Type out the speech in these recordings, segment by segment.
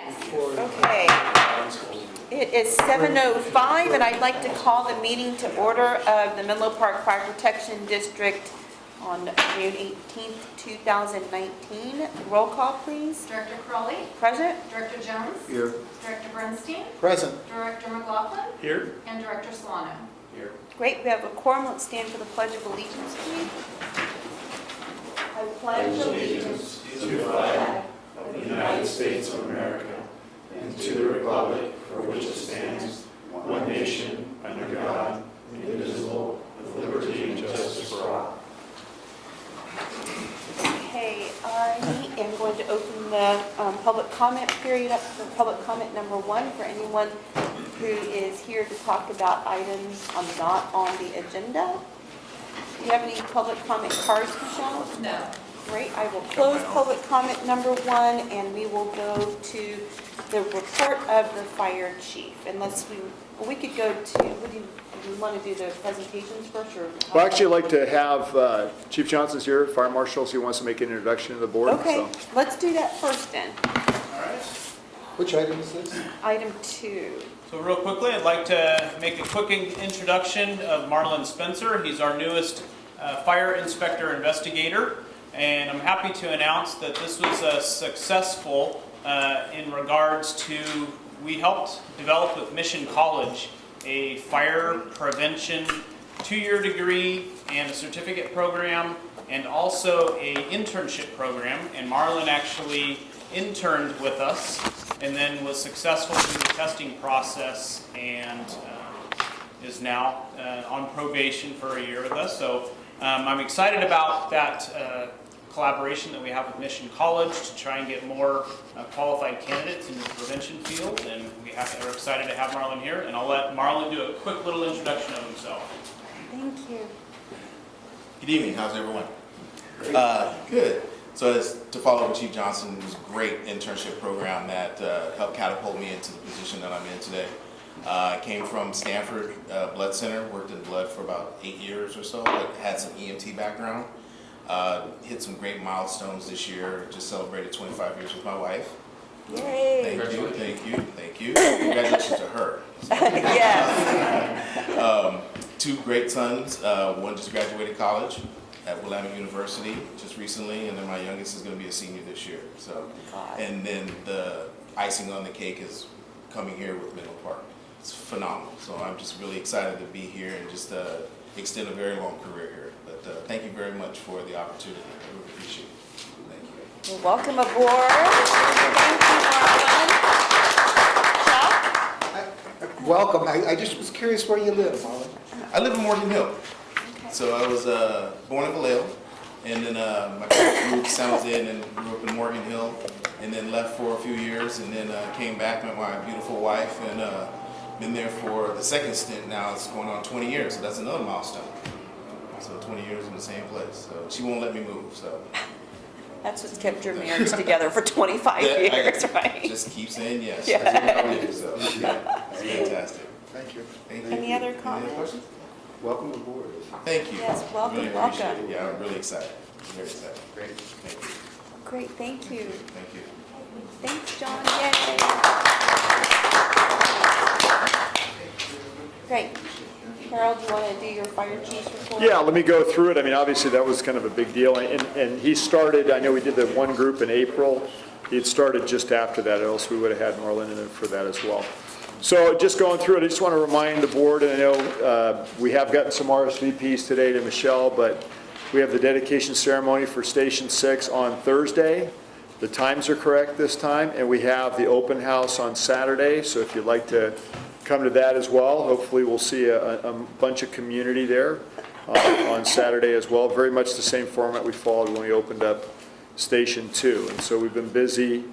Okay, it is 7:05 and I'd like to call the meeting to order of the Menlo Park Fire Protection District on June 18th, 2019. Roll call, please. Director Crowley. Present? Director Jones. Here. Director Bernstein. Present. Director McLaughlin. Here. And Director Solano. Here. Great, we have a quorum. Let's stand for the Pledge of Allegiance, please. I pledge allegiance to the flag of the United States of America and to the republic for which it stands, one nation, under God, indivisible, with liberty and justice for all. Okay, I am going to open the public comment period up for public comment number 1 for anyone who is here to talk about items not on the agenda. Do you have any public comment cards, Michelle? No. Great, I will close public comment number 1 and we will go to the report of the fire chief. Unless we could go to, do you want to do the presentations first or? Well, actually, I'd like to have Chief Johnson's here, Fire Marshal, so he wants to make an introduction to the board. Okay, so. let's do that first then. All right. Which item is this? Item 2. So real quickly, I'd like to make a quick introduction of Marlon Spencer. He's our newest fire inspector investigator, and I'm happy to announce that this was successful in regards to, we helped develop with Mission College a fire prevention 2-year degree and a certificate program, and also a internship program. And Marlon actually interned with us and then was successful through the testing process and is now on probation for a year with us. So I'm excited about that collaboration that we have with Mission College to try and get more qualified candidates in the prevention field, and we're excited to have Marlon here, and I'll let Marlon do a quick little introduction of himself. Thank you. Good evening. How's everyone? Good. So to follow up with Chief Johnson, it was a great internship program that helped catapult me into the position that I'm in today. I came from Stanford Blood Center, worked in blood for about 8 years or so, but had some EMT background. Hit some great milestones this year. Just celebrated 25 years with my wife. Yay. Thank you, thank you, thank you. Congratulations to her. Yes. 2 great sons. One just graduated college at Willamette University just recently, and then my youngest is going to be a senior this year. So, and then the icing on the cake is coming here with Menlo Park. It's phenomenal. So I'm just really excited to be here and just extend a very long career here. But thank you very much for the opportunity. I really appreciate it. Thank you. Well, welcome aboard. Thank you, Marlon. Chuck? Welcome. I just was curious where you live, Molly. I live in Morgan Hill. Okay. So I was born in Vallejo, and then my parents moved to San Jose and then grew up in Morgan Hill, and then left for a few years, and then came back, met my beautiful wife, and been there for the second stint now. It's going on 20 years, so that's another milestone. So 20 years in the same place. So she won't let me move, so. That's what's kept your marriage together for 25 Yeah, years, right? Just keep saying yes. Yeah. That's what I do, so, yeah, it's fantastic. Thank you. Thank you. Any other Any comments? questions? Welcome aboard. Thank you. Yes, welcome, Really appreciate welcome. it. Yeah, I'm really excited. Very excited. Great. Thank you. Great, thank you. Thank you. Thanks, John. Yay. Great. Harold, do you want to do your fire chief's report? Yeah, let me go through it. I mean, obviously, that was kind of a big deal. And he started, I know we did the one group in April. He had started just after that, or else we would have had Marlon in it for that as well. So just going through it, I just want to remind the board, and I know we have gotten some RSVPs today to Michelle, but we have the dedication ceremony for Station 6 on Thursday. The times are correct this time, and we have the open house on Saturday, so if you'd like to come to that as well, hopefully we'll see a bunch of community there on Saturday as well. Very much the same format we followed when we opened up Station 2, and so we've been busy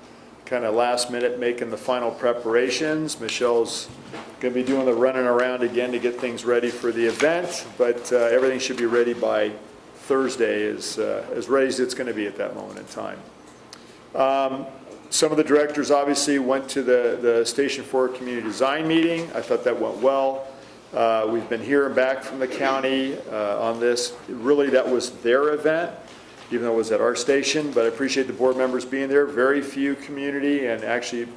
kind of last minute making the final preparations. Michelle's going to be doing the running around again to get things ready for the event, but everything should be ready by Thursday, as ready as it's going to be at that moment in time. Some of the directors obviously went to the Station 4 Community Design meeting. I thought that went well. We've been hearing back from the county on this. Really, that was their event. even though it was at our station, but I appreciate the board members being there. Very few community and actually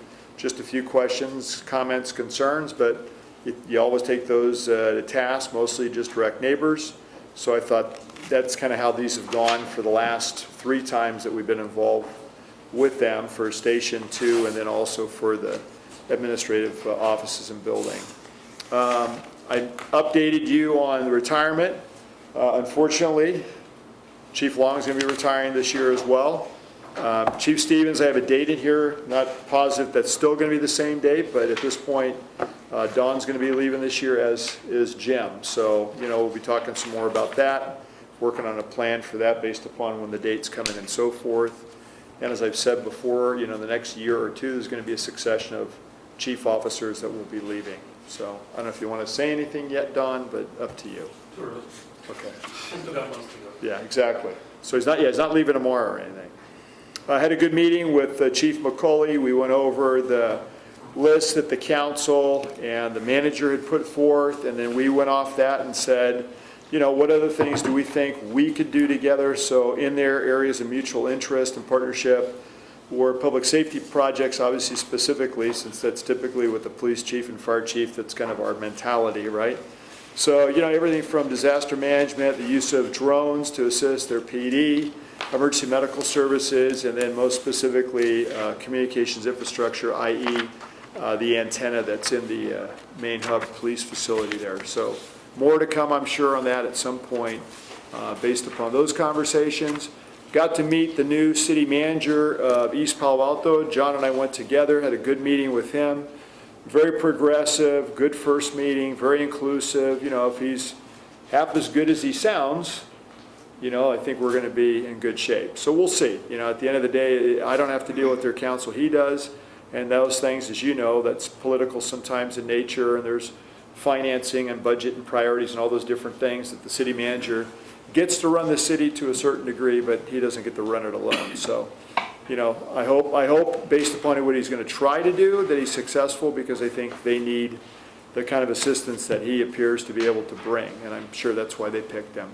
just a few questions, comments, concerns, but you always take those to task, mostly just direct neighbors. So I thought that's kind of how these have gone for the last 3 times that we've been involved with them, for Station 2 and then also for the administrative offices and building. I updated you on the retirement. Unfortunately, Chief Long's going to be retiring this year as well. Chief Stevens, I have a date in here, not positive that's still going to be the same date, but at this point, Don's going to be leaving this year, as is Jim. So, we'll be talking some more about that, working on a plan for that based upon when the dates come in and so forth. And as I've said before, the next year or 2, there's going to be a succession of chief officers that will be leaving. So I don't know if you want to say anything yet, Don, but up to you. Sure. Okay. Still got months to go. Yeah, exactly. So he's not leaving tomorrow or anything. I had a good meeting with Chief McCauley. We went over the list that the council and the manager had put forth, and then we went off that and said, what other things do we think we could do together? So in their areas of mutual interest and partnership were public safety projects, obviously specifically, since that's typically with the police chief and fire chief, that's kind of our mentality, right? So, everything from disaster management, the use of drones to assist their PD, emergency medical services, and then most specifically communications infrastructure, i.e. The antenna that's in the main hub police facility there. So more to come, I'm sure, on that at some point based upon those conversations. Got to meet the new city manager of East Palo Alto. John and I went together, had a good meeting with him. Very progressive, good first meeting, very inclusive. If he's half as good as he sounds, I think we're going to be in good shape. So we'll see. At the end of the day, I don't have to deal with their council. He does. And those things, as you know, that's political sometimes in nature, and there's financing and budget and priorities and all those different things that the city manager gets to run the city to a certain degree, but he doesn't get to run it alone. So, I hope based upon what he's going to try to do that he's successful, because I think they need the kind of assistance that he appears to be able to bring, and I'm sure that's why they picked him.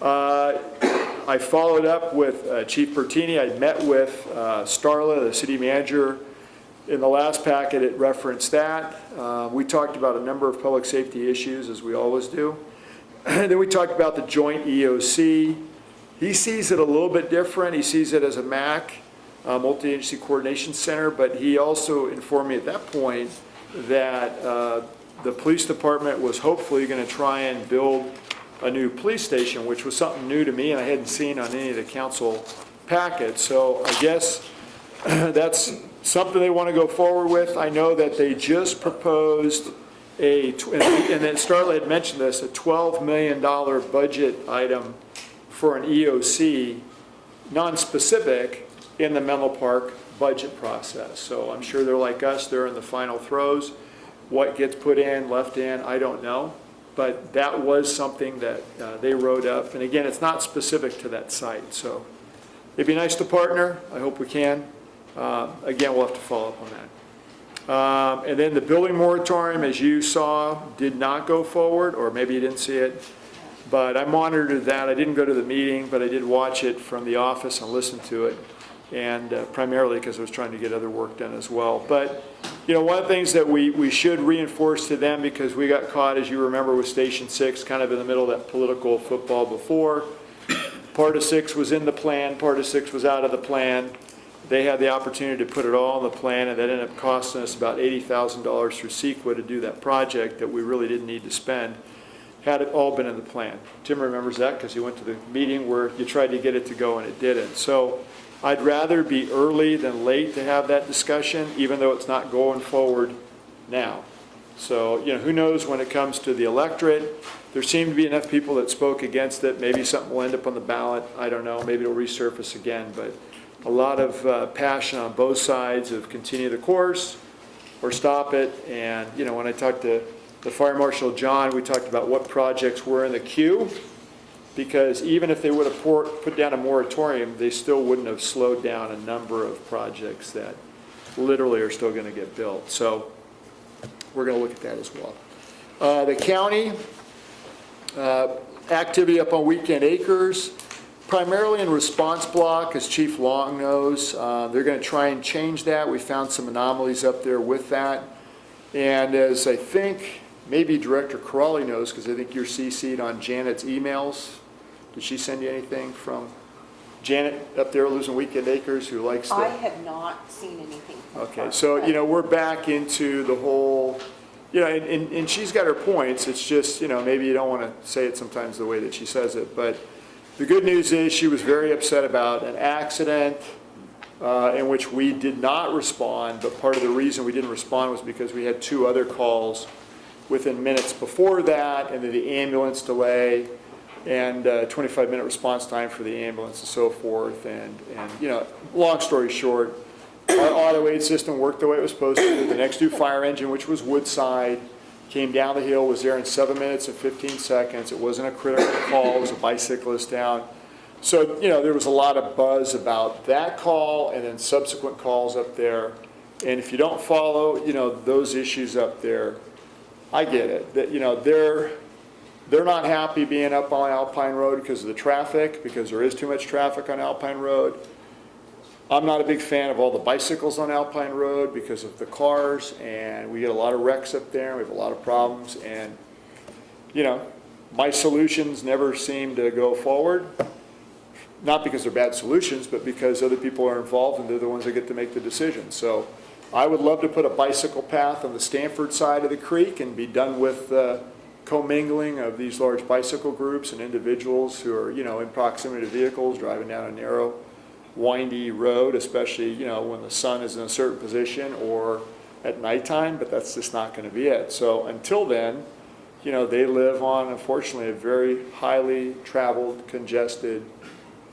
I followed up with Chief Bertini. I met with Starla, the city manager. In the last packet, it referenced that. We talked about a number of public safety issues, as we always do. And then we talked about the joint EOC. He sees it a little bit different. He sees it as a MAC, Multi-Agency Coordination Center, but he also informed me at that point that the police department was hopefully going to try and build a new police station, which was something new to me and I hadn't seen on any of the council packets. So I guess that's something they want to go forward with. I know that they just proposed and then Starla had mentioned this, a $12 million budget item for an EOC, non-specific, in the Menlo Park budget process. So I'm sure they're like us, they're in the final throes. What gets put in, left in, I don't know. But that was something that they wrote up. And again, it's not specific to that site. So it'd be nice to partner. I hope we can. Again, we'll have to follow up on that. And then the building moratorium, as you saw, did not go forward, or maybe you didn't see it. But I monitored that. I didn't go to the meeting, but I did watch it from the office and listen to it. And primarily because I was trying to get other work done as well. But, one of the things that we should reinforce to them, because we got caught, as you remember, with Station 6, kind of in the middle of that political football before. Part of 6 was in the plan, part of 6 was out of the plan. They had the opportunity to put it all in the plan, and that ended up costing us about $80,000 through CEQA to do that project that we really didn't need to spend, had it all been in the plan. Tim remembers that because he went to the meeting where you tried to get it to go and it didn't. So I'd rather be early than late to have that discussion, even though it's not going forward now. So, who knows when it comes to the electorate. There seem to be enough people that spoke against it. Maybe something will end up on the ballot. I don't know. Maybe it'll resurface again. But a lot of passion on both sides of continue the course or stop it. And, when I talked to the Fire Marshal John, we talked about what projects were in the queue. Because even if they would have put down a moratorium, they still wouldn't have slowed down a number of projects that literally are still going to get built. So we're going to look at that as well. The county, activity up on Weekend Acres. primarily in response block, as Chief Long knows. They're going to try and change that. We found some anomalies up there with that. And as I think maybe Director Crawley knows, because I think you're CC'd on Janet's emails. Did she send you anything from Janet up there, lives in Weekend Acres, who likes the... I have not seen anything from her. Okay, so, we're back into the whole, and she's got her points. It's just, maybe you don't want to say it sometimes the way that she says it. But the good news is she was very upset about an accident in which we did not respond. But part of the reason we didn't respond was because we had 2 other calls within minutes before that, and then the ambulance delay, and 25-minute response time for the ambulance and so forth. And long story short, our auto aid system worked the way it was supposed to. The next 2 fire engine, which was Woodside, came down the hill, was there in 7 minutes and 15 seconds. It wasn't a critical call. It was a bicyclist down. So, there was a lot of buzz about that call and then subsequent calls up there. And if you don't follow, those issues up there, I get it. That, they're not happy being up on Alpine Road because of the traffic, because there is too much traffic on Alpine Road. I'm not a big fan of all the bicycles on Alpine Road because of the cars, and we get a lot of wrecks up there. We have a lot of problems, and my solutions never seem to go forward. Not because they're bad solutions, but because other people are involved and they're the ones that get to make the decision. So I would love to put a bicycle path on the Stanford side of the creek and be done with commingling of these large bicycle groups and individuals who are, in proximity to vehicles driving down a narrow, windy road, especially, when the sun is in a certain position or at nighttime, but that's just not going to be it. So until then, they live on, unfortunately, a very highly traveled, congested,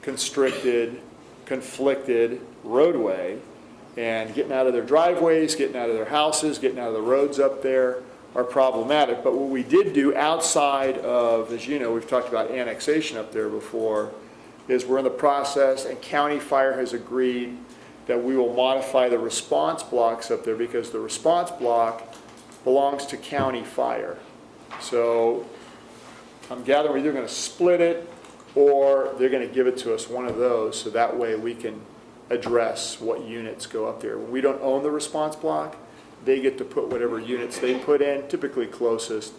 constricted, conflicted roadway, and getting out of their driveways, getting out of their houses, getting out of the roads up there are problematic. But what we did do outside of, as we've talked about annexation up there before, is we're in the process, and County Fire has agreed that we will modify the response blocks up there because the response block belongs to County Fire. So I'm gathering we're either going to split it or they're going to give it to us, one of those, so that way we can address what units go up there. When we don't own the response block, they get to put whatever units they put in, typically closest.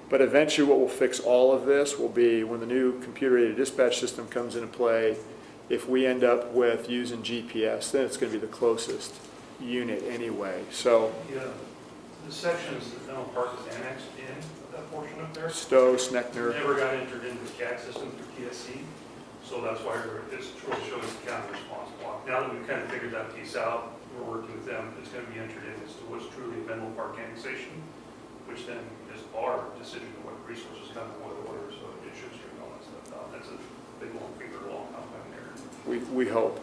But eventually what will fix all of this will be when the new computer-aided dispatch system comes into play. If we end up with using GPS, then it's going to be the closest unit anyway. So The sections that Menlo Park is annexed in, that portion up there, Stowe, Sneckner. never got entered into the CAD system through TSC, so that's why it truly shows the county response block. Now that we've kind of figured that piece out, we're working with them, it's going to be entered in as to what's truly a Menlo Park annexation, which then is our decision of what resources come and what order, so it should straighten all that stuff out. That's a big, long finger, long outline there. We hope.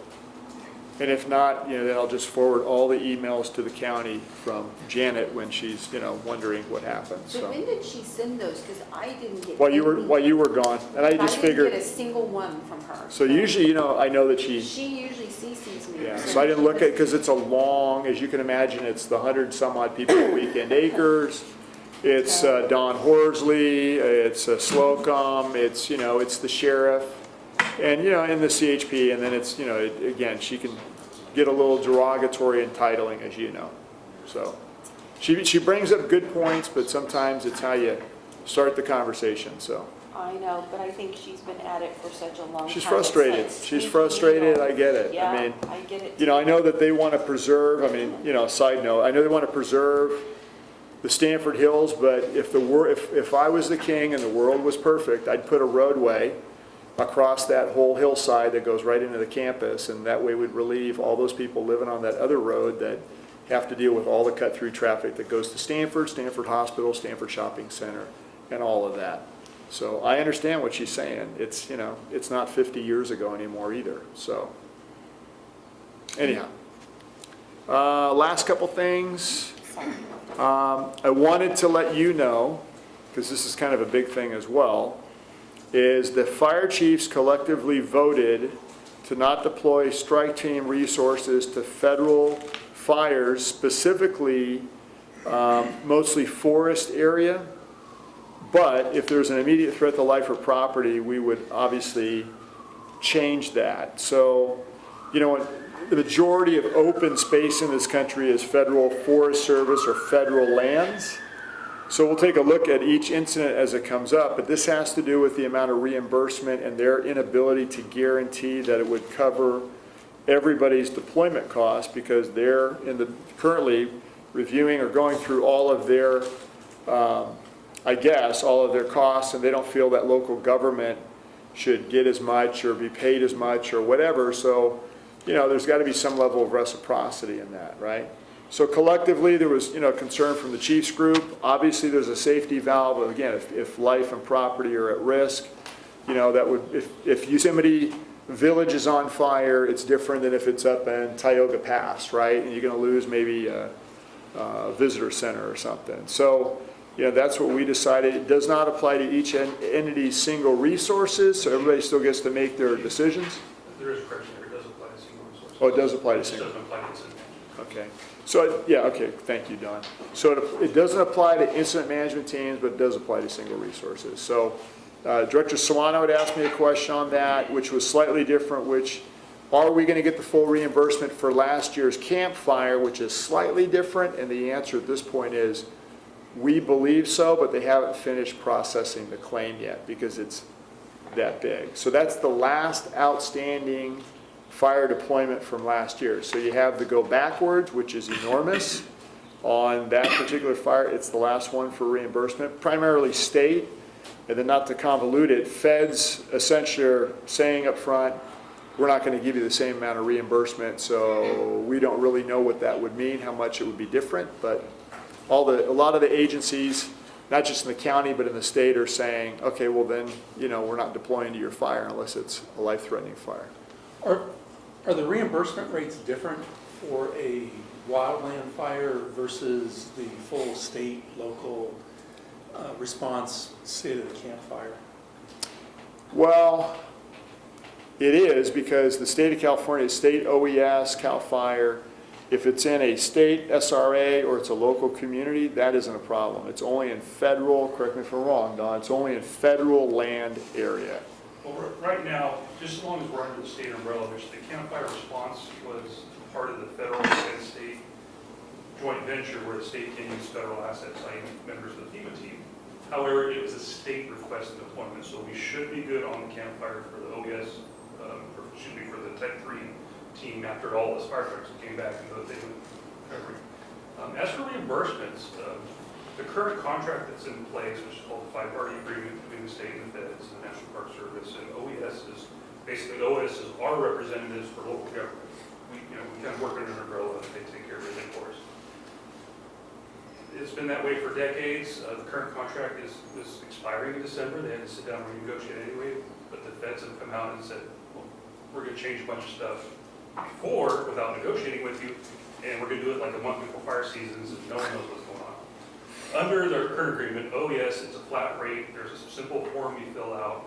And if not, then I'll just forward all the emails to the county from Janet when she's, wondering what happened. So So when did she send those? Because I didn't get while you any. were gone, and I just didn't figured. get a single one from her. So usually, I know that she. She usually CCs me. Yeah. So I didn't look at because it's a long, as you can imagine, it's the 100-some-odd people at Weekend Acres. It's Don Horsley. It's Slocum. It's it's the sheriff. And, in the CHP, and then it's, again, she can get a little derogatory and titling, as you know. So she brings up good points, but sometimes it's how you start the conversation, so. I know, but I think she's been at it for such a long time. She's frustrated. She's frustrated, I get it. Yeah, I mean, I get it. I know that they want to preserve, side note, I know they want to preserve the Stanford Hills, but if I was the king and the world was perfect, I'd put a roadway across that whole hillside that goes right into the campus, and that way would relieve all those people living on that other road that have to deal with all the cut-through traffic that goes to Stanford, Stanford Hospital, Stanford Shopping Center, and all of that. So I understand what she's saying. It's, it's not 50 years ago anymore either. So anyhow, last couple things. I wanted to let you know, because this is kind of a big thing as well, is the fire chiefs collectively voted to not deploy strike team resources to federal fires, specifically mostly forest area. But if there's an immediate threat to life or property, we would obviously change that. So, you know, the majority of open space in this country is federal Forest Service or federal lands. So we'll take a look at each incident as it comes up, but this has to do with the amount of reimbursement and their inability to guarantee that it would cover everybody's deployment costs, because they're currently reviewing or going through all of their, I guess, all of their costs, and they don't feel that local government should get as much or be paid as much or whatever. So, you know, there's got to be some level of reciprocity in that, right? So collectively, there was, you know, concern from the chiefs group. Obviously, there's a safety valve. Again, if life and property are at risk, you know, that would, if Yosemite Village is on fire, it's different than if it's up in Tioga Pass, right? And you're going to lose maybe a visitor center or something. So, you know, that's what we decided. It does not apply to each entity's single resources, so everybody still gets to make their decisions. There is a correction there, it does apply to single resources. Oh, it does apply to It just single. doesn't apply to incident management. Okay. So, yeah, okay, thank you, Don. So it doesn't apply to incident management teams, but it does apply to single resources. So Director Solano had asked me a question on that, which was slightly different, which, are we going to get the full reimbursement for last year's Camp Fire, which is slightly different? And the answer at this point is, we believe so, but they haven't finished processing the claim yet because it's that big. So that's the last outstanding fire deployment from last year. So you have the go backwards, which is enormous. On that particular fire, it's the last one for reimbursement, primarily state. And then, not to convolute it, feds essentially are saying up front, we're not going to give you the same amount of reimbursement, so we don't really know what that would mean, how much it would be different. But a lot of the agencies, not just in the county but in the state, are saying, okay, well then, you know, we're not deploying to your fire unless it's a life-threatening fire. Are the reimbursement rates different for a wildland fire versus the full state, local response, say to the Camp Fire? Well, it is, because the state of California, state OES, CAL FIRE, if it's in a state SRA or it's a local community, that isn't a problem. It's only in federal, correct me if I'm wrong, Don, it's only in federal land area. Well, right now, just as long as we're under the state umbrella, which the Camp Fire response was part of the federal and state joint venture where the state can use federal assets, i.e. members of the FEMA team. However, it was a state requested deployment, so we should be good on the Camp Fire for the OES, or should be for the Tech 3 team after all those fire trucks came back and they went recovery. As for reimbursements, the current contract that's in place, which is called the five-party agreement between the state and the feds, the National Park Service, and OES is basically OES is our representatives for local government. We kind of work under an umbrella and they take care of everything for us. It's been that way for decades. The current contract was expiring in December. They had to sit down and renegotiate anyway, but the feds have come out and said, well, we're going to change a bunch of stuff before without negotiating with you, and we're going to do it like a month before fire seasons and no one knows what's going on. Under their current agreement, OES, it's a flat rate. There's a simple form you fill out.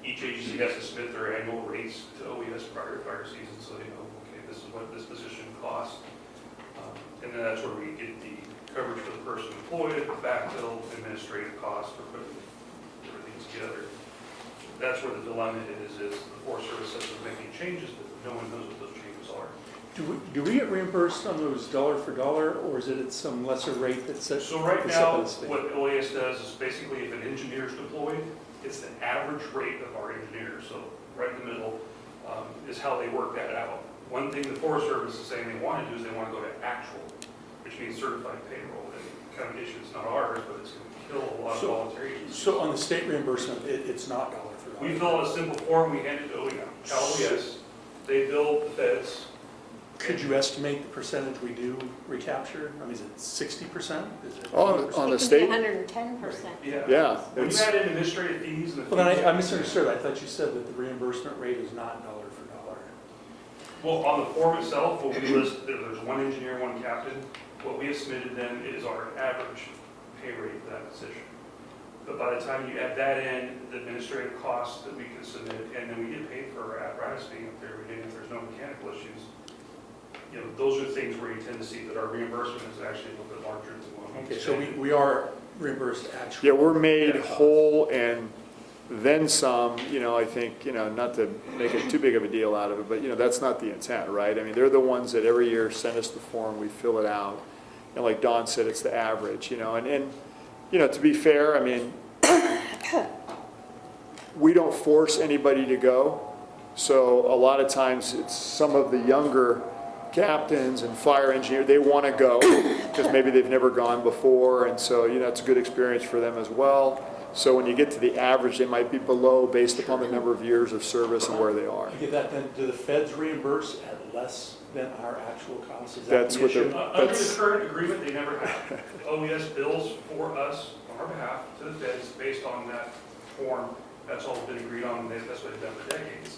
Each agency has to submit their annual rates to OES prior to fire season, so they know, okay, this is what this position costs. And then that's where we get the coverage for the person employed, the backfill, administrative costs for putting everything together. That's where the dilemma is the Forest Service says we're making changes, but no one knows what those changes are. Do we get reimbursed on those dollar for dollar, or is it at some lesser rate that's set? So right that's set by now, the state? what OAS does is basically if an engineer is deployed, it's the average rate of our engineers. So right in the middle is how they work that out. One thing the Forest Service is saying they want to do is they want to go to actual, which means certified payroll. And kind of issue, it's not ours, but it's going to kill a lot of voluntary agencies. So on the state reimbursement, it's not dollar for dollar? We fill out a simple form, we hand it to OES, they bill the feds. Could you estimate the percentage we do recapture? I mean, is it 60%? Is it On 20%? the state? 110%. Yeah, When you it's, add in administrative fees and the Well, then fees. I misunderstood. I thought you said that the reimbursement rate is not dollar for dollar. Well, on the form itself, what we list, there's one engineer, one captain. What we have submitted then is our average pay rate for that position. But by the time you add that in, the administrative costs that we can submit, and then we get paid for our apparatus being up there every day if there's no mechanical issues. You know, those are things where you tend to see that our reimbursement is actually a little bit larger than what we Okay, so spend. we are reimbursed actually. yeah, we're made whole and then some, I think, not to make it too big of a deal out of it, but, that's not the intent, right? I mean, they're the ones that every year send us the form, we fill it out. And like Don said, it's the average, and to be fair, I mean, we don't force anybody to go. So a lot of times it's some of the younger captains and fire engineers, they want to go because maybe they've never gone before. And so, it's a good experience for them as well. So when you get to the average, they might be below based upon the number of years of service and where they are. Okay, then, do the feds reimburse at less than our actual cost? Is that That's the what issue? they're- Under the current agreement, they never have. OES bills for us on our behalf to the feds based on that form. That's all been agreed on, and that's what they've done for decades.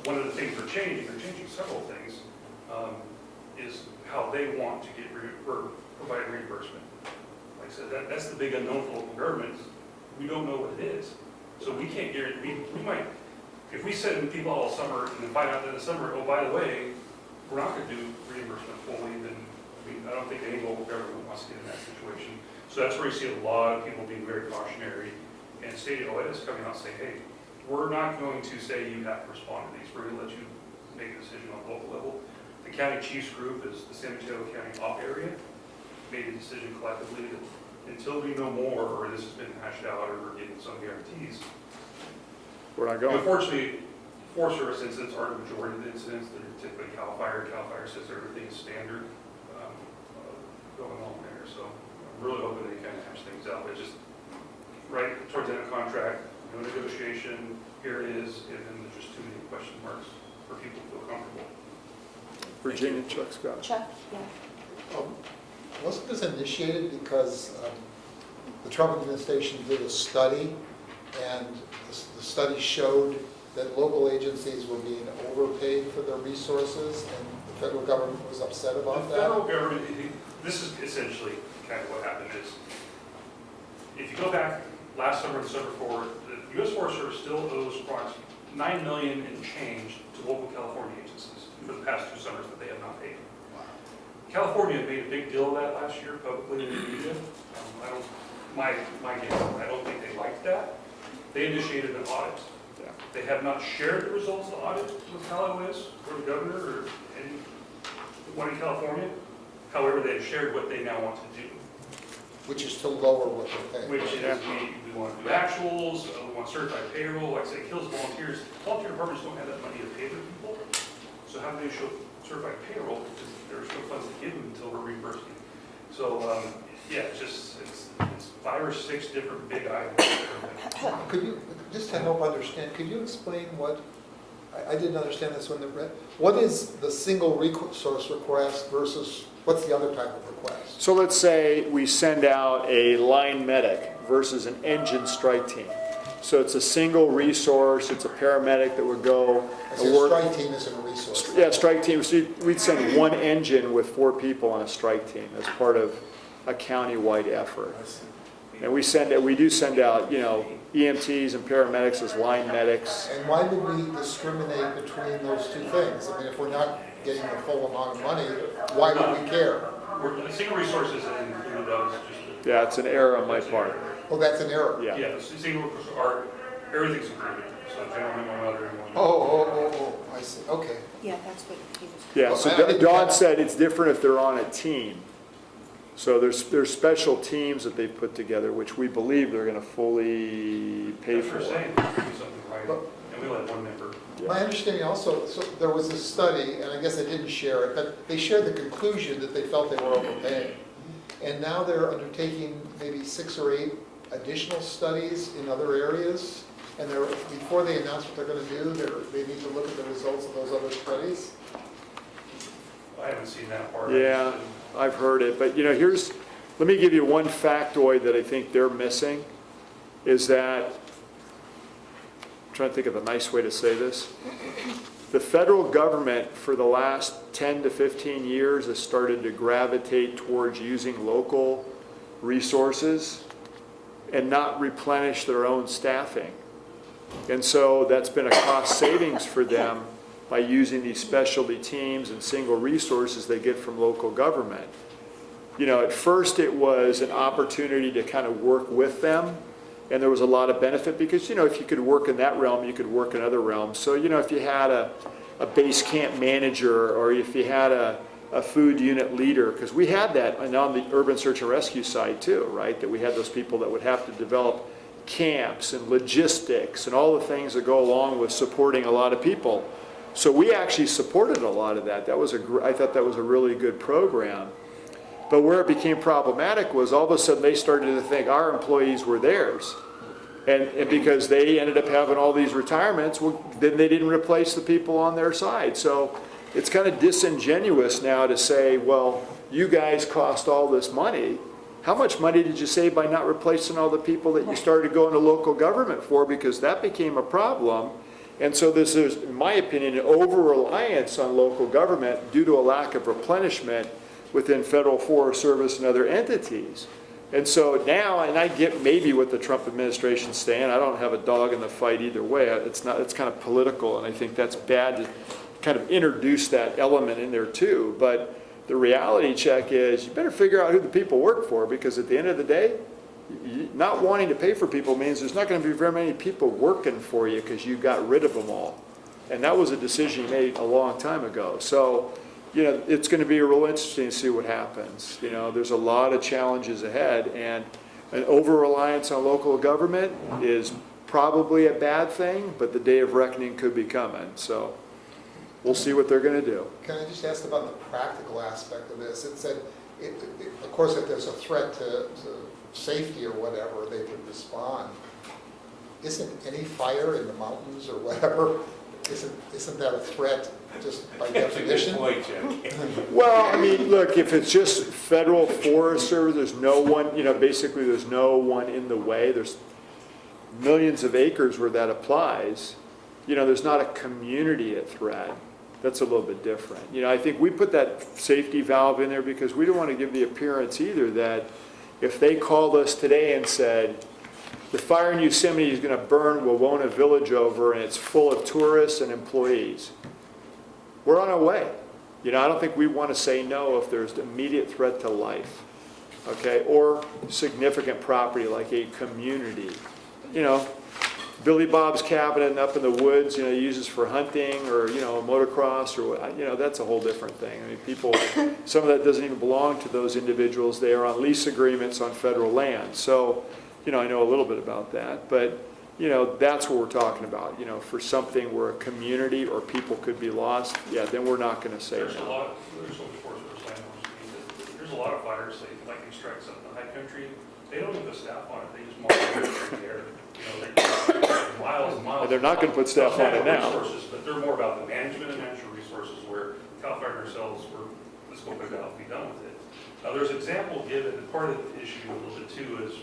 One of the things they're changing several things, is how they want to get provide reimbursement. Like I said, that's the big unknown for local governments. We don't know what it is. So we can't guarantee, we might, if we send people all summer and then find out that in the summer, oh, by the way, we're not going to do reimbursement fully, then I don't think any local government wants to get in that situation. So that's where you see a lot of people being very cautionary, and state OES coming out saying, hey, we're not going to say you have to respond to these. We're going to let you make a decision on the local level. The county chiefs group is the San Mateo County op area, made a decision collectively that until we know more, or this has been hashed out, or we're getting some guarantees. We're not going. Unfortunately, Forest Service incidents are the majority of the incidents. They're typically CAL FIRE. CAL FIRE says everything is standard going on there. So I'm really hoping they kind of hash things out. But just right towards the end of contract, no negotiation, here it is, and then there's just too many question marks for people to feel comfortable. Virginia, Chuck Scott. Chuck, yeah. Wasn't this initiated because the Trump administration did a study, and the study showed that local agencies were being overpaid for their resources, and the federal government was upset about The that? federal government, this is essentially kind of what happened is, if you go back last summer and the summer before, the U.S. Forest Service still owes approximately $9 million and change to local California agencies for the past 2 summers that they have not paid. California made a big deal of that last year publicly in the media. My guess, I don't think they liked that. They initiated an audit. Yeah. They have not shared the results of the audit with CalOS or the governor or anyone in California. However, they have shared what they now want to do, Which is to lower what they're paying. which is we want to do actuals, we want certified payroll. Like I say, it kills volunteers. Volunteer departments don't have that money to pay their people. So how do they show certified payroll? Because there's no funds to give them until we're reimbursing. So, yeah, it's 5 or 6 different big items. Could you, just to help understand, could you explain what, I didn't understand this when I read, what is the single resource request versus what's the other type of request? So let's say we send out a line medic versus an engine strike team. So it's a single resource, it's a paramedic that would go I and said work. strike team isn't a resource. Yeah, strike team, so we'd send one engine with 4 people on a strike team as part of a county-wide effort. And we do send out, EMTs and paramedics as line medics. And why would we discriminate between those two things? I mean, if we're not getting the full amount of money, why would we care? The single resources and included those, just. Yeah, it's an error on my part. Oh, that's an error. Yeah. Yeah, the single resources are, everything's included. So general memo, other, and one. Oh, I see, okay. Yeah, that's what he was. Yeah, Well, so I didn't Don get- said it's different if they're on a team. So there's special teams that they've put together, which we believe they're going to fully pay That's for. what we're saying, there's gonna be something right, and we let one member. My understanding also, so there was a study, and I guess I didn't share it, but they shared the conclusion that they felt they were overpaying. And now they're undertaking maybe 6 or 8 additional studies in other areas. And before they announce what they're going to do, they need to look at the results of those other studies. I haven't seen that part. Yeah, I've heard it, but let me give you one factoid that I think they're missing, is that, I'm trying to think of a nice way to say this. The federal government for the last 10 to 15 years has started to gravitate towards using local resources and not replenish their own staffing. And so that's been a cost savings for them by using these specialty teams and single resources they get from local government. At first it was an opportunity to kind of work with them And there was a lot of benefit because, if you could work in that realm, you could work in other realms. So, if you had a base camp manager, or if you had a food unit leader, because we had that and on the urban search and rescue side too, right? That we had those people that would have to develop camps and logistics and all the things that go along with supporting a lot of people. So we actually supported a lot of that. I thought that was a really good program. But where it became problematic was all of a sudden they started to think our employees were theirs. And because they ended up having all these retirements, well, then they didn't replace the people on their side. So it's kind of disingenuous now to say, well, you guys cost all this money. How much money did you save by not replacing all the people that you started going to local government for? Because that became a problem. And so this is, in my opinion, an over-reliance on local government due to a lack of replenishment within Federal Forest Service and other entities. And so now, and I get maybe what the Trump administration's saying, I don't have a dog in the fight either way. It's kind of political, and I think that's bad to kind of introduce that element in there too. But the reality check is you better figure out who the people work for, because at the end of the day, not wanting to pay for people means there's not going to be very many people working for you because you got rid of them all. And that was a decision you made a long time ago. So, it's going to be real interesting to see what happens. There's a lot of challenges ahead, and an over-reliance on local government is probably a bad thing, but the day of reckoning could be coming. So we'll see what they're going to do. Can I just ask about the practical aspect of this? It said, of course, if there's a threat to safety or whatever, they would respond. Isn't any fire in the mountains or whatever, isn't that a threat just by definition? Well, I mean, look, if it's just Federal Forest Service, there's no one, basically there's no one in the way. There's millions of acres where that applies. There's not a community at threat. That's a little bit different. I think we put that safety valve in there because we don't want to give the appearance either that if they called us today and said, the fire in Yosemite is going to burn Wawona Village over and it's full of tourists and employees, we're on our way. I don't think we want to say no if there's immediate threat to life, okay, or significant property like a community. Billy Bob's cabin up in the woods, he uses for hunting or, motocross or, that's a whole different thing. I mean, people, some of that doesn't even belong to those individuals. They are on lease agreements on federal land. So, I know a little bit about that, but, that's what we're talking about. For something where a community or people could be lost, yeah, then we're not going to say There's no. There's a lot of fires, like these strikes up in the high country. They don't even put staff on it. They just monitor it right there. They're miles and miles. And they're not going to put staff on it now. Resources, but they're more about the management of natural resources, where CAL FIRE themselves were, let's go pick it out and be done with it. Now, there's an example given, and part of the issue a little bit too is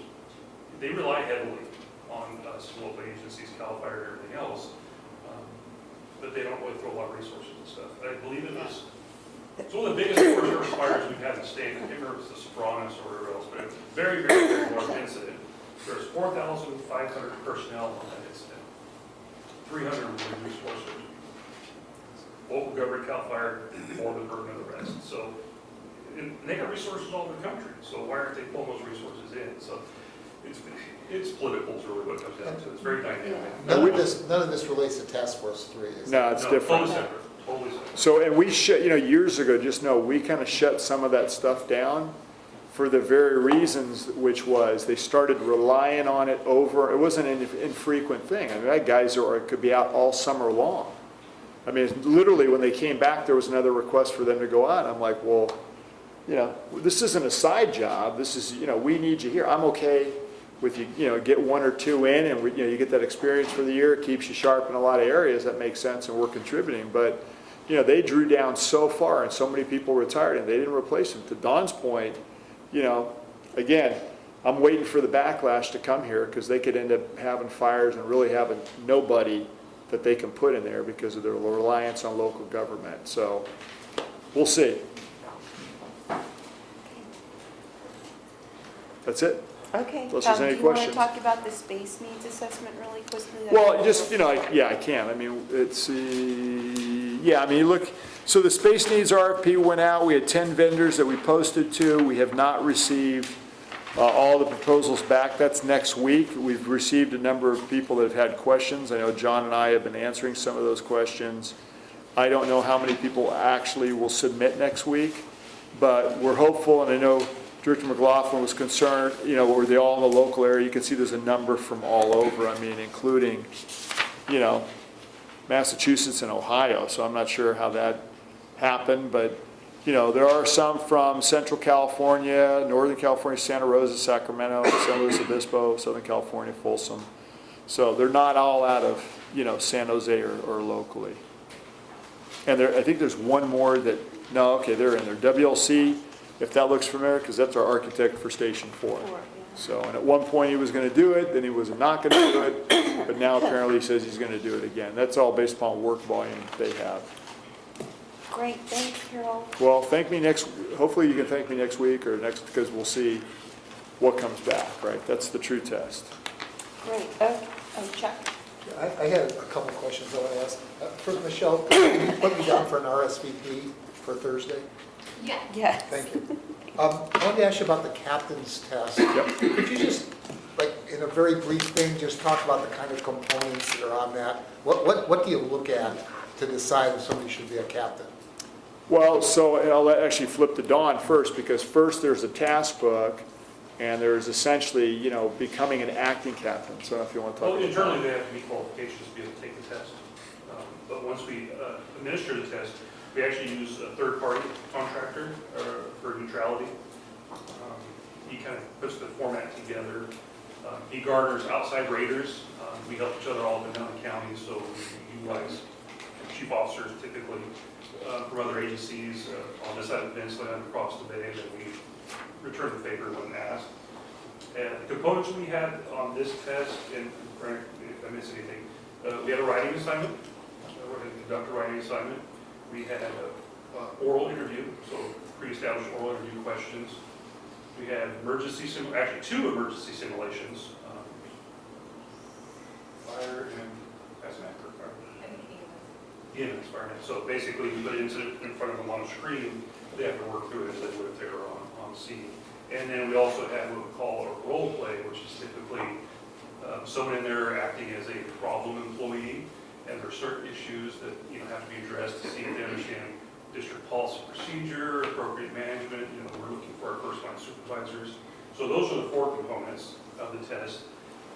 they rely heavily on us local agencies, CAL FIRE and everything else, but they don't really throw a lot of resources and stuff. I believe it was, it's one of the biggest Forest Service fires we've had in the state. I can't remember if it's the Sopranos or whatever else, but a very, very, very large incident. There's 4,500 personnel on that incident. 300 were resources. Local government, CAL FIRE, more the burden of the rest. So, and they got resources all over the country. So why aren't they pulling those resources in? So it's political is really what it comes down to. It's very dynamic. None of this relates to Task Force 3, is it? No, it's different. Totally separate. Totally separate. So, and we shut, years ago, just know, we kind of shut some of that stuff down for the very reasons, which was they started relying on it over, it wasn't an infrequent thing. I mean, I had guys that could be out all summer long. I mean, literally when they came back, there was another request for them to go out. I'm like, well, this isn't a side job. This is, we need you here. I'm okay with you, get one or two in and you get that experience for the year. It keeps you sharp in a lot of areas. That makes sense and we're contributing. But, they drew down so far and so many people retired and they didn't replace them. To Don's point, again, I'm waiting for the backlash to come here because they could end up having fires and really having nobody that they can put in there because of their reliance on local government. So we'll see. That's it. Okay. Unless there's any do you want questions. to talk about the space needs assessment really quickly? Well, just, yeah, I can. I mean, look, so the space needs RFP went out. We had 10 vendors that we posted to. We have not received All the proposals back, that's next week. We've received a number of people that have had questions. I know John and I have been answering some of those questions. I don't know how many people actually will submit next week, but we're hopeful, and I know Director McLaughlin was concerned, were they all in the local area? You can see there's a number from all over, including, Massachusetts and Ohio, so I'm not sure how that happened, but there are some from Central California, Northern California, Santa Rosa, Sacramento, San Luis Obispo, Southern California, Folsom. So they're not all out of, San Jose or locally. And I think there's one more that, no, okay, they're in there. WLC, if that looks familiar, because that's our architect for Station 4. So, and at one point he was going to do it, then he was not going to do it, but now apparently he says he's going to do it again. That's all based upon work volume they have. Great, thanks, Carol. Well, hopefully you can thank me next week or next, because we'll see what comes back, right? That's the true test. Great. Chuck? I had a couple questions I want to ask. First, Michelle, could you put me down for an RSVP for Thursday? Yeah. Yes. Thank you. I wanted to ask you about the captain's test. Yep. Could you just, in a very brief thing, just talk about the kind of components that are on that? What do you look at to decide if somebody should be a captain? Well, so I'll actually flip to Dawn first, because first there's a task book, and there's essentially, becoming an acting captain. So if you want to talk Well, about internally, that. they have to meet qualifications to be able to take the test. But once we administer the test, we actually use a third-party contractor for neutrality. He kind of puts the format together. He garners outside raters. We help each other all up and down the county, so we utilize chief officers typically from other agencies on this side of the peninsula and across the bay, that we return the favor when asked. And the components we had on this test, and Frank, if I missed anything, we had a writing assignment. We're going to conduct a writing assignment. We had an oral interview, so pre-established oral interview questions. We had actually 2 emergency simulations, fire and EMS fire. So basically, we put an incident in front of them on a screen. They have to work through it as they would if they were on scene. And then we also had what we call a role play, which is typically someone in there acting as a problem employee, and there are certain issues that have to be addressed to see if they understand district policy procedure, appropriate management. We're looking for our first-line supervisors. So those are the 4 components of the test,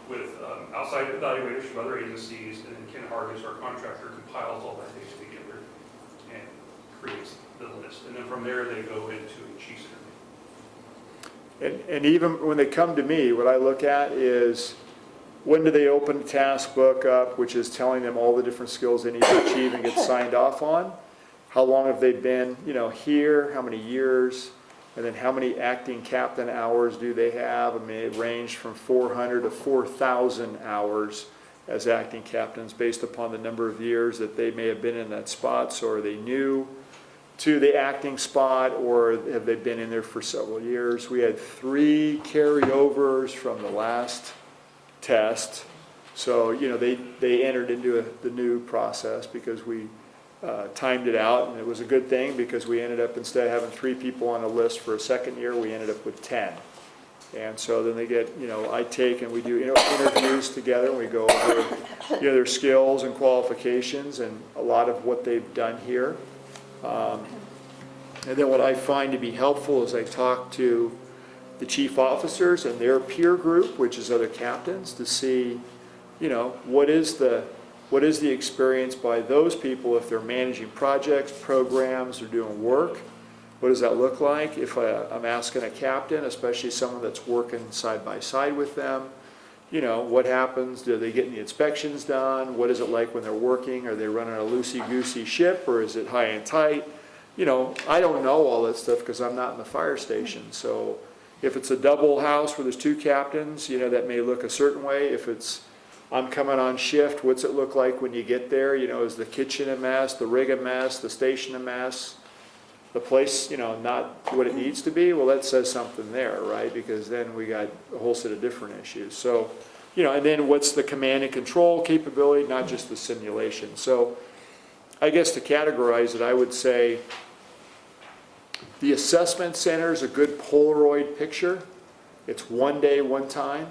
with outside evaluators from other agencies, and then Ken Hargis, our contractor, compiles all that data together and creates the list. And then from there, they go into a chief's interview. And even when they come to me, what I look at is, when do they open the task book up, which is telling them all the different skills they need to achieve and get signed off on? How long have they been, here? How many years? And then how many acting captain hours do they have? It ranged from 400 to 4,000 hours as acting captains based upon the number of years that they may have been in that spot. So are they new to the acting spot, or have they been in there for several years? We had 3 carryovers from the last test. So, they entered into the new process because we timed it out, and it was a good thing because we ended up, instead of having 3 people on a list for a second year, we ended up with 10. And so then they get, I take and we do interviews together, and we go over their skills and qualifications and a lot of what they've done here. And then what I find to be helpful is I talk to the chief officers and their peer group, which is other captains, to see, what is the experience by those people if they're managing projects, programs, or doing work. What does that look like? If I'm asking a captain, especially someone that's working side by side with them, what happens? Do they get the inspections done? What is it like when they're working? Are they running a loosey-goosey ship, or is it high and tight? I don't know all that stuff because I'm not in the fire station. So if it's a double house where there's 2 captains, that may look a certain way. If I'm coming on shift, what's it look like when you get there? Is the kitchen a mess, the rig a mess, the station a mess, the place, not what it needs to be? Well, that says something there, right? Because then we got a whole set of different issues. So, and then what's the command and control capability, not just the simulation. So I guess to categorize it, I would say the assessment center is a good Polaroid picture It's one day, one time.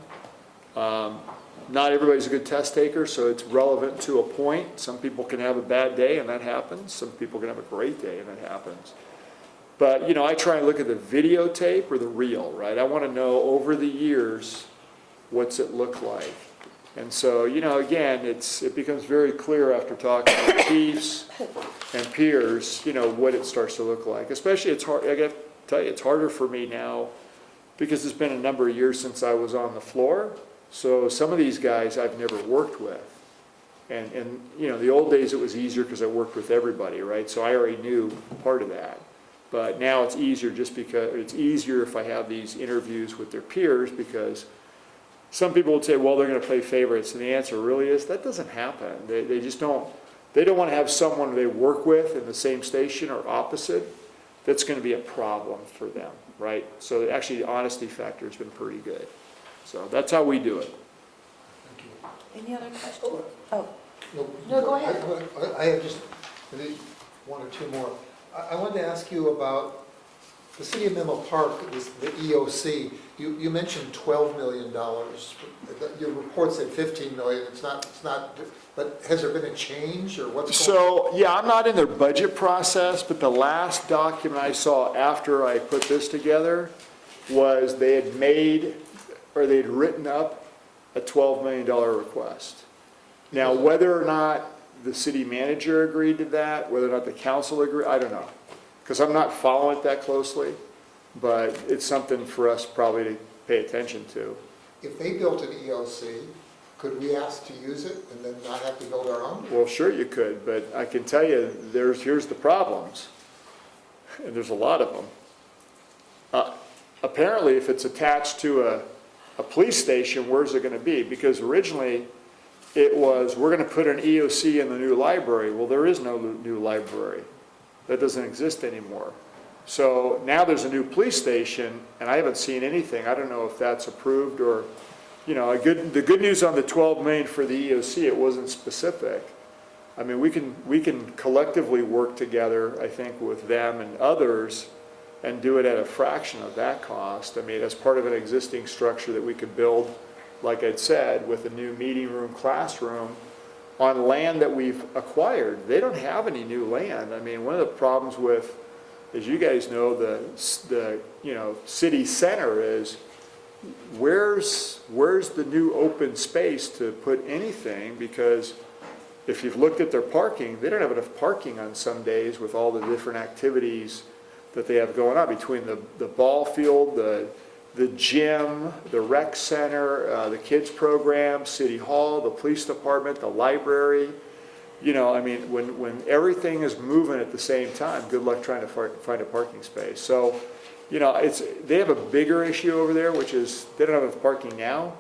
Not everybody's a good test taker, so it's relevant to a point. Some people can have a bad day and that happens. Some people can have a great day and that happens. But, you know, I try and look at the videotape or the reel, right? I want to know over the years, what's it look like? And so, you know, again, it becomes very clear after talking to chiefs and peers, you know, what it starts to look like. Especially, it's hard, I got to tell you, it's harder for me now because it's been a number of years since I was on the floor. So some of these guys I've never worked with. And you know, the old days it was easier because I worked with everybody, right? So I already knew part of that. But now it's easier just because it's easier if I have these interviews with their peers, because some people would say, well, they're going to play favorites. And the answer really is that doesn't happen. They just don't, they don't want to have someone they work with in the same station or opposite that's going to be a problem for them, right? So actually the honesty factor has been pretty good. So that's how we do it. Any other questions? Oh, No, go ahead. I have just maybe one or two more. I wanted to ask you about the city of Menlo Park, the EOC. You mentioned $12 million. Your report said 15 million. It's not, but has there been a change or what's going on? So, yeah, I'm not in their budget process, but the last document I saw after I put this together was they had made, or they'd written up a $12 million request. Now, whether or not the city manager agreed to that, whether or not the council agreed, I don't know. Because I'm not following it that closely, but it's something for us probably to pay attention to. If they built an EOC, could we ask to use it and then not have to build our own? Well, sure you could, but I can tell you, here's the problems, and there's a lot of them. Apparently, if it's attached to a police station, where's it going to be? Because originally, it was, we're going to put an EOC in the new library. Well, there is no new library. That doesn't exist anymore. So now there's a new police station, and I haven't seen anything. I don't know if that's approved or, you know, the good news on the 12 million for the EOC, it wasn't specific. I mean, we can collectively work together, I think, with them and others and do it at a fraction of that cost. I mean, as part of an existing structure that we could build, like I'd said, with a new meeting room, classroom, on land that we've acquired. They don't have any new land. I mean, one of the problems with, as you guys know, the you know, city center is where's the new open space to put anything? Because if you've looked at their parking, they don't have enough parking on some days with all the different activities that they have going on between the ball field, the gym, the rec center, the kids program, city hall, the police department, the library. You know, I mean, when everything is moving at the same time, good luck trying to find a parking space. So, you know, they have a bigger issue over there, which is they don't have enough parking now,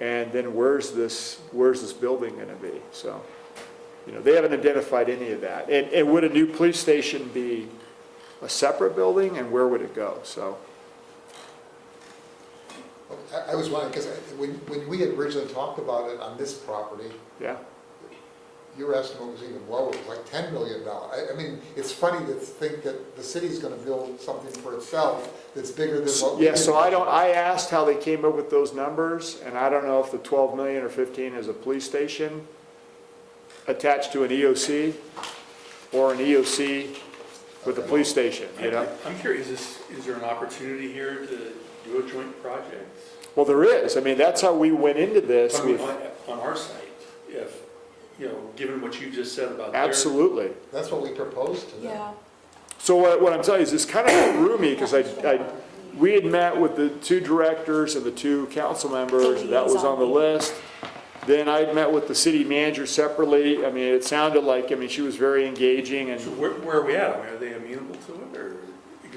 and then where's this building going to be? So, you know, they haven't identified any of that. And would a new police station be a separate building, and where would it go? So. I was wondering, because when we had originally talked about it on this property, Yeah. your estimate was even lower, it was like $10 million. I mean, it's funny to think that the city's gonna build something for itself that's bigger than what we Yeah, did. so I asked how they came up with those numbers, and I don't know if the 12 million or 15 is a police station attached to an EOC, or an EOC with a police station, you know? I'm curious, is there an opportunity here to do a joint project? Well, there is. I mean, that's how we went into this. I mean, with- on our site, if, you know, given what you just said about their. Absolutely. That's what we proposed to them. yeah. So what I'm telling you is this kind of threw me, because we had met with the two directors and the two council members, that was on the list. Then I'd met with the city manager separately. I mean, it sounded like, I mean, she was very engaging, and So where are we at? I mean, are they amenable to it, or?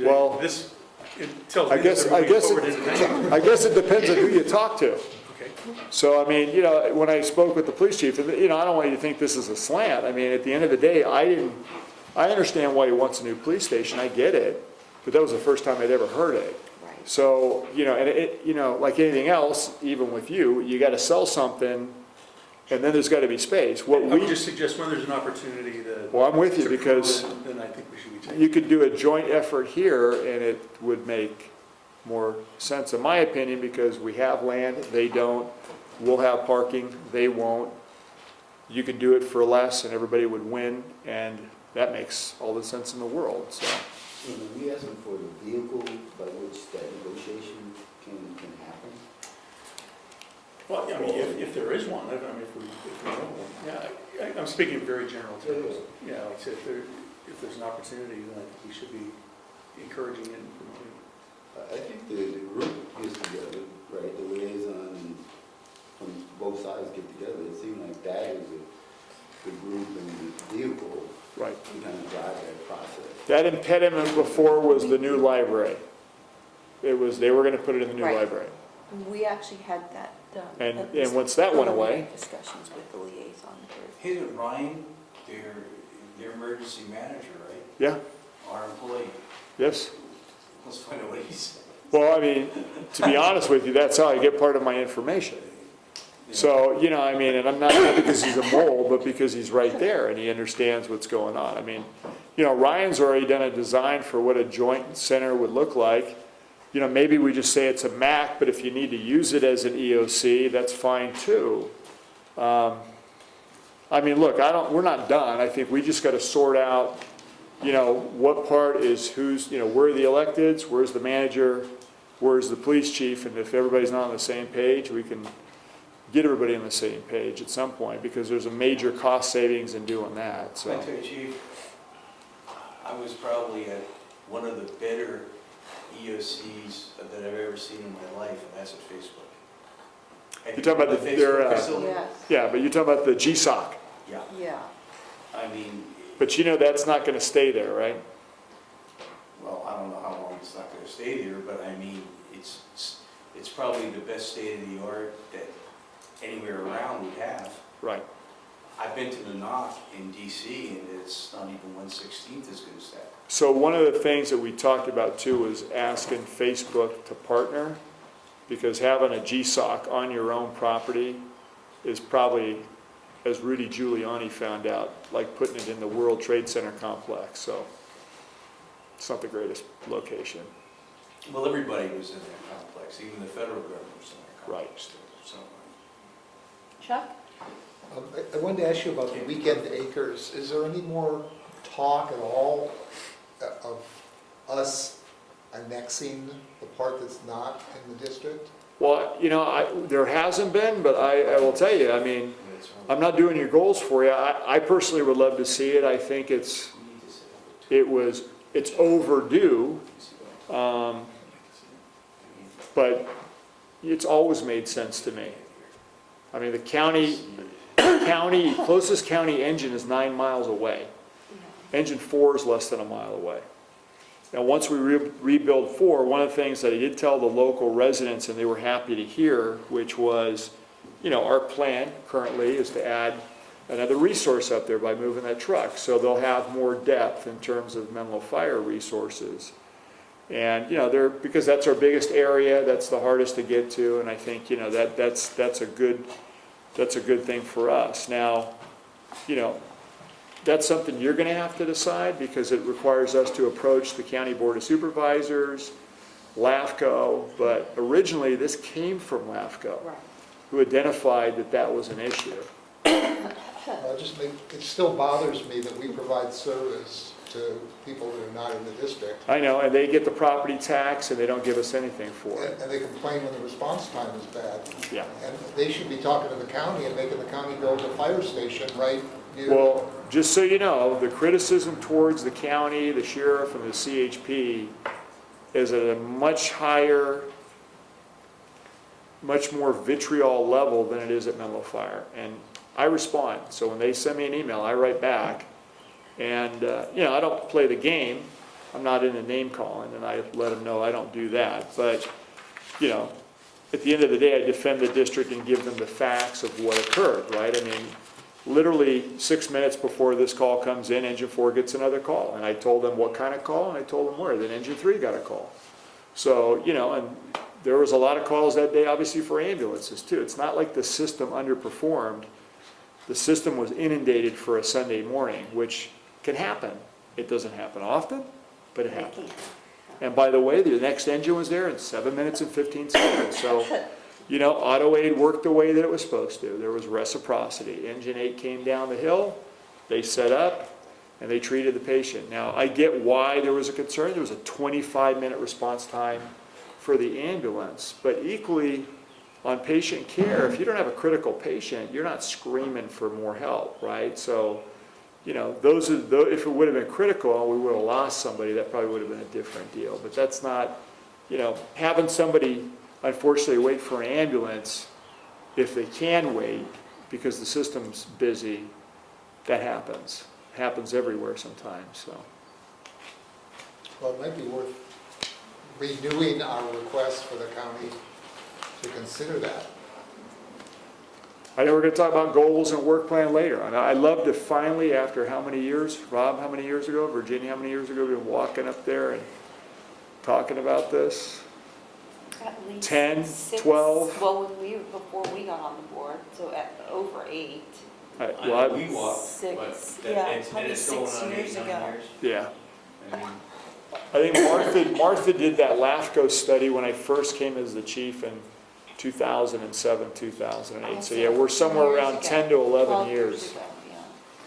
Well, This, it tells I me that guess, they're I moving guess, forward independently. I guess it depends on who you talk to. Okay. So, I mean, you know, when I spoke with the police chief, and, you know, I don't want you to think this is a slant. I mean, at the end of the day, I understand why he wants a new police station, I get it, but that was the first time I'd ever heard it. Right. So, you know, and it, you know, like anything else, even with you gotta sell something, and then there's gotta be space. What I would we, just suggest when there's an opportunity to. well, I'm with you, to grow, because then I think we should be taking. you could do a joint effort here, and it would make more sense, in my opinion, because we have land, they don't. We'll have parking, they won't. You could do it for less and everybody would win, and that makes all the sense in the world, so. We asking for the vehicle by which that negotiation can happen? Well, I mean, if there is one, if we know one, yeah, I'm speaking in very general terms. Yeah, like I said, if there's an opportunity, then I think we should be encouraging it and promoting it. I think the group gets together, right, the liaison from both sides get together. It seemed like that is the group and the vehicle Right. to kind of drive that process. That impediment before was the new library. They were gonna put it in the new Right. library. We actually had that done. And once that went away, Discussions with the liaison group. Isn't Ryan, their emergency manager, right? yeah, Our employee. yes. Let's find out what he said. Well, I mean, to be honest with you, that's how I get part of my information. So, you know, I mean, and I'm not because he's a mole, but because he's right there and he understands what's going on. I mean, you know, Ryan's already done a design for what a joint center would look like. You know, maybe we just say it's a MAC, but if you need to use it as an EOC, that's fine too. I mean, look, we're not done. I think we just got to sort out, you know, what part is who's, you know, where are the electeds, where's the manager, where's the police chief, and if everybody's not on the same page, we can get everybody on the same page at some point, because there's a major cost savings in doing that, so. I tell you, Chief, I was probably at one of the better EOCs that I've ever seen in my life, and that's at Facebook. Have You're talking you about been to their, Facebook facility? Yes, Yeah, but you're talking about the GSOC, Yeah, yeah. I mean, but you know that's not gonna stay there, right? well, I don't know how long it's not gonna stay there, but I mean, it's probably the best state of the art that anywhere around would have. Right. I've been to the NOC in DC, and it's not even 1/16 as good as that. So one of the things that we talked about too was asking Facebook to partner, because having a GSOC on your own property is probably, as Rudy Giuliani found out, like putting it in the World Trade Center complex, so it's not the greatest location. Well, everybody was in that complex, even the federal government was in that Right. complex. So, Chuck? I wanted to ask you about the weekend acres. Is there any more talk at all of us annexing the part that's not in the district? Well, you know, there hasn't been, but I will tell you, I mean, it's I'm not doing your goals for you. I personally would love to see it. I think it's overdue, but it's always made sense to me. I mean, the closest county engine is 9 miles away. Engine 4 is less than a mile away. Now, once we rebuild 4, one of the things that I did tell the local residents, and they were happy to hear, which was, you know, our plan currently is to add another resource up there by moving that truck. So they'll have more depth in terms of Menlo Fire resources. And, you know, because that's our biggest area, that's the hardest to get to, and I think, you know, that's a good thing for us. Now, you know, that's something you're gonna have to decide, because it requires us to approach the County Board of Supervisors, LAFCO, but originally this came from LAFCO, Right. who identified that that was an issue. It still bothers me that we provide service to people that are not in the district. I know, and they get the property tax and they don't give us anything for it. And they complain when the response time is bad. Yeah. And they should be talking to the county and making the county build a fire station right near. Well, just so you know, the criticism towards the county, the sheriff, and the CHP is at a much higher, much more vitriol level than it is at Menlo Fire. And I respond. So when they send me an email, I write back. And, you know, I don't play the game. I'm not into name calling, and I let them know I don't do that. But, you know, at the end of the day, I defend the district and give them the facts of what occurred, right? I mean, literally 6 minutes before this call comes in, Engine 4 gets another call. And I told them what kind of call, and I told them where. Then Engine 3 got a call. So, you know, and there was a lot of calls that day, obviously, for ambulances, too. It's not like the system underperformed. The system was inundated for a Sunday morning, which can happen. It doesn't happen often, but it happens. And by the way, the next engine was there in 7 minutes and 15 seconds. So, you know, auto aid worked the way that it was supposed to. There was reciprocity. Engine 8 came down the hill, they set up, and they treated the patient. Now, I get why there was a concern. There was a 25-minute response time for the ambulance. But equally, on patient care, if you don't have a critical patient, you're not screaming for more help, right? So, you know, if it would have been critical, we would have lost somebody, that probably would have been a different deal. But that's not, you know, having somebody, unfortunately, wait for an ambulance, if they can wait, because the system's busy, that happens. It happens everywhere sometimes, so. Well, it might be worth renewing our request for the county to consider that. I know we're going to talk about goals and work plan later. And I'd love to finally, after how many years, Rob, how many years ago, Virginia, how many years ago, we've been walking up there and talking about this? At least 10, 6, 12? Well, before we got on the board, so at over 8. I know we walked, 6, but yeah, it's probably going 6 on years 8, 9 ago. years. Yeah. I mean, I think Martha did that LAFCO study when I first came as the chief in 2007, 2008. So yeah, we're somewhere Years around ago. 10 to 11 12 years. ago, yeah.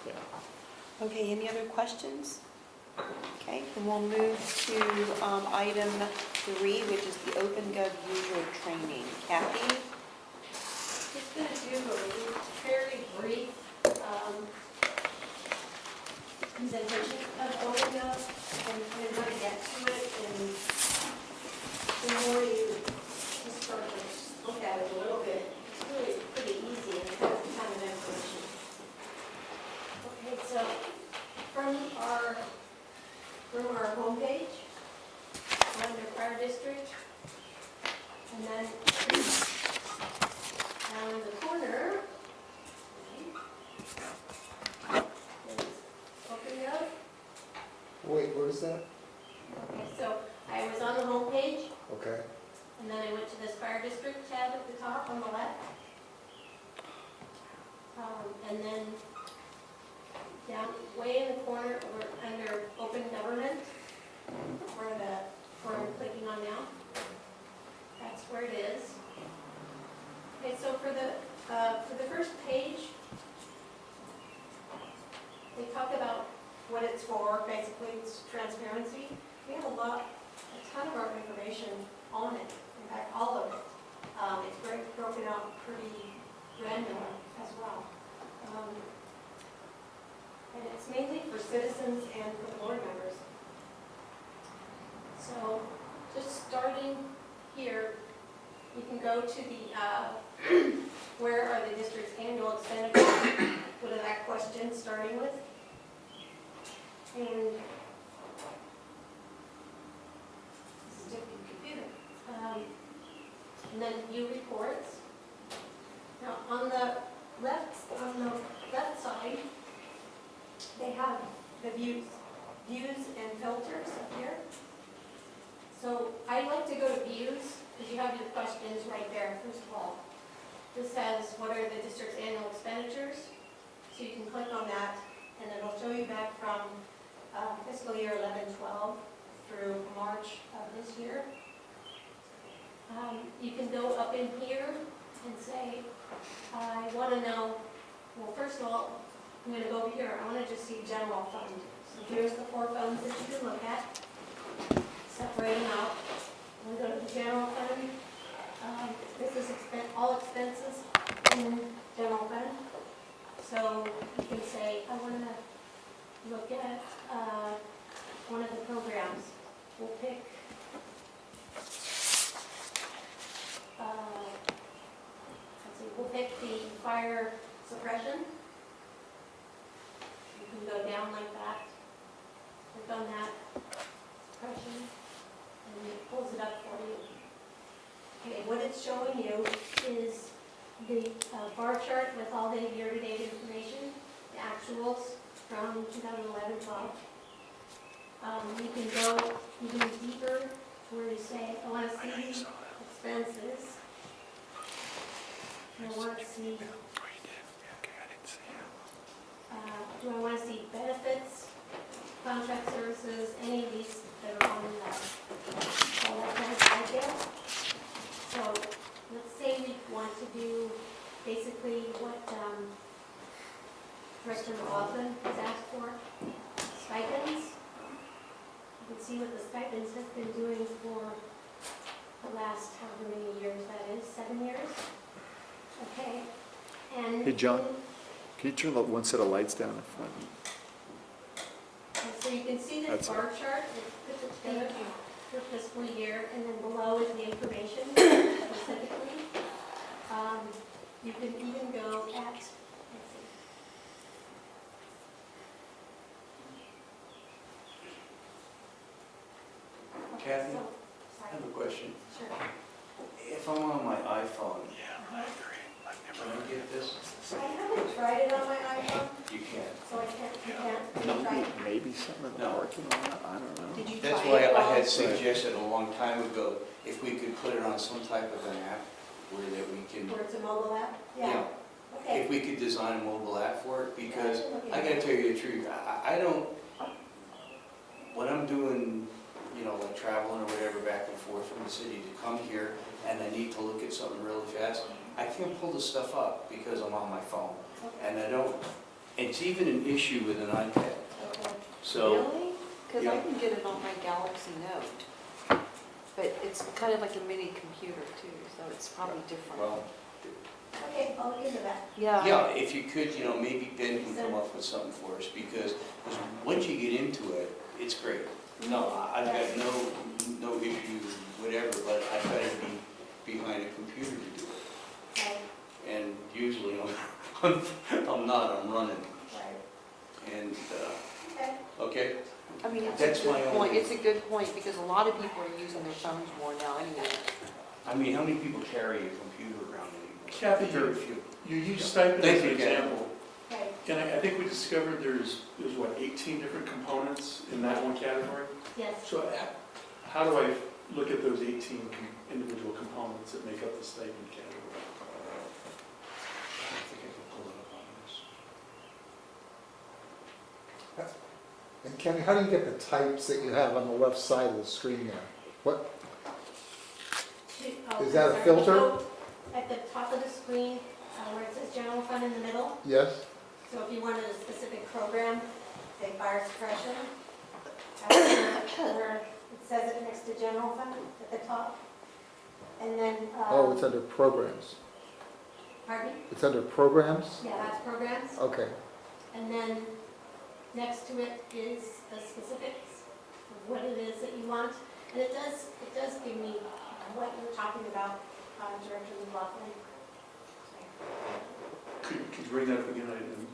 Yeah. Okay, any other questions? Okay, then we'll move to item 3, which is the OpenGov user training. Kathy? Just going to do a very brief presentation of OpenGov, and I'm going to get to it, and the more you just sort of look at it a little bit, it's really pretty easy and has a ton of information. Okay, so from our homepage, under Fire District, and then down in the corner, is OpenGov. Wait, where is that? Okay, so I was on the homepage, Okay. and then I went to this Fire District tab at the top on the left. And then down way in the corner, we're under Open Government, where I'm clicking on now. That's where it is. Okay, so for the first page, they talk about what it's for. Basically, it's transparency. We have a ton of our information on it. In fact, all of it. It's very broken out pretty granular as well. And it's mainly for citizens and for the board members. So just starting here, you can go to the, where are the district's annual expenditures? What is that question starting with? And this is just a computer. And then view reports. Now on the left side, they have the views and filters up here. So I like to go to views because you have your questions right there, first of all. This says, what are the district's annual expenditures? So you can click on that and it'll show you back from fiscal year 11-12 through March of this year. You can go up in here and say, I want to know, well, first of all, I'm going to go over here. I want to just see general fund. So here's the 4 funds that you can look at. Separate them out. I'm going to go to the general fund. This is all expenses in general fund. So you can say, I want to look at one of the programs. We'll pick we'll pick the fire suppression. You can go down like that. Click on that suppression, and it pulls it up for you. Okay, what it's showing you is the bar chart with all the year-to-date information, the actuals from 2011-12. You can go even deeper where you say, I want to see expenses. I want to see, do I want to see benefits, contract services, any of these that are on the Director McLaughlin has asked for stipends. You can see what the stipends have been doing for the last however many years that is, 7 years? Okay, and. Hey, John? Can you turn the one set of lights down in front? So you can see this That's it. bar chart, it puts it together for fiscal year, and then below is the information specifically. You can even go at, let's see. Kathy, So, I have sorry, a question. sure. If I'm on my iPhone, can I get this? I haven't tried it on my iPhone, You can't. so I can't try it. Maybe something in the No. parking lot, I don't know. Did you That's try why it? I had Well, suggested a long time ago, if we could put it on some type of an app where that we can, Where it's a mobile app? yeah, Okay. if we could design a mobile app for it, because I gotta tell you the truth, I don't, when I'm doing, you know, like traveling or whatever back and forth from the city to come here, and I need to look at something really fast, I can't pull the stuff up because I'm on my phone. And I don't, it's even an issue with an iPad, Okay. so. Really? Because I can get it on my Galaxy Note. But it's kind of like a mini computer too, so it's probably different. Well, Okay, I'll look into that. yeah, if you could, you know, maybe Ben can come up with something for us, because once you get into it, it's great. No, I've got no issue, whatever, but I've got to be behind a computer to do it. Right, And usually I'm not, I'm running. right. And, Okay. okay, I mean, it's That's a my good only- point, it's a good point, because a lot of people are using their phones more now anyway. I mean, how many people carry a computer around anymore? Kathy, Very few. you use stipend Thank as an you, Kathy. example. Right, And I think we discovered there's what, 18 different components in that one category? yes. So how do I look at those 18 individual components that make up the stipend category? I don't think I can pull it up on this. And Kenny, how do you get the types that you have on the left side of the screen there? What, Oh, Is that a sorry. filter? So, at the top of the screen, where it says general fund in the middle, yes? so if you wanted a specific program, say fire suppression, that's where it says it next to general fund at the top. And then, Oh, it's under programs. pardon me? It's under programs? Yeah, that's programs. Okay. And then next to it is the specifics of what it is that you want. And it does give me what you're talking about, Director McLaughlin. Could you bring that up again? I didn't.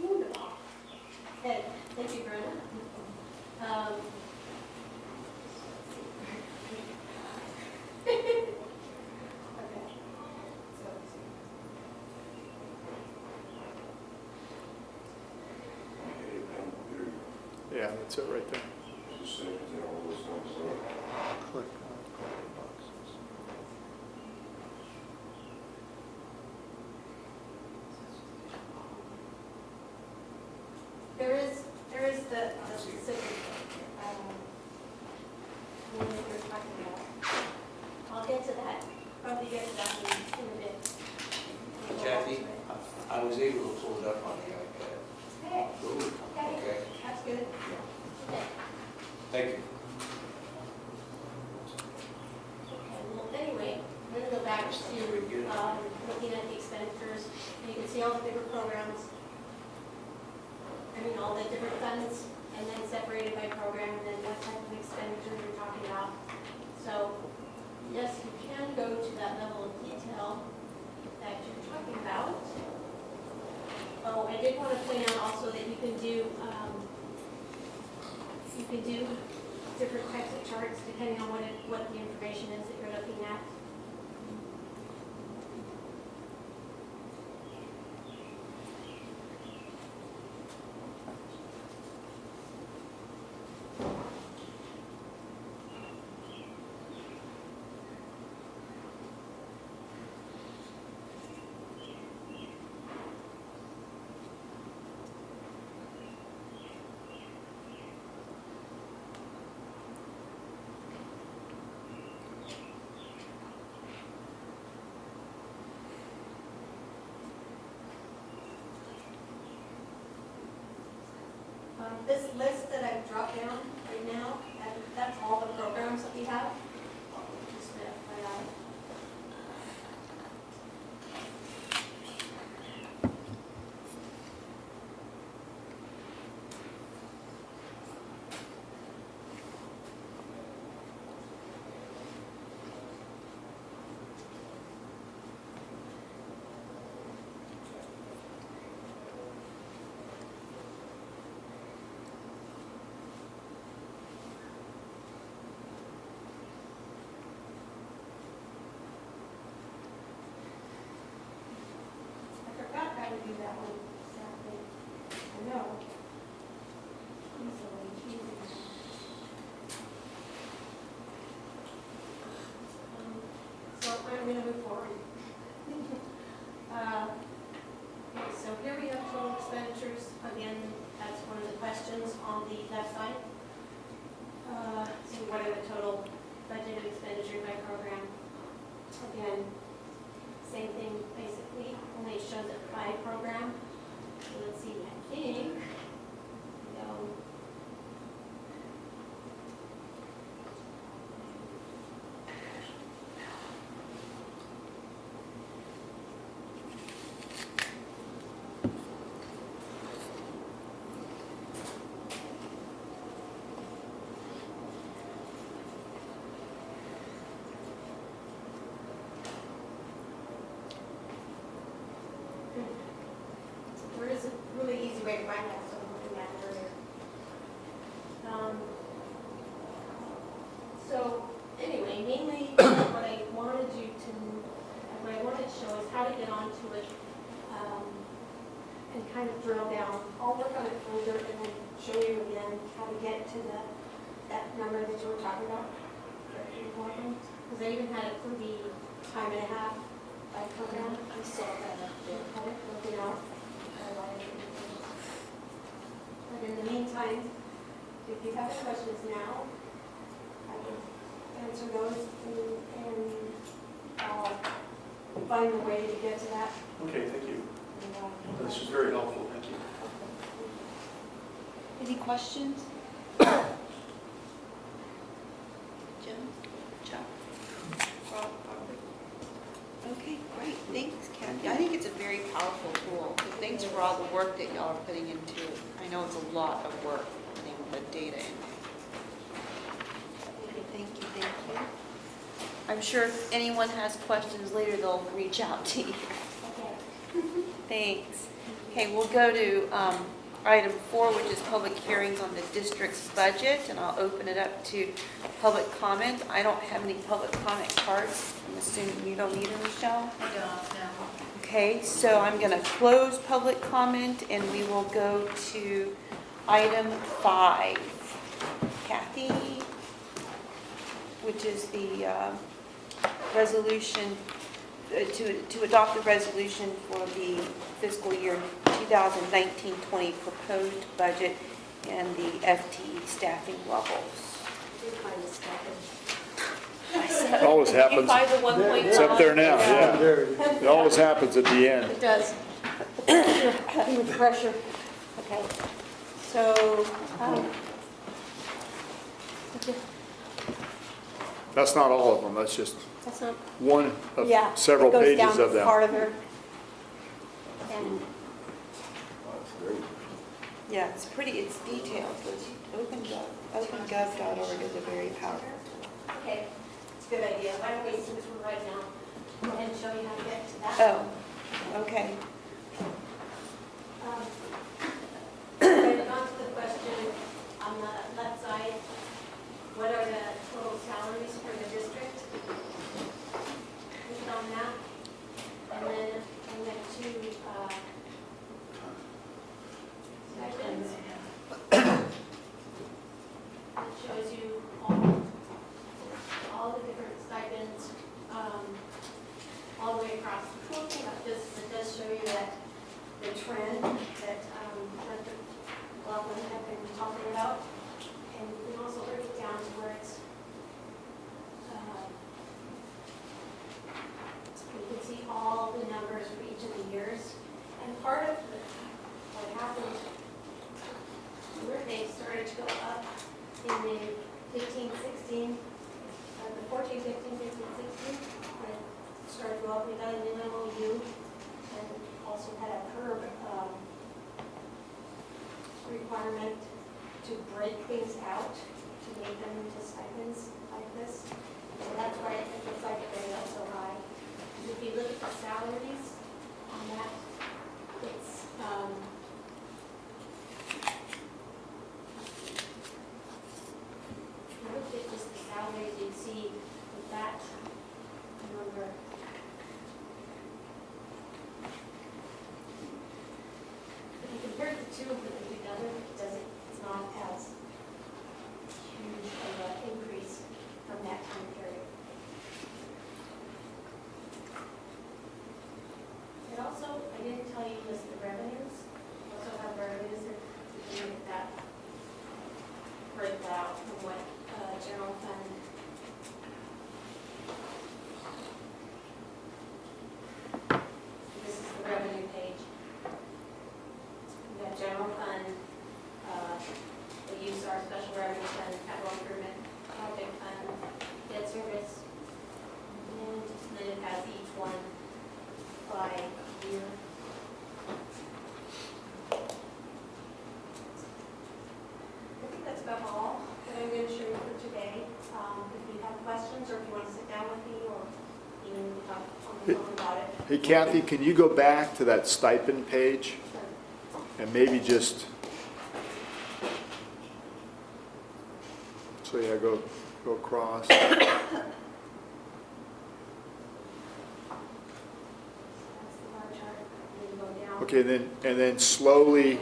Wonderful. Okay, thank you, Brenda. Okay. Yeah, that's it right there. Click. There is the specific, one that you're talking about. I'll get to that, probably get to that in a bit. Kathy, I was able to pull it up on the iPad. Okay, Ooh, okay, okay, that's good. Okay. thank you. Okay, well, anyway, I'm going to go back to looking at the expenditures. You can see all the bigger programs, all the different funds, and then separated by program, and then what type of expenditures you're talking about. So, yes, you can go to that level of detail that you're talking about. Oh, I did want to point out also that you can do different types of charts depending on what the information is that you're looking at. This list that I've dropped down right now, and that's all the programs that we have. Just an FYI. I forgot how to do that one, exactly. I know. Easily. So I'm gonna move forward. Okay, so here we have total expenditures. Again, that's one of the questions on the left side. So what are the total budgeted expenditures by program? Again, same thing basically, only it shows it by program. So let's see, I think, no. There is a really easy way to find that, so I'm doing that earlier. So anyway, mainly what I wanted to show is how to get onto it and kind of drill down. I'll work on it further and then show you again how to get to that number that you were talking about. Because I even had it for the time and a half by program. I saw that up there. Had it broken out. But in the meantime, if you have any questions now, I can answer those and I'll find a way to get to that. Okay, thank you. And, This is very helpful, thank you. Any questions? Jim? Chuck? Rob? Robert? Okay, great. Thanks, Kathy. I think it's a very powerful tool. So thanks for all the work that y'all are putting into it. I know it's a lot of work putting the data in. Thank you, thank you. I'm sure if anyone has questions later, they'll reach out to you. Okay. Thanks. Okay, we'll go to item 4, which is public hearings on the district's budget, and I'll open it up to public comment. I don't have any public comment cards. I'm assuming you don't need them, Michelle? I don't know. Okay, so I'm going to close public comment, and we will go to item 5. Kathy, which is the resolution, to adopt the resolution for the fiscal year 2019-20 proposed budget and the FTE staffing levels. It always You happens. find the 1.5? It's up there now, yeah. There it is. It always happens at the end. It does. Too much pressure. Okay. So, That's not all of them, that's just That's not, one of yeah. several it goes pages down of them. Part of her. And That's great. yeah, it's pretty, it's detailed. OpenGov.org is a very powerful. okay, it's a good idea. Why don't we, since we're right now, go ahead and show you how to get to that. Oh, okay. Right on to the question on the left side, what are the total salaries for the district? Click on that. And then I'm going to stipends. It shows you all the different stipends, all the way across. It does show you that the trend that Dr. McLaughlin had been talking about. And we can also break it down to where it's, you can see all the numbers for each of the years. And part of what happened, we're 14, 15, 16, when it started to go up, we got a new MOU and also had a PERB requirement to break things out, to make them into stipends like this. So that's why it looks like they're not so high. If you look at the salaries on that, it's, if you look at just the salaries, you'd see that that number. If you compare the two of them together, it's not as huge of an increase from that time period. It also, I didn't tell you, list the revenues. We also have revenues that you can look at that, break that out from what general fund. This is the revenue page. We have general fund, we use our special revenue fund, capital improvement, project fund, debt service, and then it has each one by year. I think that's about all that I'm going to show you for today. If you have questions, or if you want to sit down with me, or even talk on the phone about it. Hey Kathy, can you go back to that stipend page and maybe just, so yeah, go across. That's the bar chart. And then go down. Okay, and then slowly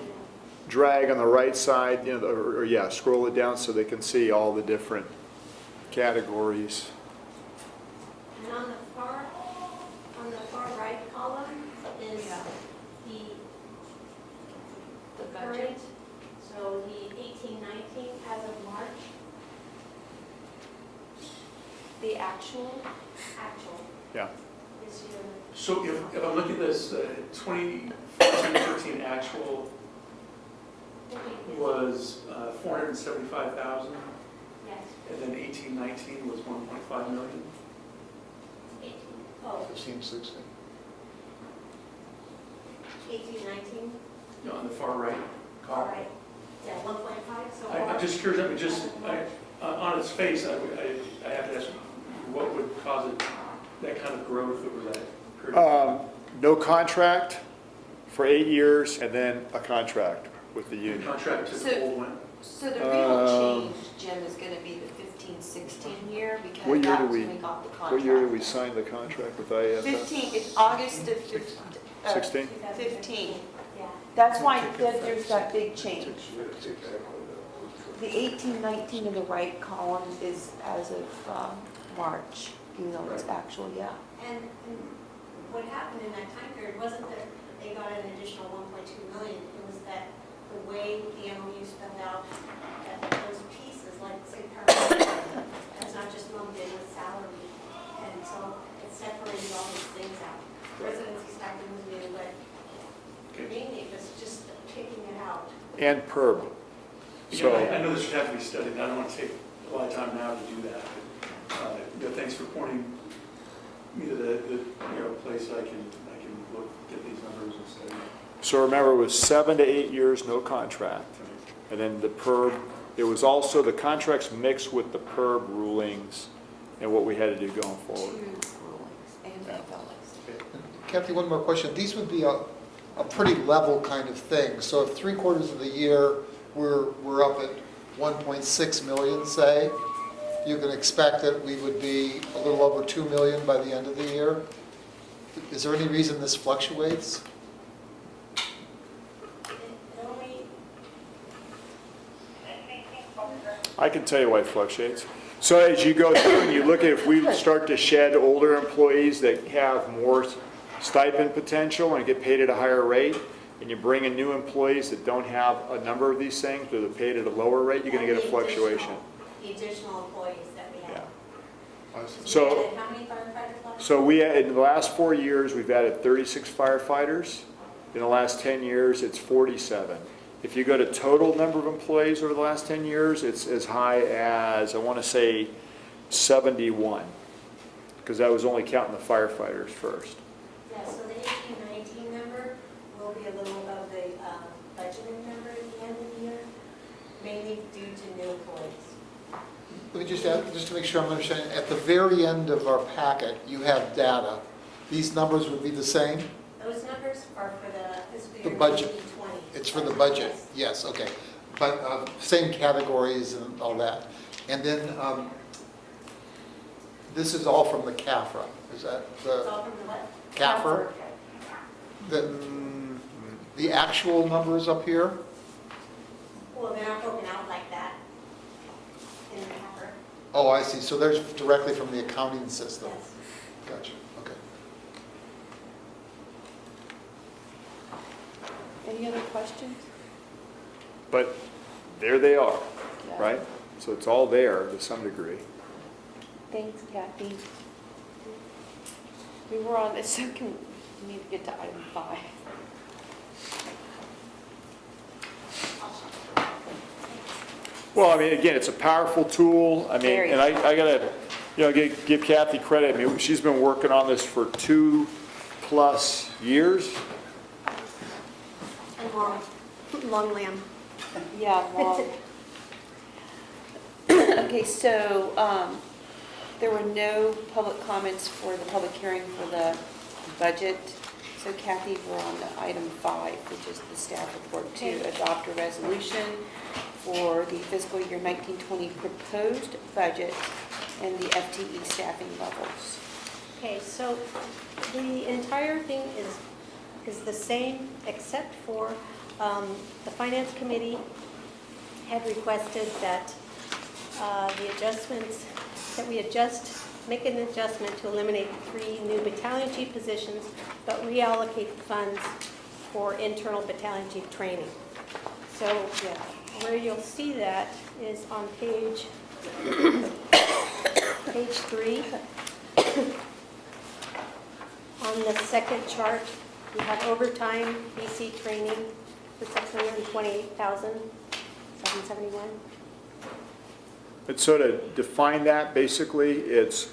drag on the right side, you know, or yeah, scroll it down so they can see all the different categories. And on the far right column is the current, so the 18-19 as of March, The actual, Yeah. this year. So if I'm looking at this, 2014-13 actual was 475,000, Yes, and then 18-19 was 1.5 million. 18, oh, 15, 16. 18-19, You know, on the far right all column. right, yeah, 1.5, so. I'm just curious, I mean, on its face, I have to ask, what would cause it, that kind of growth over that period? No contract for 8 years and then a contract with the The union. contract to So- full when? so the real change, Jim, is gonna be the 15-16 year, What because year that's did we- when we got the contract. What year did we sign the contract with IFS? 15, it's August of 16? 15. Yeah, That's why there's that big change. The 18-19 in the right column is as of March, even though it's actual, yeah. and what happened in that time period wasn't that they got an additional 1.2 million, it was that the way the MOU spelled out, that those pieces, like say paramedic, that's not just lumped in with salary, and so it separated all these things out. Residency stipend was new, but mainly it was just picking it out. And PERB. So I So, know this would have to be studied, and I don't want to take a lot of time now to do that. But, thanks for pointing me to the place I can look, get these numbers and study. so remember, it was 7 to 8 years, no contract. And then the PERB, it was also, the contracts mixed with the PERB rulings and what we had to do going Two forward. rulings and FLS. Kathy, one more question. These would be a pretty level kind of thing. So if 3/4 of the year, we're up at 1.6 million, say, you can expect that we would be a little over 2 million by the end of the year. Is there any reason this fluctuates? It only, I can tell you why it fluctuates. So as you go through and you look at, if we start to shed older employees that have more stipend potential and get paid at a higher rate, and you bring in new employees that don't have a number of these things, but they're paid at a lower rate, you're gonna get a fluctuation. the additional employees that we have. Yeah. So we So, added how many firefighters last? so in the last 4 years, we've added 36 firefighters. In the last 10 years, it's 47. If you go to total number of employees over the last 10 years, it's as high as, I want to say, 71. because that was only counting the firefighters first. Yeah, so the 18-19 number will be a little above the budgeted number at the end of the year, mainly due to new employees. Let me just add, just to make sure I'm understanding, at the very end of our packet, you have data. These numbers would be the same? Those numbers are for the fiscal The year budget. 2020. It's for the budget, Yes. yes, okay. But same categories and all that. And then, this is all from the CAFRA, is that It's the all from the what? CAFRA? The actual numbers up here? Well, they're not broken out like that in the cover. Oh, I see, so there's directly from the accounting system? Yes. Gotcha, okay. Any other questions? But there they are, Yeah. right? So it's all there to some degree. Thanks, Kathy. We were on, so we need to get to item 5. Well, I mean, again, it's a powerful tool. I mean, Very. and I gotta, give Kathy credit. I mean, she's been working on this for 2+ years. And long lamb. Yeah, long. Okay, so there were no public comments for the public hearing for the budget. So Kathy, we're on to item 5, which is the staff report to adopt a resolution for the fiscal year 1920 proposed budget and the FTE staffing levels. Okay, so the entire thing is the same, except for the Finance Committee had requested that the adjustments, that we make an adjustment to eliminate the 3 new battalion chief positions, but reallocate the funds for internal battalion chief training. So where you'll see that is on page 3. On the second chart, you have overtime BC training for $628,771. And so to define that, basically, it's,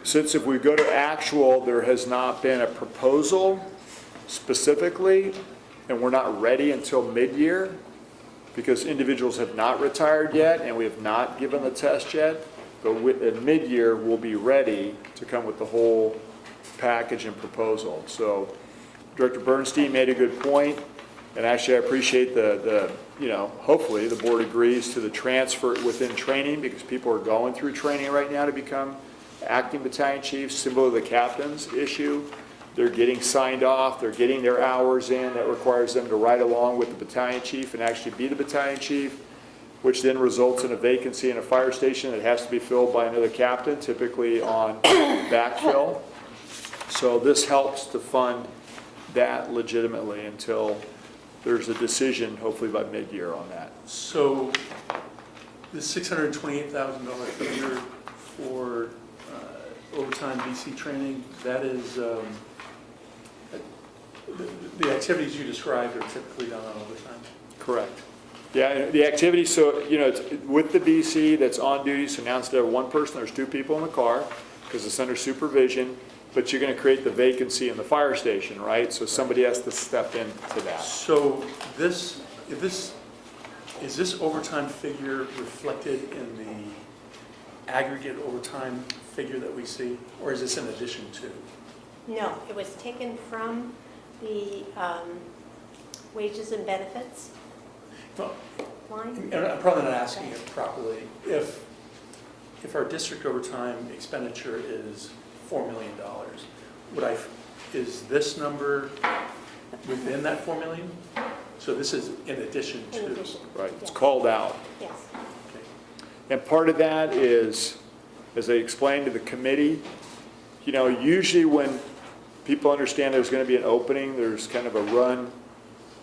since if we go to actual, there has not been a proposal specifically, and we're not ready until mid-year, because individuals have not retired yet, and we have not given the test yet, but at mid-year, we'll be ready to come with the whole package and proposal. So Director Bernstein made a good point, and actually I appreciate hopefully the board agrees to the transfer within training, because people are going through training right now to become acting battalion chiefs, similar to the captain's issue. They're getting signed off, they're getting their hours in, that requires them to ride along with the battalion chief and actually be the battalion chief, which then results in a vacancy in a fire station that has to be filled by another captain, typically on backfill. So this helps to fund that legitimately until there's a decision, hopefully by mid-year on that. So the $628,000 figure for overtime BC training, that is, the activities you described are typically done on overtime? Correct. Yeah, the activity, so, it's with the BC that's on duty, so now instead of one person, there's 2 people in the car, because it's under supervision, but you're going to create the vacancy in the fire station, right? So somebody has to step into that. So is this overtime figure reflected in the aggregate overtime figure that we see, or is this in addition to? No, it was taken from the wages and benefits Well, line. and I'm probably not asking it properly. If our district overtime expenditure is $4 million, is this number within that $4 million? So this is in addition to? In addition. Right, it's Yes. called out. Yes. Okay. And part of that is, as I explained to the committee, usually when people understand there's going to be an opening, there's kind of a run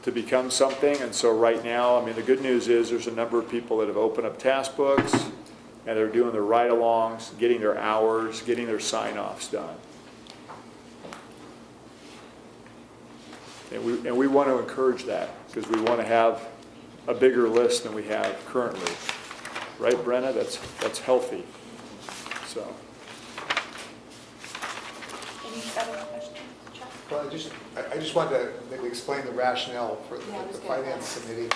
to become something. And so right now, I mean, the good news is there's a number of people that have opened up task books, and they're doing their ride-alongs, getting their hours, getting their sign-offs done. And we want to encourage that, because we want to have a bigger list than we have currently. Right, Brenna? That's healthy. So, Well, I just wanted to maybe explain the rationale for the Yeah, I was the gonna finance committee.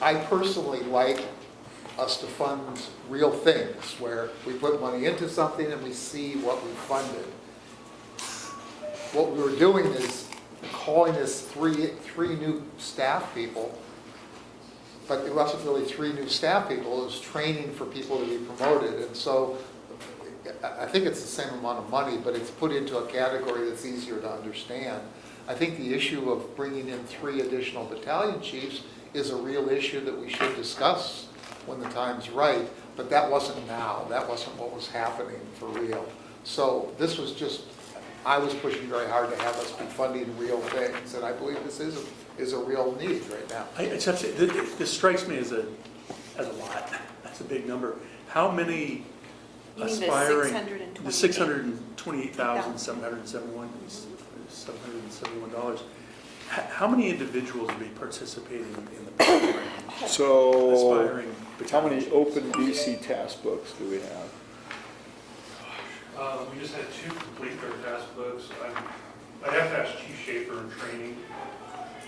I personally like us to fund real things, where we put money into something and we see what we funded. What we were doing is calling this three new staff people, but it wasn't really 3 new staff people, it was training for people to be promoted. And so I think it's the same amount of money, but it's put into a category that's easier to understand. I think the issue of bringing in 3 additional battalion chiefs is a real issue that we should discuss when the time's right, but that wasn't now. That wasn't what was happening for real. So this was just, I was pushing very hard to have us be funding real things, and I believe this is a real need right now. I just have to say, this strikes me as a lot. That's a big number. How many You mean the aspiring, 628? the $771, how many individuals will be participating in the program? So, Aspiring how many battalion open BC task books do we have? We just had 2 complete their task books. I'd have to ask Chief Schaefer in training.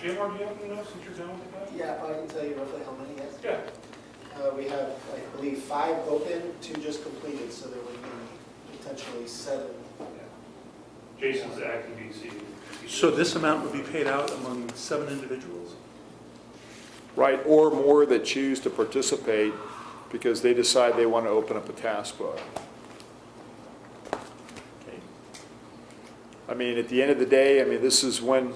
Jim, are you having to know since you're done with that? Yeah, I can tell you roughly how many, yes. Yeah. We have, I believe, 5 open, 2 just completed, so there would be potentially 7. Jason's the acting DC. So this amount would be paid out among 7 individuals? Right, or more that choose to participate because they decide they want to open up a task book. Okay. I mean, at the end of the day, I mean, this is when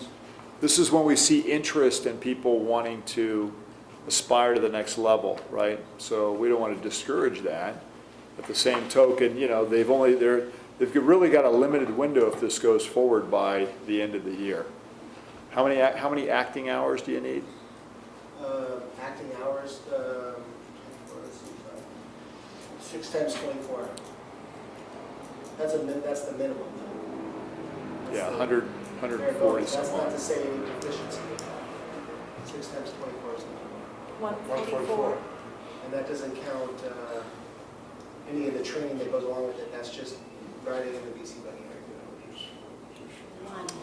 we see interest in people wanting to aspire to the next level, right? So we don't want to discourage that. At the same token, you know, they've really got a limited window if this goes forward by the end of the year. How many acting hours do you need? Acting hours, 6 times 24. That's the minimum. Yeah, 100, 140 That's not something. to say any deficiency. 6 times 24 is the minimum. 144. And that doesn't count any of the training that goes along with it. That's just riding in the BC Bunny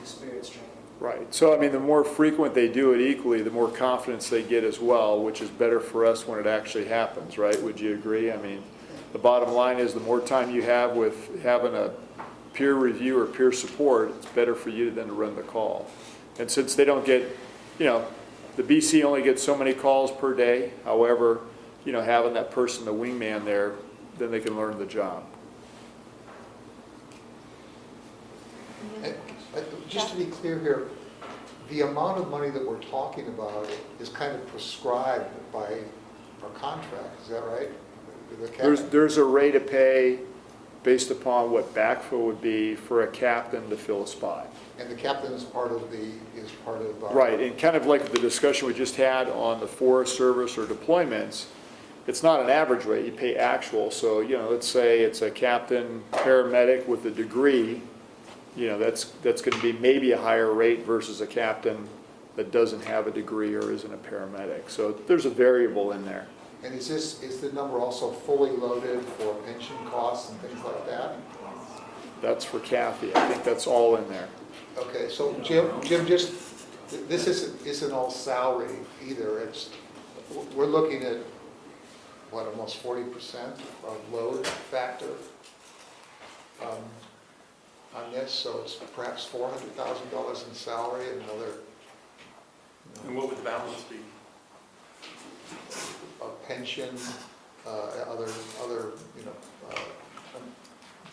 experience training. Right. So, I mean, the more frequent they do it equally, the more confidence they get as well, which is better for us when it actually happens, right? Would you agree? I mean, the bottom line is the more time you have with having a peer review or peer support, it's better for you than to run the call. And since they don't get, you know, the BC only gets so many calls per day. However, you know, having that person, the wingman there, then they can learn the job. Just to be clear here, the amount of money that we're talking about is kind of prescribed by our contract, is that right? There's a rate of pay based upon what backfill would be for a captain to fill a spot. And the captain is part of our. Right, and kind of like the discussion we just had on the Forest Service or deployments, it's not an average rate, you pay actual. So, you know, let's say it's a captain paramedic with a degree, you know, that's going to be maybe a higher rate versus a captain that doesn't have a degree or isn't a paramedic. So there's a variable in there. And is the number also fully loaded for pension costs and things like that? That's for Kathy, I think that's all in there. Okay, so Jim, just, this isn't all salary either. We're looking at, what, almost 40% of load factor on this, so it's perhaps $400,000 in salary and another. And what would the balance be? Of pension, other you know,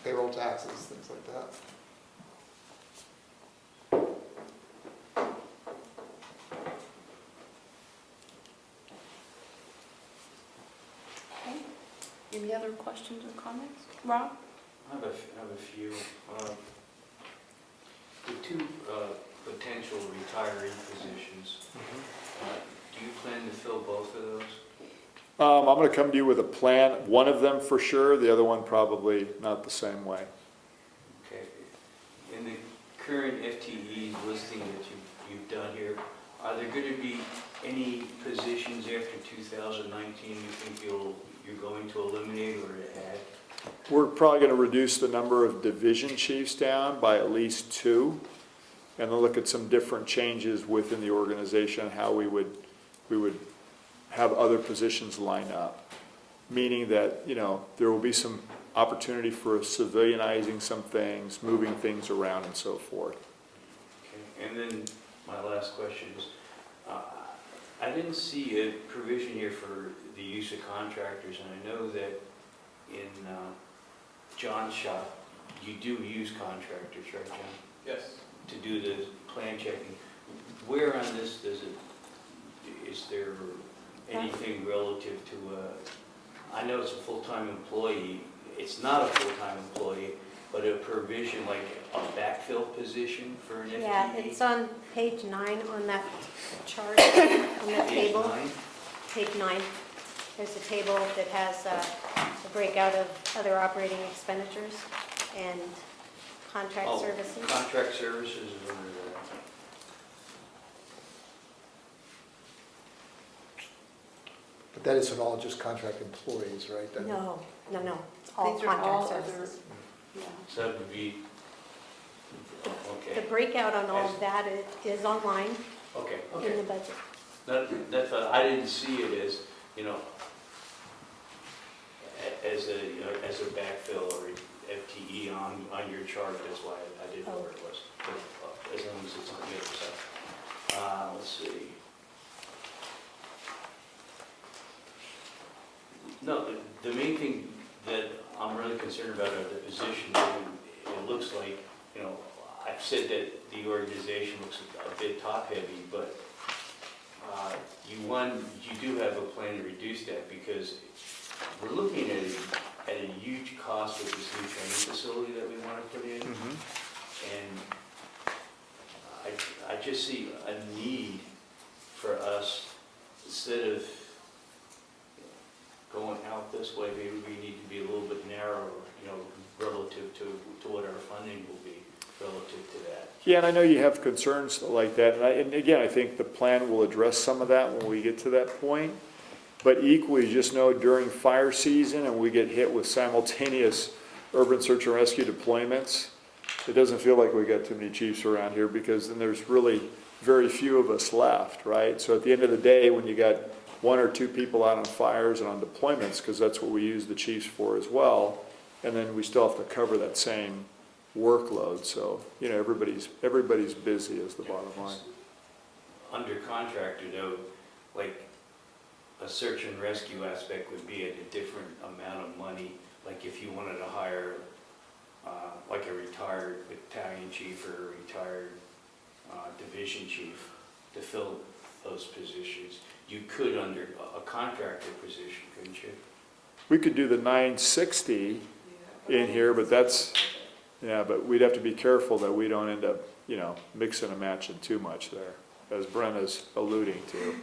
payroll taxes, things like that. Okay. Any other questions or comments? Rob? I have a few. The 2 potential retiree positions, do you plan to fill both of those? I'm going to come to you with a plan, one of them for sure, the other one probably not the same way. Okay. In the current FTE listing that you've done here, are there going to be any positions after 2019 you think you're going to eliminate or add? We're probably going to reduce the number of division chiefs down by at least 2. and then look at some different changes within the organization, how we would have other positions line up. Meaning that, you know, there will be some opportunity for civilianizing some things, moving things around and so forth. Okay, and then my last question is, I didn't see a provision here for the use of contractors, and I know that in John's shop, you do use contractors, right, John? Yes. To do the plan checking. Where on this is there anything relative to, I know it's a full-time employee, it's not a full-time employee, but a provision like a backfill position for an FTE? Yeah, it's on page 9 on that chart, on that Page table. 9? Page 9. There's a table that has a breakout of other operating expenditures and contract Oh, services. Contract services is under that. But that isn't all just contract employees, right? That- No, it's all These are all contract other, services. yeah. So that would be, The okay, breakout on all of that is online okay, in okay. the budget. That's, I didn't see it as, you know, as a, you know, as a backfill or FTE on your chart, that's why I didn't know where it was. But, as long as it's on the other side. Let's see. No, the main thing that I'm really concerned about are the positions, and it looks like, you know, I've said that the organization looks a bit top-heavy, but you do have a plan to reduce that, because we're looking at a huge cost with this new training facility that we want to put in. And I just see a need for us, instead of going out this way, maybe we need to be a little bit narrower, you know, relative to what our funding will be relative to that. Yeah, and I know you have concerns like that, and again, I think the plan will address some of that when we get to that point. But equally, just know during fire season and we get hit with simultaneous urban search and rescue deployments, it doesn't feel like we got too many chiefs around here, because then there's really very few of us left, right? So at the end of the day, when you got 1 or 2 people out on fires and on deployments, because that's what we use the chiefs for as well, and then we still have to cover that same workload. So, you know, everybody's busy is the bottom line. Under contractor though, like a search and rescue aspect would be at a different amount of money. Like if you wanted to hire like a retired battalion chief or a retired division chief to fill those positions, you could under a contractor position, couldn't you? We could do the 960 in here, but that's, yeah, but we'd have to be careful that we don't end up, you know, mixing and matching too much there, as Brenna's alluding to.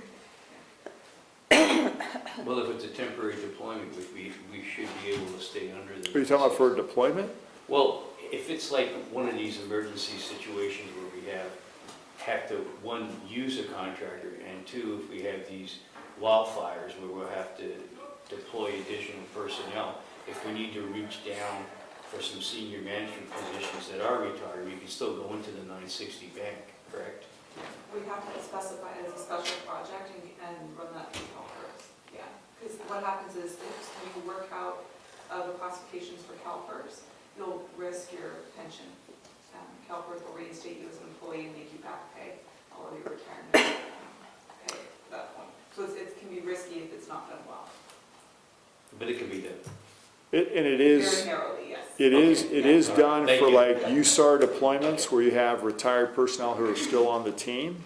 Well, if it's a temporary deployment, we should be able to stay under the... Are you talking about for deployment? Well, if it's like one of these emergency situations where we have to, 1, use a contractor, and 2, if we have these wildfires where we'll have to deploy additional personnel, if we need to reach down for some senior management positions that are retired, we can still go into the 960 bank, correct? We have to specify it as a special project and run that through CalPERS. Yeah, because what happens is if you work out the classifications for CalPERS, you'll risk your pension. CalPERS will reinstate you as an employee and make you back pay all of your retirement pay at that point. So it can be risky if it's not done well. But it can be done. And it is, Very narrowly, yes. it is Yeah. done Thank for you. like USAR deployments where you have retired personnel who are still on the team.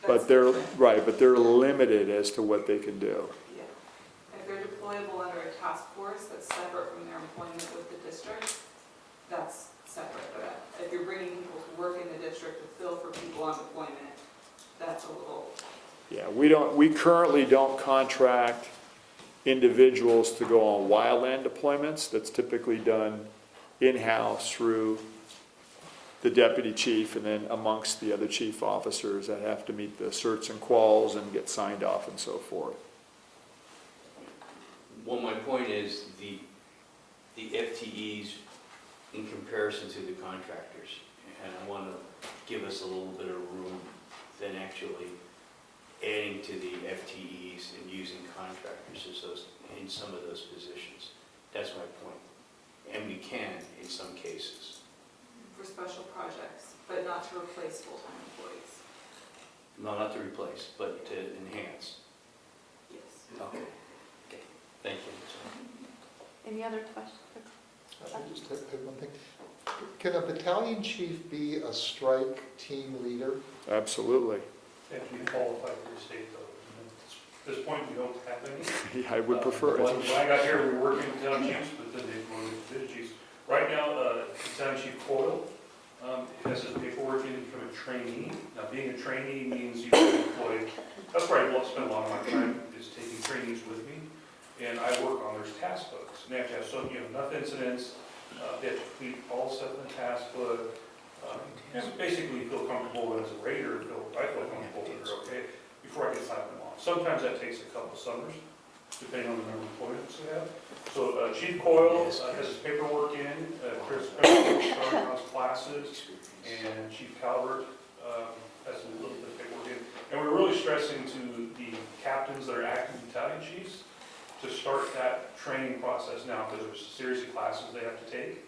But they're, right, but they're limited as to what they can do. Yeah. If they're deployable under a task force that's separate from their employment with the district, that's separate. But if you're bringing people to work in the district to fill for people on deployment, that's a little, Yeah, we currently don't contract individuals to go on wildland deployments. That's typically done in-house through the deputy chief and then amongst the other chief officers that have to meet the certs and quals and get signed off and so forth. Well, my point is the FTEs in comparison to the contractors, and I want to give us a little bit of room than actually adding to the FTEs and using contractors as those, in some of those positions. That's my point. And we can in some cases. For special projects, but not to replace full-time employees. No, not to replace, but to enhance. Yes. Okay. Okay. Thank you. Any other questions? I just had one thing. Can a battalion chief be a strike team leader? Absolutely. They have to be qualified for the state though. At this point, we don't have any. I would prefer When it. I got here, we were working with town chiefs, but then they promoted to division chiefs. Right now, Town Chief Coyle has his paperwork in to become a trainee. Now, being a trainee means you can employ, that's where I spend a lot of my time, is taking trainees with me. And I work on their task books. And they have to have some, enough incidents, they have to complete all the stuff in the task book. And basically feel comfortable as a raider, I feel comfortable that they're okay before I get signed them off. Sometimes that takes a couple summers, depending on the number of appointments we have. So Chief Coyle has his paperwork in, Chris starting on his classes, and Chief Calvert has a little bit of paperwork in. And we're really stressing to the captains that are acting battalion chiefs to start that training process now, because there's a series of classes they have to take.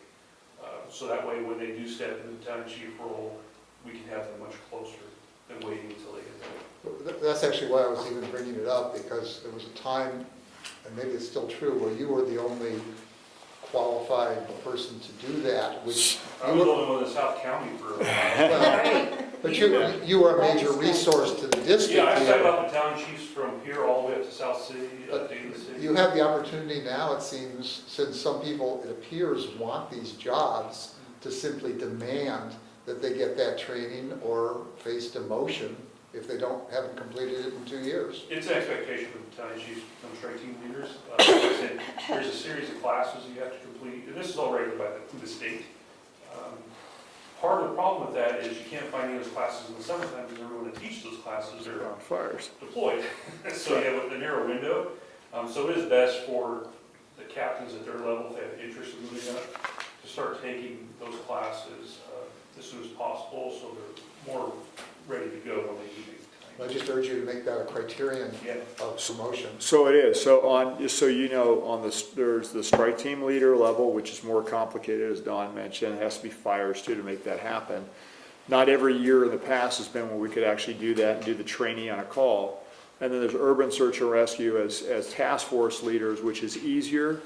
So that way, when they do step into the battalion chief role, we can have them much closer than waiting until they get there. That's actually why I was even bringing it up, because there was a time, and maybe it's still true, where you were the only qualified person to do that, which I you was the were, only one in South County for a while. Right. but you were a major resource to the district. Yeah, I here. set up battalion chiefs from here all the way up to South City, Daly City. You have the opportunity now, it seems, since some people, it appears, want these jobs, to simply demand that they get that training or face demotion if they haven't completed it in 2 years. It's an expectation for battalion chiefs to become strike team leaders. Like I said, there's a series of classes you have to complete, and this is all regulated by the state. Part of the problem with that is you can't find any of those classes in the summertime because everyone that teaches those classes They're are on fires. deployed. So you have a narrow window. So it is best for the captains at their level, if they have interest in moving up, to start taking those classes as soon as possible, so they're more ready to go when they do make the I time. just urge you to make that a criterion Yeah. of promotion. So it is. So on, just so you know, on this, there's the strike team leader level, which is more complicated, as Don mentioned. It has to be fires too to make that happen. Not every year in the past has been where we could actually do that and do the trainee on a call. And then there's urban search and rescue as task force leaders, which is easier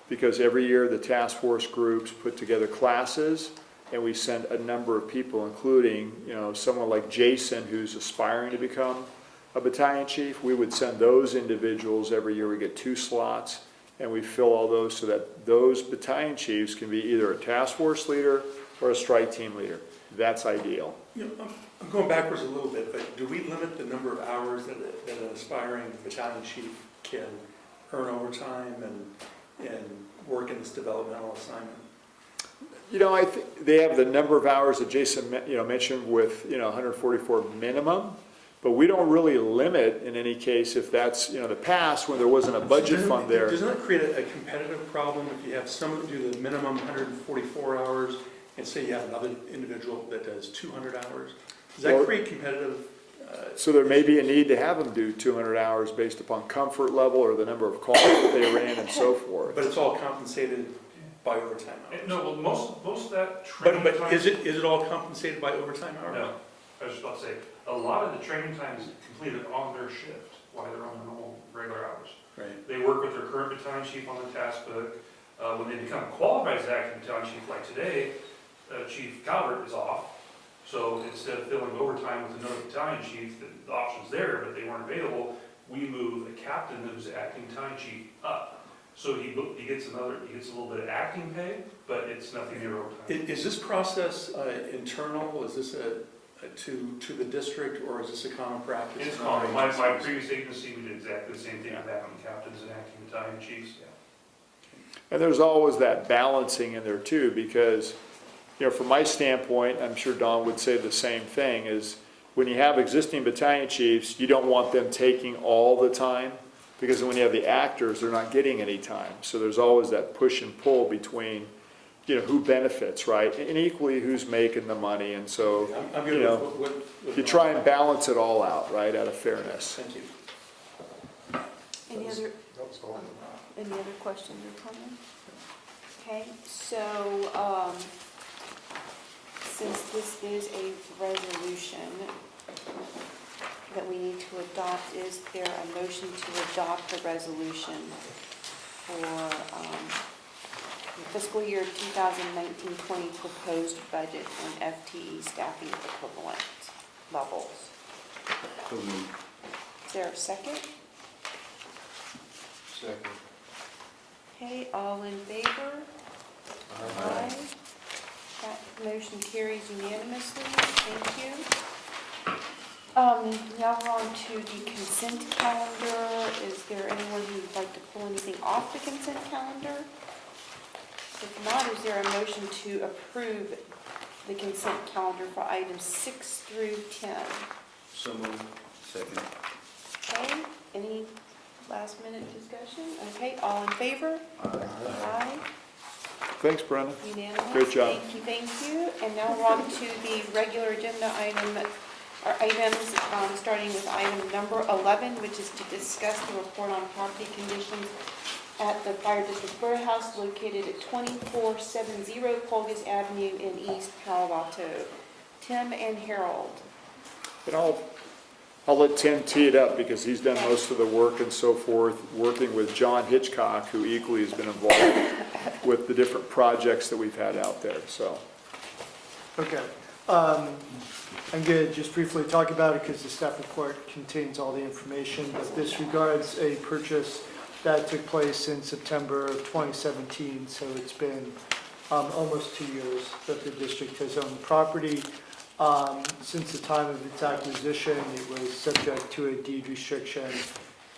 because every year the task force groups put together classes and we send a number of people, including, someone like Jason who's aspiring to become a battalion chief. We would send those individuals every year. We get 2 slots and we fill all those so that those battalion chiefs can be either a task force leader or a strike team leader. That's ideal. I'm going backwards a little bit, but do we limit the number of hours that an aspiring battalion chief can earn overtime and work in this developmental assignment? I think they have the number of hours that Jason, mentioned with, 144 minimum, but we don't really limit in any case if that's, the past when there wasn't a budget fund there. Doesn't that create a competitive problem if you have someone that do the minimum 144 hours and say you have another individual that does 200 hours? Does that create competitive? So there may be a need to have them do 200 hours based upon comfort level or the number of calls that they ran and so forth. But it's all compensated by overtime hours? No, well, most of that training But time. is it all compensated by overtime hours? No, I was just about to say, a lot of the training time is completed on their shift while they're on their normal, regular hours. Right. They work with their current battalion chief on the task book. When they become qualified as acting battalion chief, like today, Chief Calvert is off. So instead of filling overtime with another battalion chief, the option's there, but they weren't available, we move a captain who's acting battalion chief up. So he gets a little bit of acting pay, but it's nothing near overtime. Is this process internal? Is this to the district, or is this a common practice? It's in other common. My agencies? previous agency, we did exactly the same thing with having captains and acting battalion chiefs. Yeah. And there's always that balancing in there too, because, from my standpoint, I'm sure Don would say the same thing, is when you have existing battalion chiefs, you don't want them taking all the time, because when you have the actors, they're not getting any time. So there's always that push and pull between who benefits, right? And equally, who's making the money, and so, I'm you good know, with you try and balance it all out, right, out of fairness. Thank you. Any other, That was fine. any other questions or comments? Okay, so, since this is a resolution that we need to adopt, is there a motion to adopt the resolution for the fiscal year 2019-20 proposed budget and FTE staffing equivalent levels? So moved. Is there a second? Second. Okay, all in favor? Aye. That motion carries unanimously. Thank you. Now we're on to the consent calendar. Is there anyone who'd like to pull anything off the consent calendar? If not, is there a motion to approve the consent calendar for items 6 through 10? So moved. Second. Okay, any last minute discussion? Okay, all in favor? Aye. Thanks, Brenda. Unanimous. Great job. Thank you. And now we're on to the regular agenda items, starting with item number 11, which is to discuss the report on property conditions at the Fire District Warehouse located at 2470 Colgus Avenue in East Palo Alto. Tim and Harold. And I'll let Tim tee it up because he's done most of the work and so forth, working with John Hitchcock, who equally has been involved with the different projects that we've had out there, so. Okay. I'm going to just briefly talk about it because the staff report contains all the information, but this regards a purchase that took place in September of 2017, so it's been almost 2 years that the district has owned the property. Since the time of its acquisition, it was subject to a deed restriction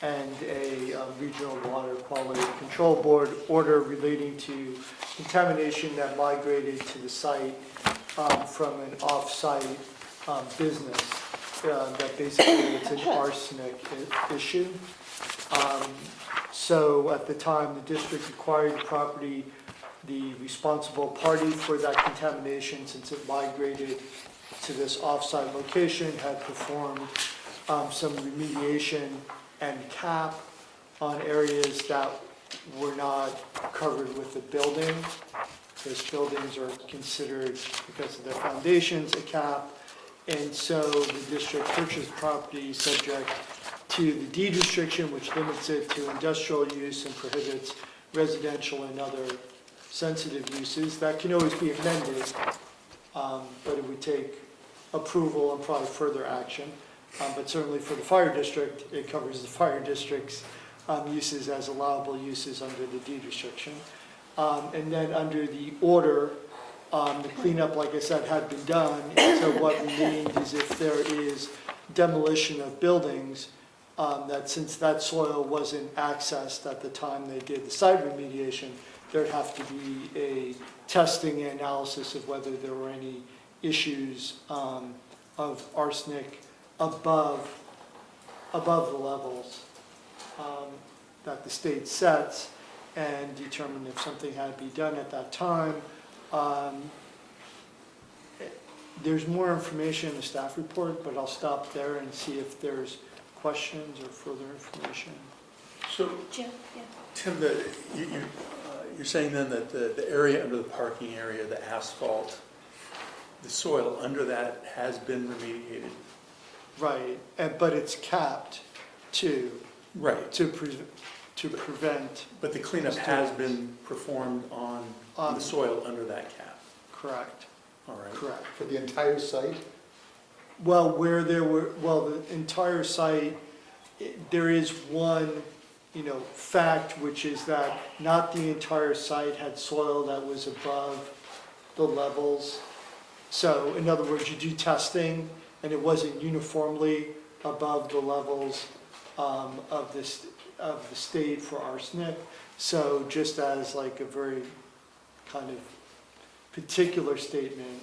and a regional water quality control board order relating to contamination that migrated to the site from an off-site business. That basically it's an arsenic issue. So at the time the district acquired the property, the responsible party for that contamination, since it migrated to this off-site location, had performed some remediation and cap on areas that were not covered with the building. Those buildings are considered, because of their foundations, a cap. And so the district purchased property subject to the deed restriction, which limits it to industrial use and prohibits residential and other sensitive uses. That can always be amended, but it would take approval and probably further action. But certainly for the fire district, it covers the fire district's uses as allowable uses under the deed restriction. And then under the order, the cleanup, like I said, had been done. So what remained is if there is demolition of buildings, that since that soil wasn't accessed at the time they did the site remediation, there'd have to be a testing and analysis of whether there were any issues of arsenic above the levels that the state sets, and determine if something had to be done at that time. There's more information in the staff report, but I'll stop there and see if there's questions or further information. So, Jim, yeah. Tim, you're saying then that the area under the parking area, the asphalt, the soil under that has been remediated? Right, but it's capped too. Right. To prevent. But the cleanup has been performed on the soil under that cap? Correct. All right. Correct. For the entire site? Well, the entire site, there is one, fact, which is that not the entire site had soil that was above the levels. So in other words, you do testing and it wasn't uniformly above the levels of the state for arsenic. So just as like a very kind of particular statement,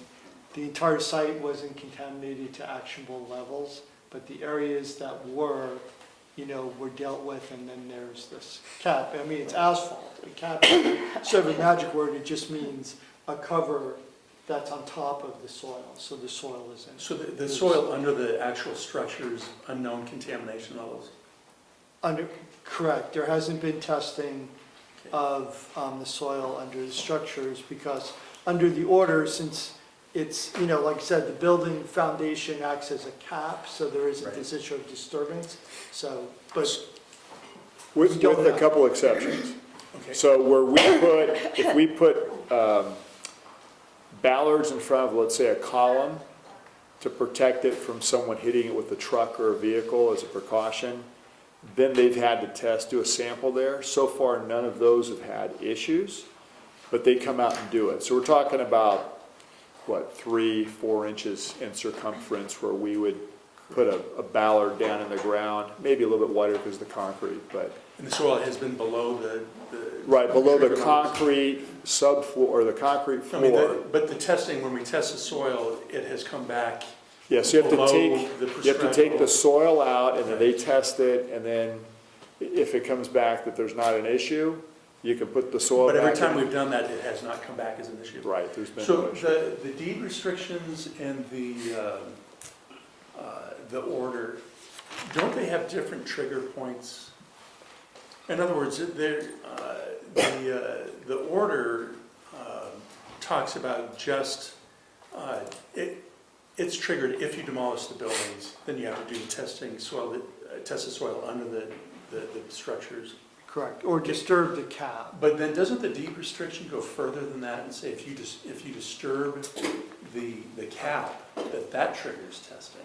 the entire site wasn't contaminated to actionable levels, but the areas that were, were dealt with, and then there's this cap. I mean, it's asphalt. A cap is sort of a magic word. It just means a cover that's on top of the soil, so the soil isn't. So the soil under the actual structures, unknown contamination levels? Correct, there hasn't been testing of the soil under the structures, because under the order, since it's, like I said, the building foundation acts as a cap, so there isn't this issue of disturbance, so, but. With a couple exceptions. Okay. So if we put ballards in front of, let's say, a column to protect it from someone hitting it with a truck or a vehicle as a precaution, then they've had to do a sample there. So far, none of those have had issues, but they come out and do it. So we're talking about, 3-4 inches in circumference where we would put a ballard down in the ground, maybe a little bit wider because of the concrete, but. And the soil has been below the. Right, below the trigger concrete subfloor, or the concrete levels. I mean, floor. but the testing, when we test the soil, it has come back Yeah, so you have below to the take, you have to take the prescribed soil out, and then they test it, and then if it comes back that there's not an issue, you can put the soil But back. every time in. we've done that, it has not come back as an issue. Right, there's been So no issue. the deed restrictions and the order, don't they have different trigger points? In other words, the order talks about just, it's triggered if you demolish the buildings, then you have to do the testing soil, test the soil under the structures. Correct, or disturb the cap. But then doesn't the deed restriction go further than that and say if you disturb the cap, that triggers testing?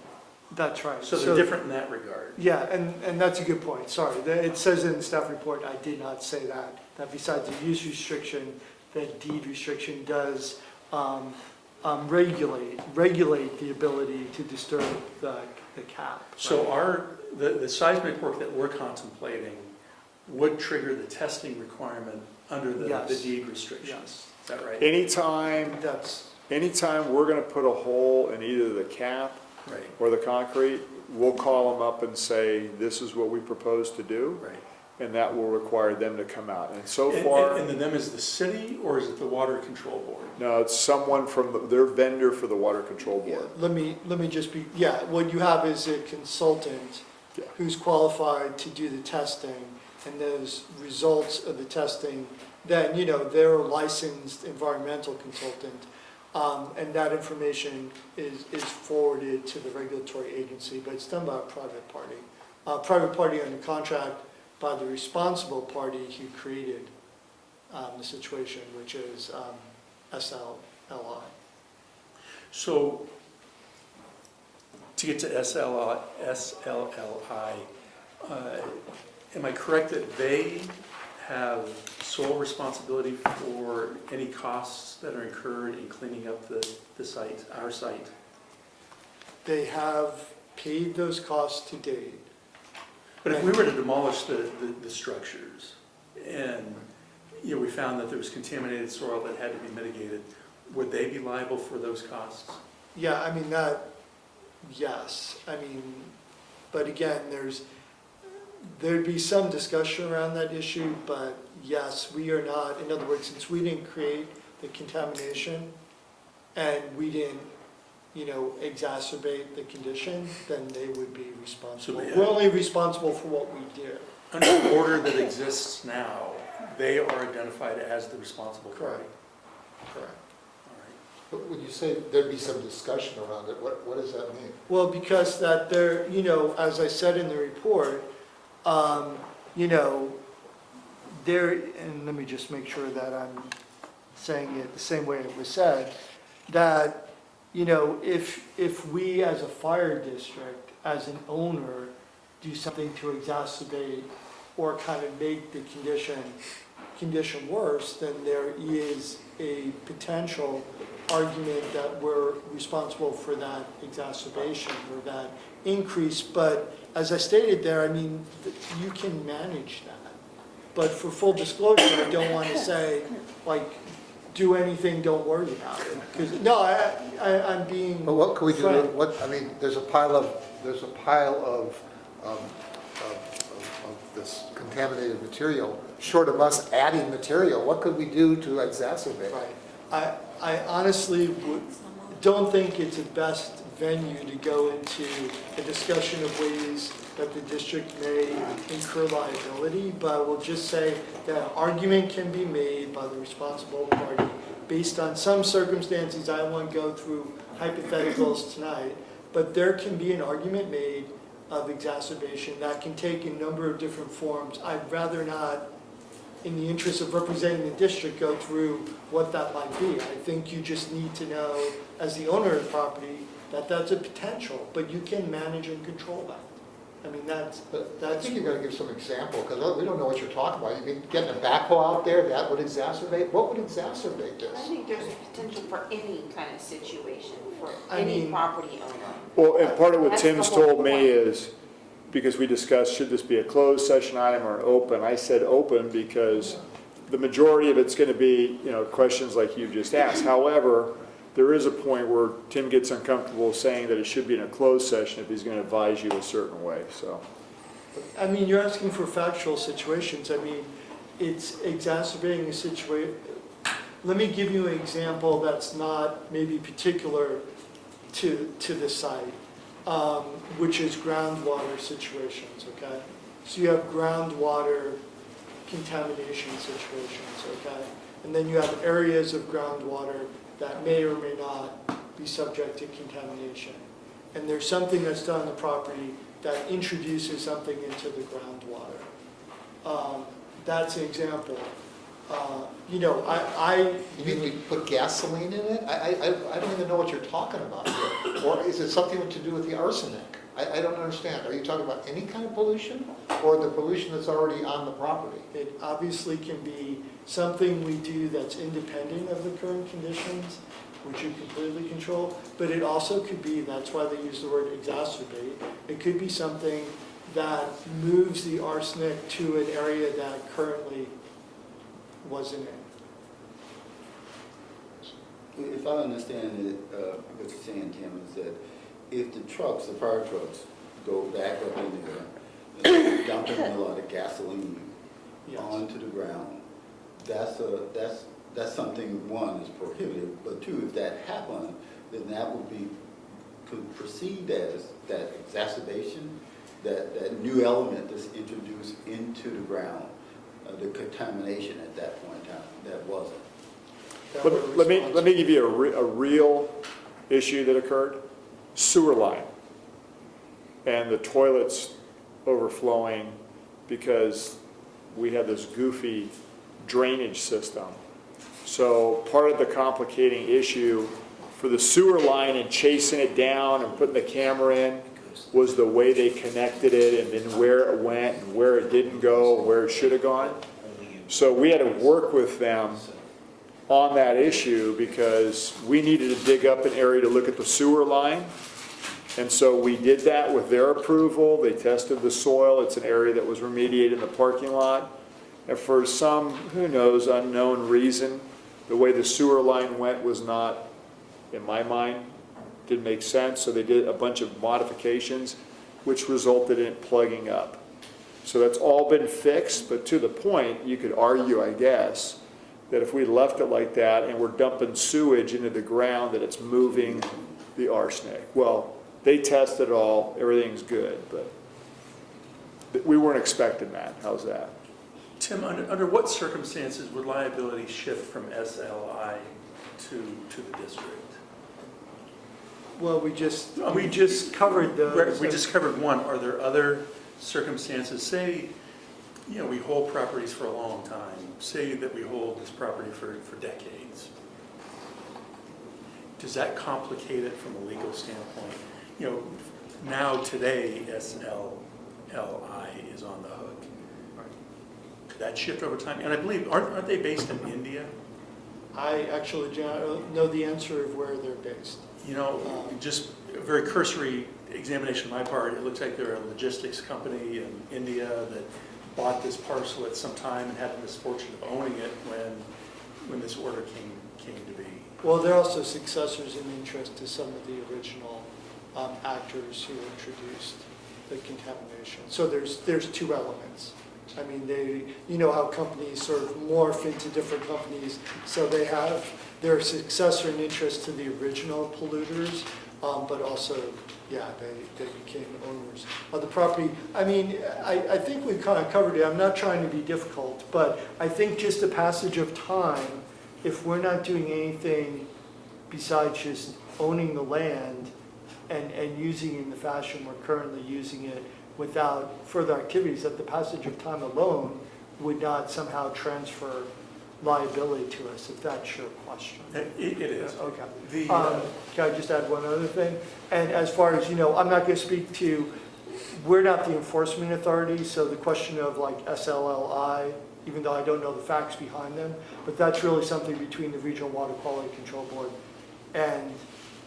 That's right. So they're different in that regard. Yeah, and that's a good point, sorry. It says in the staff report, I did not say that besides the use restriction, that deed restriction does regulate the ability to disturb the cap. So the seismic work that we're contemplating would trigger the testing requirement under the Yes. deed restrictions? Yes. Is that right? Anytime we're gonna put a hole in either the cap Right, or the concrete, we'll call them up and say, this is what we propose to do, right. and that will require them to come out. And so far, And the them is the city, or is it the water control board? no, it's someone from their vendor for the water control Yeah, board. let me just be, what you have is a consultant Yeah. who's qualified to do the testing, and those results of the testing, then, they're a licensed environmental consultant, and that information is forwarded to the regulatory agency, but it's done by a private party. Private party under contract by the responsible party who created the situation, which is SLLI. So, to get to SLLI, am I correct that they have sole responsibility for any costs that are incurred in cleaning up the site, our site? They have paid those costs to date. But if we were to demolish the structures and, we found that there was contaminated soil that had to be mitigated, would they be liable for those costs? Yeah, I mean, yes, but again, there'd be some discussion around that issue, but yes, we are not, in other words, since we didn't create the contamination and we didn't, exacerbate the condition, then they would be responsible. So We're only responsible for what we do. Under the order that exists now, they are identified as the responsible party. Correct. All right. But when you say there'd be some discussion around it, what does that mean? Well, because that there, as I said in the report, there, and let me just make sure that I'm saying it the same way it was said, that, if we as a fire district, as an owner, do something to exacerbate or kind of make the condition worse, then there is a potential argument that we're responsible for that exacerbation or that increase. But as I stated there, you can manage that. But for full disclosure, I don't want to say, do anything, don't worry about it. Because, no, I'm being But what can we do, frank. there's a pile of this contaminated material, short of us adding material, what could we do to exacerbate? Right. I honestly don't think it's the best venue to go into a discussion of ways that the district may incur liability, but I will just say that an argument can be made by the responsible party based on some circumstances. I won't go through hypotheticals tonight, but there can be an argument made of exacerbation that can take a number of different forms. I'd rather not, in the interest of representing the district, go through what that might be. I think you just need to know, as the owner of the property, that that's a potential, but you can manage and control that. I mean, But I think you gotta give some example, because we don't know what you're talking about. You mean getting a backhoe out there, that would exacerbate? What would exacerbate I this? think there's a potential for any kind of situation, for I any mean- property owner. Well, and part of what That's the Tim's whole told me point. is, because we discussed, should this be a closed session item or an open? I said open because the majority of it's gonna be, questions like you just asked. However, there is a point where Tim gets uncomfortable saying that it should be in a closed session if he's gonna advise you a certain way, so. I mean, you're asking for factual situations. I mean, it's exacerbating a situation. Let me give you an example that's not maybe particular to this site, which is groundwater situations, okay? So you have groundwater contamination situations, okay? And then you have areas of groundwater that may or may not be subject to contamination. And there's something that's done on the property that introduces something into the groundwater. That's an example. You mean you put gasoline in it? I don't even know what you're talking about here. Or is it something to do with the arsenic? I don't understand. Are you talking about any kind of pollution, or the pollution that's already on the property? It obviously can be something we do that's independent of the current conditions, which you completely control, but it also could be, that's why they use the word exacerbate, it could be something that moves the arsenic to an area that currently wasn't in. If I understand it, what you're saying, Tim, is that if the fire trucks go back up in there and dumping a lot of gasoline Yes. onto the ground, that's something, one, is prohibited, but two, if that happened, then that could proceed as that exacerbation, that new element that's introduced into the ground, the contamination at that point in time, that wasn't. But let me give you a real issue that occurred. Sewer line. And the toilets overflowing because we had this goofy drainage system. So part of the complicating issue for the sewer line and chasing it down and putting the camera in was the way they connected it and then where it went and where it didn't go, where it should have gone. So we had to work with them on that issue because we needed to dig up an area to look at the sewer line. And so we did that with their approval. They tested the soil. It's an area that was remediated in the parking lot. And for some, who knows, unknown reason, the way the sewer line went was not, in my mind, didn't make sense. So they did a bunch of modifications, which resulted in it plugging up. So that's all been fixed, but to the point, you could argue, I guess, that if we left it like that and we're dumping sewage into the ground, that it's moving the arsenic. Well, they tested it all, everything's good, but we weren't expecting that. How's that? Tim, under what circumstances would liability shift from SLI to the district? Well, we just covered those. We just covered one. Are there other circumstances? Say, we hold properties for a long time. Say that we hold this property for decades. Does that complicate it from a legal standpoint? Now today SLI is on the hook. Could that shift over time? And I believe, aren't they based in India? I actually don't know the answer of where they're based. Just a very cursory examination on my part, it looks like they're a logistics company in India that bought this parcel at some time and had the misfortune of owning it when this order came to be. Well, they're also successors in interest to some of the original actors who introduced the contamination. So there's two elements. I mean, you know how companies sort of morph into different companies, so they have their successor in interest to the original polluters, but also, yeah, they became owners of the property. I mean, I think we've kind of covered it. I'm not trying to be difficult, but I think just the passage of time, if we're not doing anything besides just owning the land and using it in the fashion we're currently using it without further activities, that the passage of time alone would not somehow transfer liability to us, if that's your question. It is. Okay. The, Can I just add one other thing? And as far as, you know, I'm not going to speak to, we're not the enforcement authority, so the question of like SLLI, even though I don't know the facts behind them, but that's really something between the Regional Water Quality Control Board and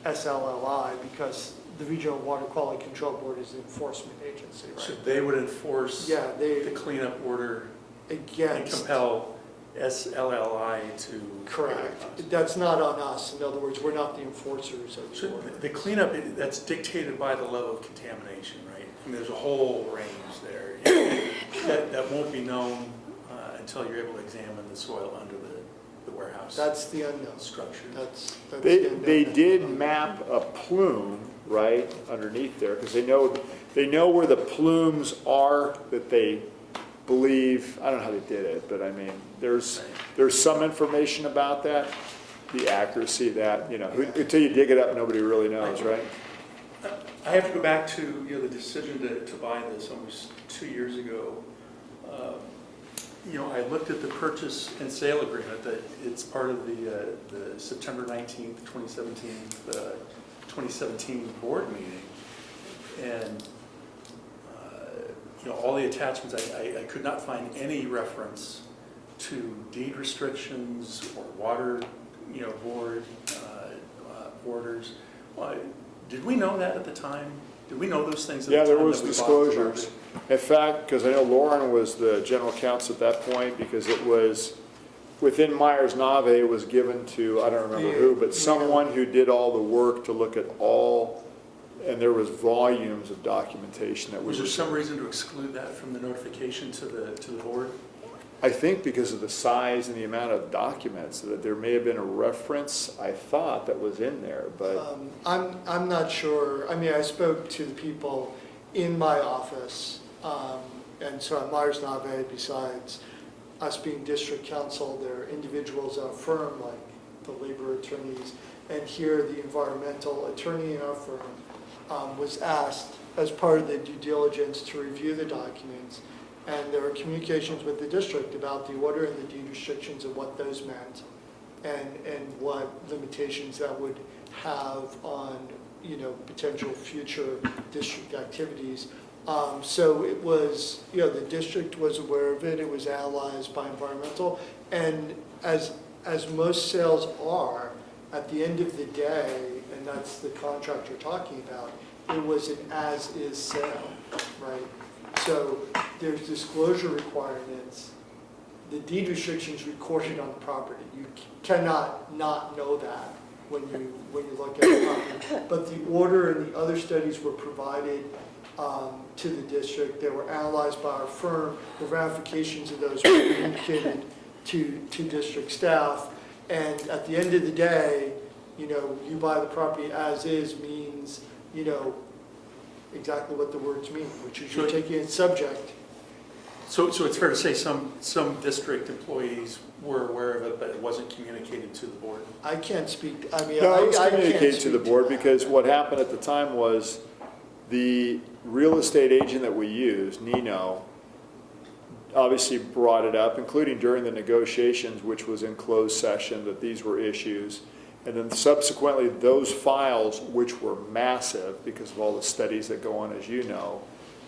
SLLI, because the Regional Water Quality Control Board is the enforcement agency, right? So they would enforce Yeah, the cleanup order and against. compel SLLI to. Correct. That's not on us. In other words, we're not the enforcers of the So order. the cleanup, that's dictated by the level of contamination, right? I mean, there's a whole range there. That won't be known until you're able to examine the soil under the warehouse That's the unknown. structure. That's the They unknown. did map a plume, right, underneath there, because they know where the plumes are that they believe, I don't know how they did it, but I mean, there's some information about that, the accuracy of that, you know, until you dig it up, nobody really knows, right? I have to go back to, you know, the decision to buy this almost 2 years ago. You know, I looked at the purchase and sale agreement, that it's part of the September 19th, 2017 board meeting. And, you know, all the attachments, I could not find any reference to deed restrictions or water, you know, board orders. Did we know that at the time? Did we know those things at the Yeah, time? there was that we bought the disclosures. property? In fact, because I know Lauren was the general counsel at that point, because it was, within Myers-Nave, it was given to, I don't remember who, but someone who did all the work to look at all, and there was volumes of documentation that Was was. there some reason to exclude that from the notification to the board? I think because of the size and the amount of documents, that there may have been a reference, I thought, that was in there, but. I'm not sure. I mean, I spoke to the people in my office, and so at Myers-Nave, besides us being district council, there are individuals in our firm, like the labor attorneys, and here the environmental attorney in our firm was asked as part of the due diligence to review the documents, and there were communications with the district about the order and the deed restrictions and what those meant, and what limitations that would have on, you know, potential future district activities. So it was, you know, the district was aware of it. It was analyzed by environmental, and as most sales are, at the end of the day, and that's the contract you're talking about, it was an as-is sale, right? So there's disclosure requirements. The deed restrictions recorded on the property. You cannot not know that when you look at the property. But the order and the other studies were provided to the district. They were analyzed by our firm. The ramifications of those were communicated to district staff. And at the end of the day, you know, you buy the property as is means, you know, exactly what the words mean, which is you're taking it subject. So it's fair to say some district employees were aware of it, but it wasn't communicated to the board? I can't speak, I mean, No, it was I can't communicated to the speak board that. because what happened at the time was the real estate agent that we used, Nino, obviously brought it up, including during the negotiations, which was in closed session, that these were issues. And then subsequently, those files, which were massive because of all the studies that go on, as you know,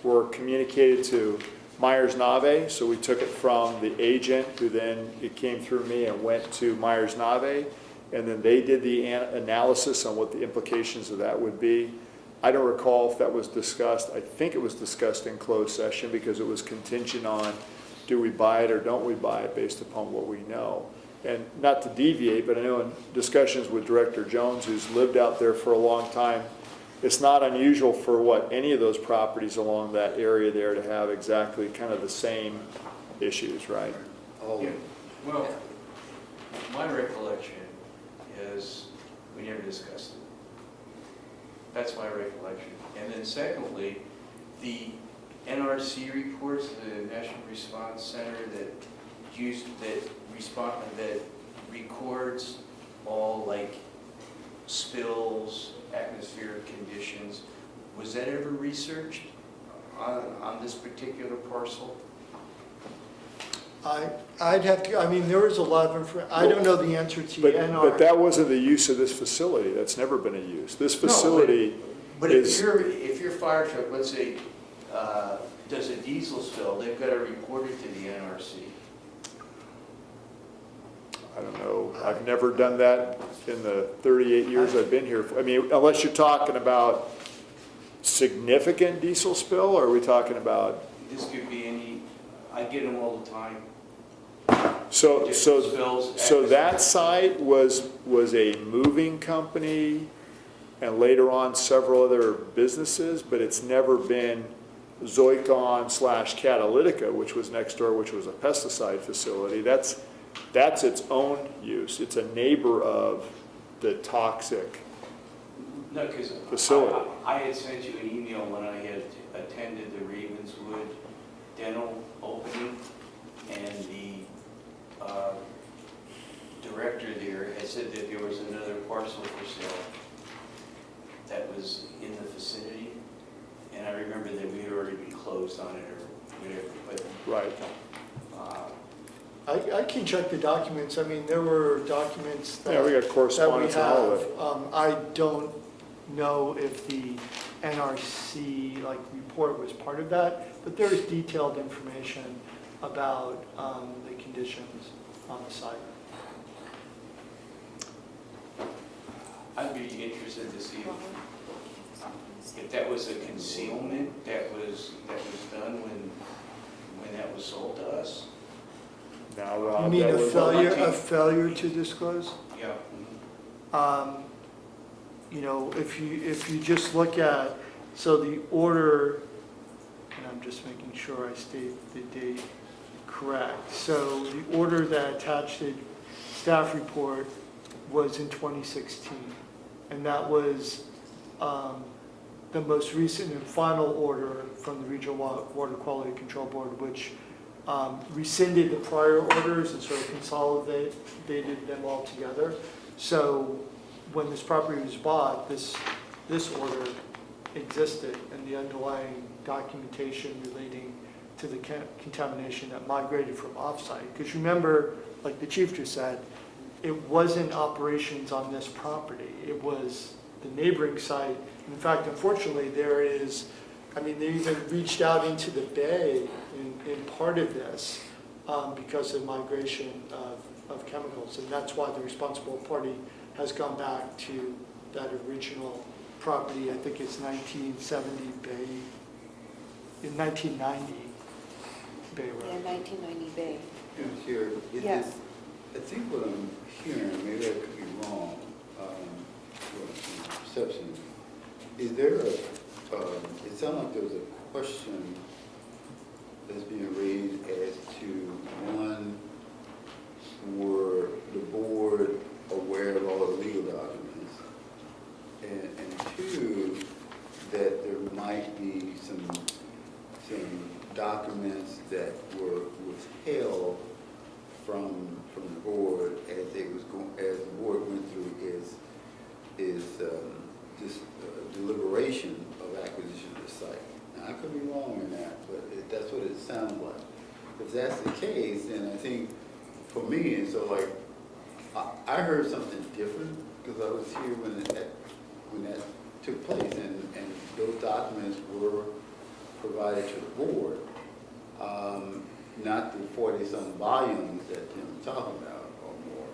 were communicated to Myers-Nave. So we took it from the agent, who then it came through me and went to Myers-Nave. And then they did the analysis on what the implications of that would be. I don't recall if that was discussed. I think it was discussed in closed session because it was contingent on, do we buy it or don't we buy it based upon what we know. And not to deviate, but I know in discussions with Director Jones, who's lived out there for a long time, it's not unusual for any of those properties along that area there to have exactly kind of the same issues, right? Oh, Yeah. Well, my recollection is we never discussed it. That's my recollection. And then secondly, the NRC reports, the National Response Center that records all like spills, atmospheric conditions. Was that ever researched on this particular parcel? I'd have to, I mean, there was a lot of I don't know the answer to But NR. that wasn't the use of this facility. That's never been a use. This facility But if is, your fire truck, let's say, does a diesel spill, they've got to report it to the NRC. I don't know, I've never done that in the 38 years I've been here. I mean, unless you're talking about significant diesel spill, or are we talking about? This could be any, I get them all the time. So Spills, that site was a moving company and later on several other businesses, but it's never been Zoicon/Catalytica, which was next door, which was a pesticide facility. That's its own use. It's a neighbor of the toxic No, because facility. I had sent you an email when I had attended the Ravenswood dental opening, and the director there had said that there was another parcel for sale that was in the vicinity, and I remember that we had already been closed on it or whatever, but Right. I can check the documents. I mean, there were documents that. Yeah, we got correspondence and all of it. I don't know if the NRC report was part of that, but there is detailed information about the conditions on the site. I'd be interested to see if that was a concealment that was done when that was sold to us. Now, You Rob, mean that was, a failure to disclose? Yeah. You know, if you just look at, so the order, and I'm just making sure I state the date correct. So the order that attached the staff report was in 2016. And that was the most recent and final order from the Regional Water Quality Control Board, which rescinded the prior orders and sort of consolidated them all together. So when this property was bought, this order existed, and the underlying documentation relating to the contamination that migrated from offsite. Because remember, like the chief just said, it wasn't operations on this property. It was the neighboring site. In fact, unfortunately, there is, I mean, they even reached out into the bay in part of this because of migration of chemicals. And that's why the responsible party has gone back to that original property. I think it's 1970 Bay, in 1990 Bay Road. Yeah, 1990 Bay. Chair, Yes. I think what I'm hearing, maybe I could be wrong, perception, is there it sounds like there was a question that's being raised as to, one, were the board aware of all the legal documents? And two, that there might be some documents that were withheld from the board as the board went through is deliberation of acquisition of the site. Now, I could be wrong in that, but that's what it sounds like. If that's the case, then I think for me, and so like, I heard something different because I was here when that took place, and those documents were provided to the board. Not the 40-some volumes that Tim's talking about or more,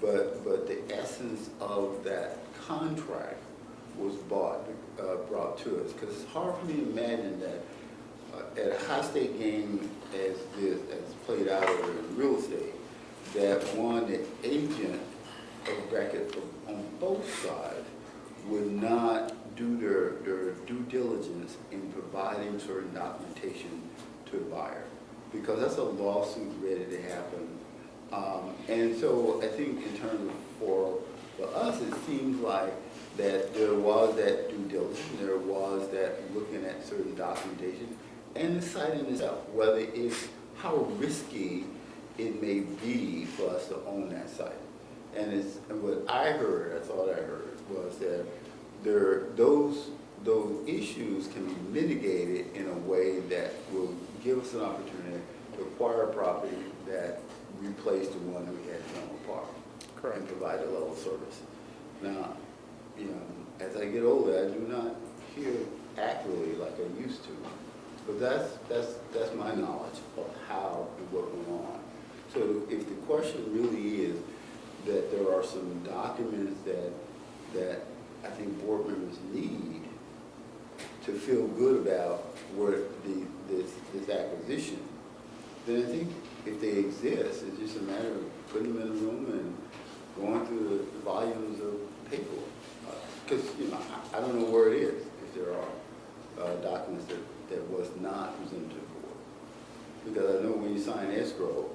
but the essence of that contract was brought to us. Because it's hard for me to imagine that at a high-stake game as played out over in real estate, that the agent of bracket on both sides would not do their due diligence in providing certain documentation to the buyer, because that's a lawsuit ready to happen. And so I think in terms of for us, it seems like that there was that due diligence, there was that looking at certain documentation, and the site in itself, whether it's how risky it may be for us to own that site. And what I thought I heard was that those issues can be mitigated in a way that will give us an opportunity to acquire a property that replaced the one that we had in Menlo Park. Correct. And provide a level of service. Now, as I get older, I do not hear accurately like I used to. But that's my knowledge of how and what went on. So if the question really is that there are some documents that I think board members need to feel good about this acquisition, then I think if they exist, it's just a matter of putting them in a room and going through the volumes of paperwork. Because, I don't know where it is, if there are documents that was not presented to the board. Because I know when you sign escrow,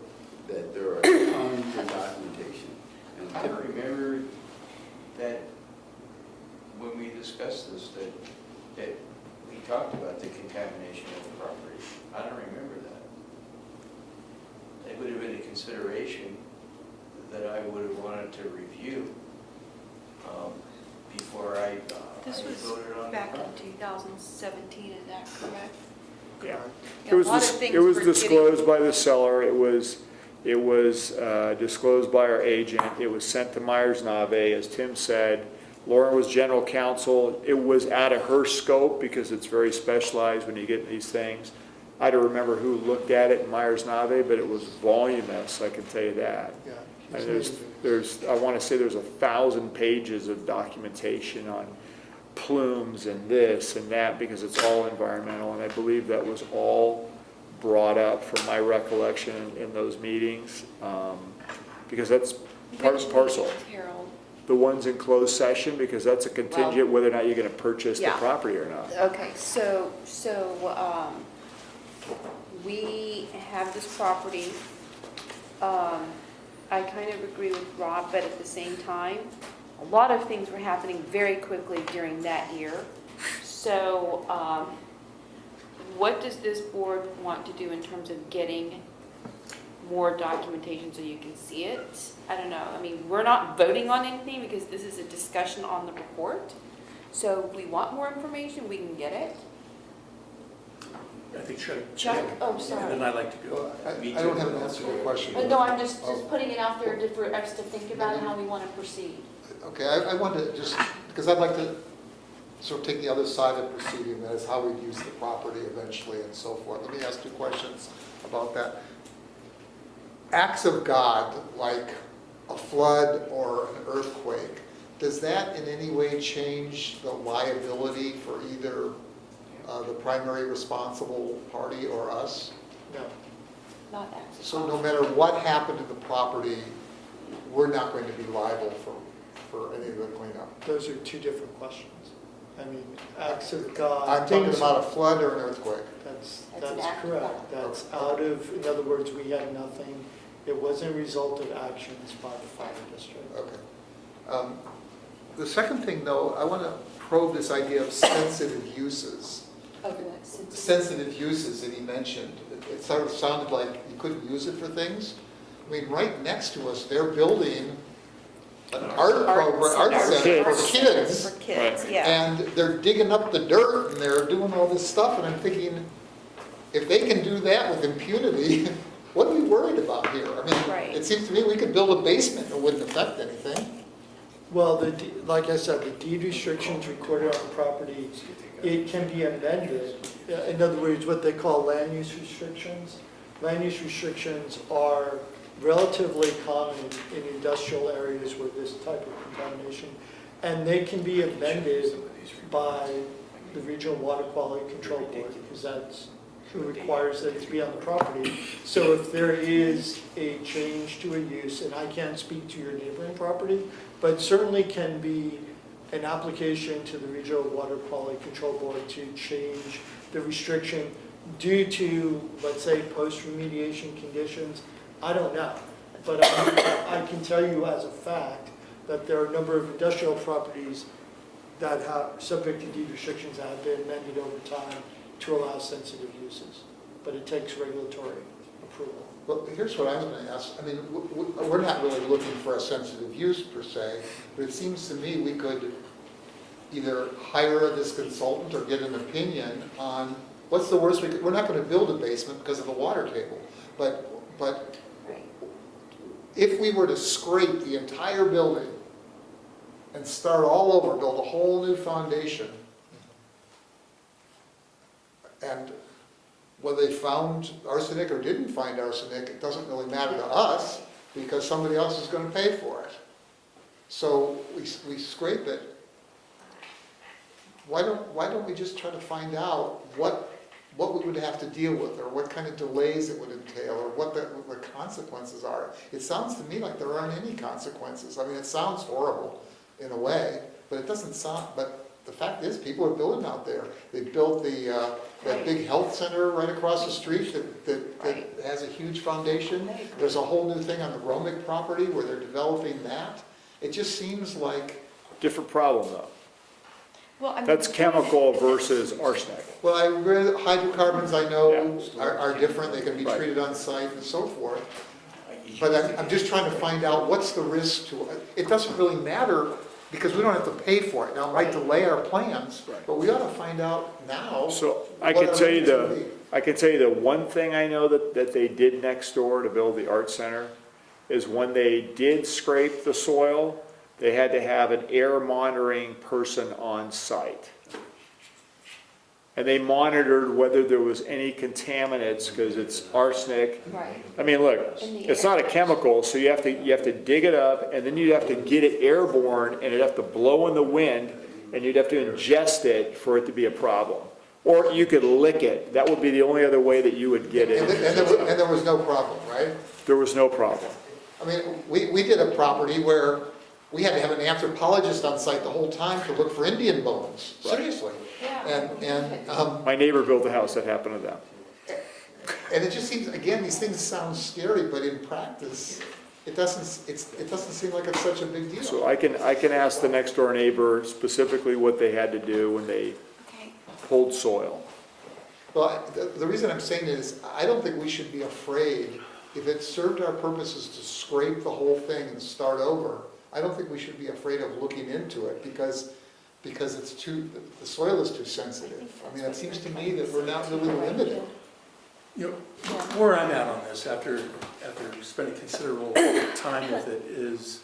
that there are tons of documentation. And I remember that when we discussed this, that we talked about the contamination of the property. I don't remember that. It would have been a consideration that I would have wanted to review before I This was voted on the back in property. 2017, is that correct? Yeah. Yeah, It a was, lot of things it was were getting- disclosed by the seller, it was disclosed by our agent, it was sent to Myers-Nave, as Tim said. Lauren was general counsel, it was out of her scope because it's very specialized when you get these things. I don't remember who looked at it in Myers-Nave, but it was voluminous, I can tell you that. Yeah. And I want to say there's 1,000 pages of documentation on plumes and this and that, because it's all environmental, and I believe that was all brought up from my recollection in those meetings, because that's part and parcel. Which meetings, Harold? The ones in closed session, because that's a contingent whether or not you're going to purchase the Yeah. property or not. Okay, so, we have this property. I kind of agree with Rob, but at the same time, a lot of things were happening very quickly during that year. So, what does this board want to do in terms of getting more documentation so you can see it? I don't know. I mean, we're not voting on anything because this is a discussion on the report. So if we want more information, we can get it. I think Chuck. Chuck, oh, And sorry. then I'd like to go. I don't have an answer to your question. No, I'm just putting it out there for us to think about how we want to proceed. Okay, I wanted to just, because I'd like to sort of take the other side of proceeding, that is how we'd use the property eventually and so forth. Let me ask 2 questions about that. Acts of God, like a flood or an earthquake, does that in any way change the liability for either the primary responsible party or us? No. Not access. So no matter what happened to the property, we're not going to be liable for any of the cleanup? Those are 2 different questions. I mean, acts of God. I'm talking things- about a flood or an earthquake. That's an act of correct. God. That's out of, in other words, we had nothing. It wasn't a result of actions by the fire district. Okay. The second thing, though, I want to probe this idea of sensitive uses. Sensitive uses that he mentioned. It sort of sounded like you couldn't use it for things. I mean, right next to us, they're building an art program, art center for kids. For kids, Right. yeah. And they're digging up the dirt and they're doing all this stuff, and I'm thinking, if they can do that with impunity, what are we worried about here? I mean, Right. it seems to me we could build a basement, it wouldn't affect anything. Well, like I said, the deed restrictions recorded on the property, it can be amended. In other words, what they call land use restrictions. Land use restrictions are relatively common in industrial areas with this type of contamination. And they can be amended by the Regional Water Quality Control Board, because that's who requires that it to be on the property. So if there is a change to a use, and I can't speak to your neighboring property, but certainly can be an application to the Regional Water Quality Control Board to change the restriction due to, let's say, post-remediation conditions? I don't know. But I can tell you as a fact that there are a number of industrial properties that have, subject to deed restrictions, that have been amended over time to allow sensitive uses. But it takes regulatory approval. Well, here's what I was going to ask. I mean, we're not really looking for a sensitive use per se, but it seems to me we could either hire this consultant or get an opinion on what's the worst we could, we're not going to build a basement because of the water table, but if we were to scrape the entire building and start all over, build a whole new foundation, and whether they found arsenic or didn't find arsenic, it doesn't really matter to us because somebody else is going to pay for it. So we scrape it. Why don't we just try to find out what we would have to deal with, or what kind of delays it would entail, or what the consequences are? It sounds to me like there aren't any consequences. I mean, it sounds horrible in a way, but it doesn't sound. But the fact is, people are building out there. They built that big health center right across the street that has a huge foundation. There's a whole new thing on the Romick property where they're developing that. It just seems like Different problem, though. Well, I mean, That's chemical versus arsenic. well, I read hydrocarbons. I know Yeah. are different. They can be Right. treated on site and so forth. But I'm just trying to find out what's the risk to it. It doesn't really matter because we don't have to pay for it. Now, it might delay our plans, Right. but we ought to find out now. So I what can our tell you risk would be. the one thing I know that they did next door to build the art center is when they did scrape the soil, they had to have an air monitoring person on site. And they monitored whether there was any contaminants, because it's arsenic. right. I mean, look, In the it's air. not a chemical, so you have to dig it up, and then you'd have to get it airborne, and it'd have to blow in the wind, and you'd have to ingest it for it to be a problem. Or you could lick it. That would be the only other way that you would get And it. there was no problem, right? There was no problem. I mean, we did a property where we had to have an anthropologist on site the whole time to look for Indian bones, seriously. My neighbor built a house that happened to them. And it just seems, again, these things sound scary, but in practice, it doesn't seem like it's such a big deal. So I can ask the next door neighbor specifically what they had to do when they Okay. pulled soil. Well, the reason I'm saying it is, I don't think we should be afraid, if it served our purposes to scrape the whole thing and start over, I don't think we should be afraid of looking into it, because the soil is too sensitive. I mean, it seems to me that we're not really limited. You know, where I'm at on this, after spending considerable time with it, is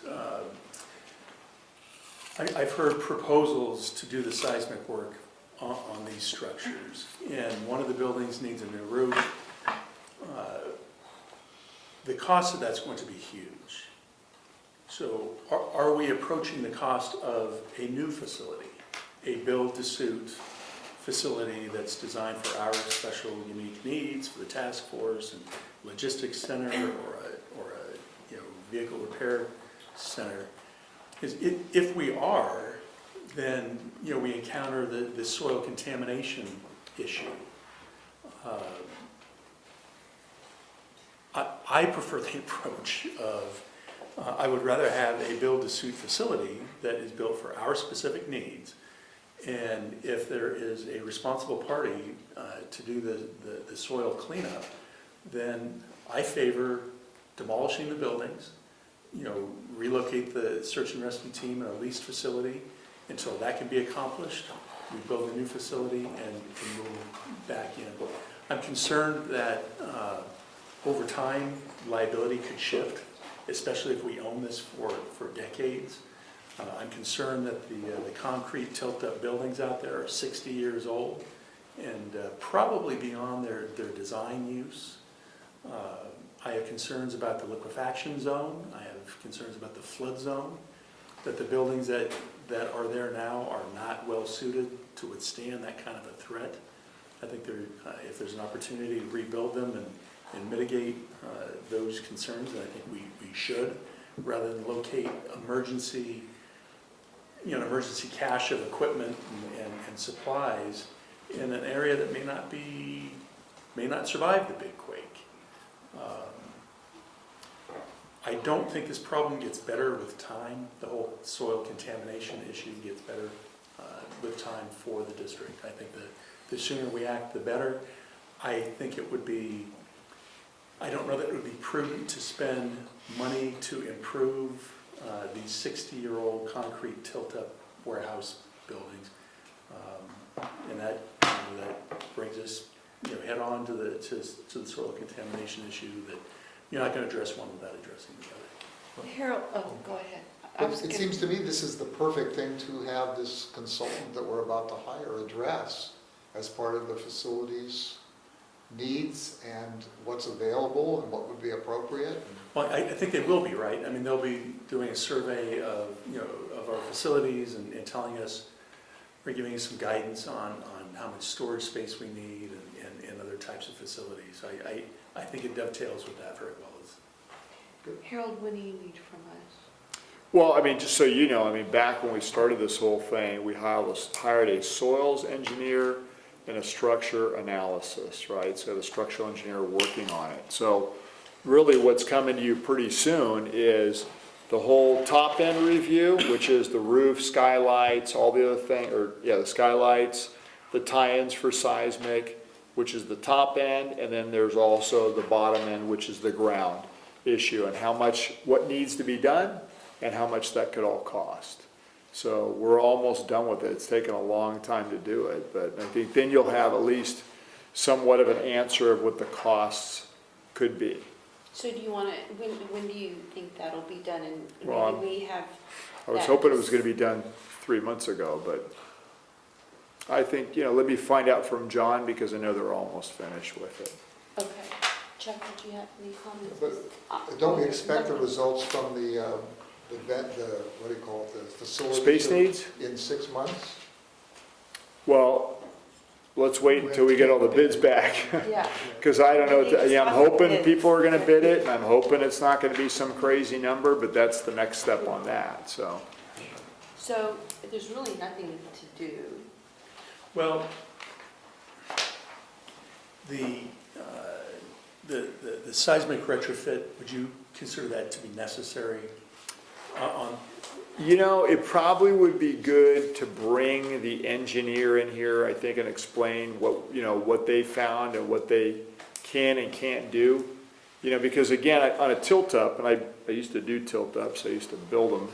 I've heard proposals to do the seismic work on these structures. And one of the buildings needs a new roof. The cost of that's going to be huge. So are we approaching the cost of a new facility, a build-to-suit facility that's designed for our special unique needs for the task force and logistics center or a vehicle repair center? If we are, then we encounter the soil contamination issue. I prefer the approach of I would rather have a build-to-suit facility that is built for our specific needs, and if there is a responsible party to do the soil cleanup, then I favor demolishing the buildings, relocate the search and rescue team in a leased facility until that can be accomplished. We build a new facility and move back in. I'm concerned that over time, liability could shift, especially if we own this for decades. I'm concerned that the concrete tilt-up buildings out there are 60 years old and probably beyond their design use. I have concerns about the liquefaction zone. I have concerns about the flood zone, that the buildings that are there now are not well suited to withstand that kind of a threat. I think if there's an opportunity to rebuild them and mitigate those concerns, then I think we should, rather than locate emergency you know, an emergency cache of equipment and supplies in an area that may not survive the big quake. I don't think this problem gets better with time. The whole soil contamination issue gets better with time for the district. I think the sooner we act, the better. I think it would be, I don't know that it would be prudent to spend money to improve these 60-year-old concrete tilt-up warehouse buildings. And that brings us, you know, head on to the soil contamination issue that you're not going to address one without addressing the other. Harold, oh, go ahead. It seems to me this is the perfect thing to have this consultant that we're about to hire address as part of the facilities needs and what's available and what would be appropriate. Well, I think they will be, right? I mean, they'll be doing a survey of, you know, of our facilities and telling us, or giving us some guidance on how much storage space we need and other types of facilities. I think it dovetails with that very well. Harold, what do you need from us? Well, I mean, just so you know, I mean, back when we started this whole thing, we hired a soils engineer and a structure analysis, right? So the structural engineer working on it. So really what's coming to you pretty soon is the whole top end review, which is the roof, skylights, all the other thing, or yeah, the skylights, the tie-ins for seismic, which is the top end, and then there's also the bottom end, which is the ground issue, and how much, what needs to be done, and how much that could all cost. So we're almost done with it. It's taken a long time to do it, but I think then you'll have at least somewhat of an answer of what the costs could be. So do you want to, when do you think that'll be done? And Well, maybe we have. I was that- hoping it was going to be done 3 months ago, but I think, you know, let me find out from John because I know they're almost finished with it. Okay. Chuck, did you have any comments? But don't we expect the results from the what do you call it, the facility? Space needs? In 6 months? Well, let's wait until we get all the bids back. Yeah. Because I don't know, yeah, I'm hoping people are going to bid it, and I'm hoping it's not going to be some crazy number, but that's the next step on that, so. So there's really nothing to do. Well, the seismic retrofit, would you consider that to be necessary on? You know, it probably would be good to bring the engineer in here, I think, and explain what, you know, what they found and what they can and can't do. You know, because again, on a tilt-up, and I used to do tilt-ups, I used to build them.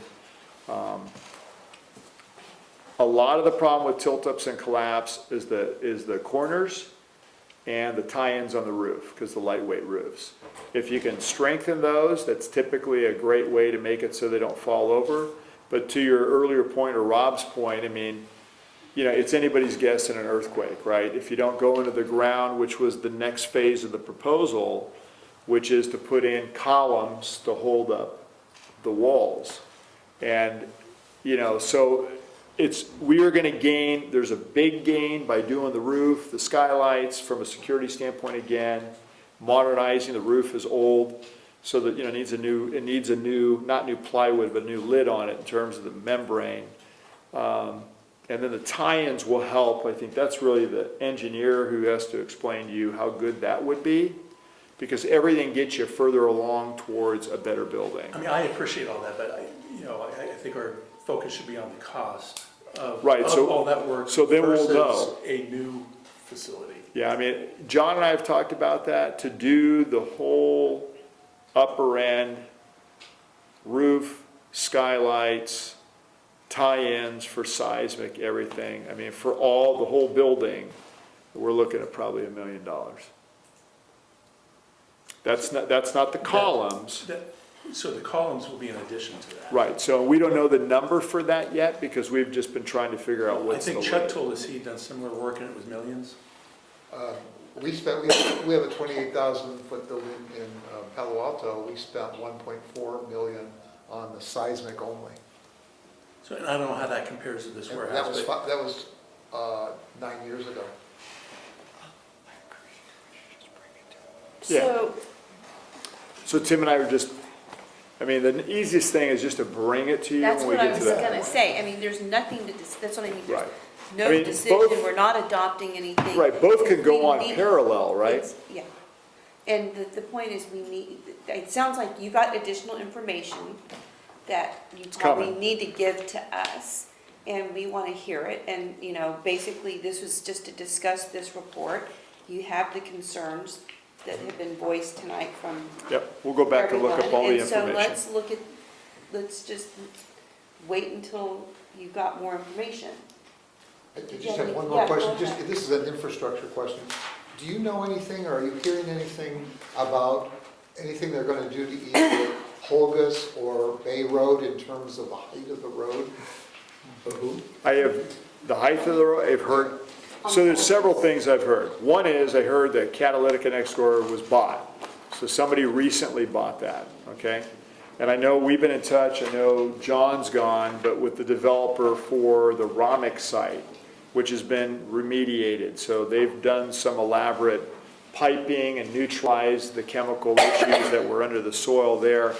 A lot of the problem with tilt-ups and collapse is the corners and the tie-ins on the roof, because the lightweight roofs. If you can strengthen those, that's typically a great way to make it so they don't fall over. But to your earlier point, or Rob's point, I mean, you know, it's anybody's guess in an earthquake, right? If you don't go into the ground, which was the next phase of the proposal, which is to put in columns to hold up the walls. And, you know, so we are going to gain, there's a big gain by doing the roof, the skylights from a security standpoint again, modernizing the roof is old, so that, you know, it needs a new, not new plywood, but a new lid on it in terms of the membrane. And then the tie-ins will help. I think that's really the engineer who has to explain to you how good that would be, because everything gets you further along towards a better building. I mean, I appreciate all that, but I think our focus should be on the cost of all that work so then we'll know. versus a new facility. Yeah, I mean, John and I have talked about that, to do the whole upper end, roof, skylights, tie-ins for seismic, everything. I mean, for the whole building, we're looking at probably $1 million. That's not the columns. So the columns will be in addition to that. Right, so we don't know the number for that yet, because we've just been trying to figure out what's the I think Chuck told us he'd done similar work and it was millions. We have a 28,000 foot building in Palo Alto. We spent 1.4 million on the seismic only. So and I don't know how that compares to this And warehouse. that was 9 years ago. Yeah. So Tim and I were just I mean, the easiest thing is just to bring it to you That's when we what I get to was that gonna point. say. I mean, there's nothing to, that's what I mean. There's Right. no I mean, decision, both- we're not adopting anything. Right, both can go We on need- parallel, right? It's- Yeah. And the point is, we need, it sounds like you got additional information that you It's probably coming. need to give to us, and we want to hear it. And, you know, basically, this was just to discuss this report. You have the concerns that have been voiced tonight from Yep, we'll go back to look up all the everyone. And so information. let's look at, let's just wait until you've got more information. I Did you just have have one any- more yeah, go question, just, ahead. this is an infrastructure question. Do you know anything, or are you hearing anything about anything they're gonna do to either Holgus or Bay Road in terms of the height of the road? I have, the height of the road, I've heard, so there's several things I've heard. One is, I heard that Catalytica next door was bought. So somebody recently bought that, okay? And I know we've been in touch, I know John's gone, but with the developer for the Romick site, which has been remediated. So they've done some elaborate piping and neutralized the chemical issues that were under the soil there.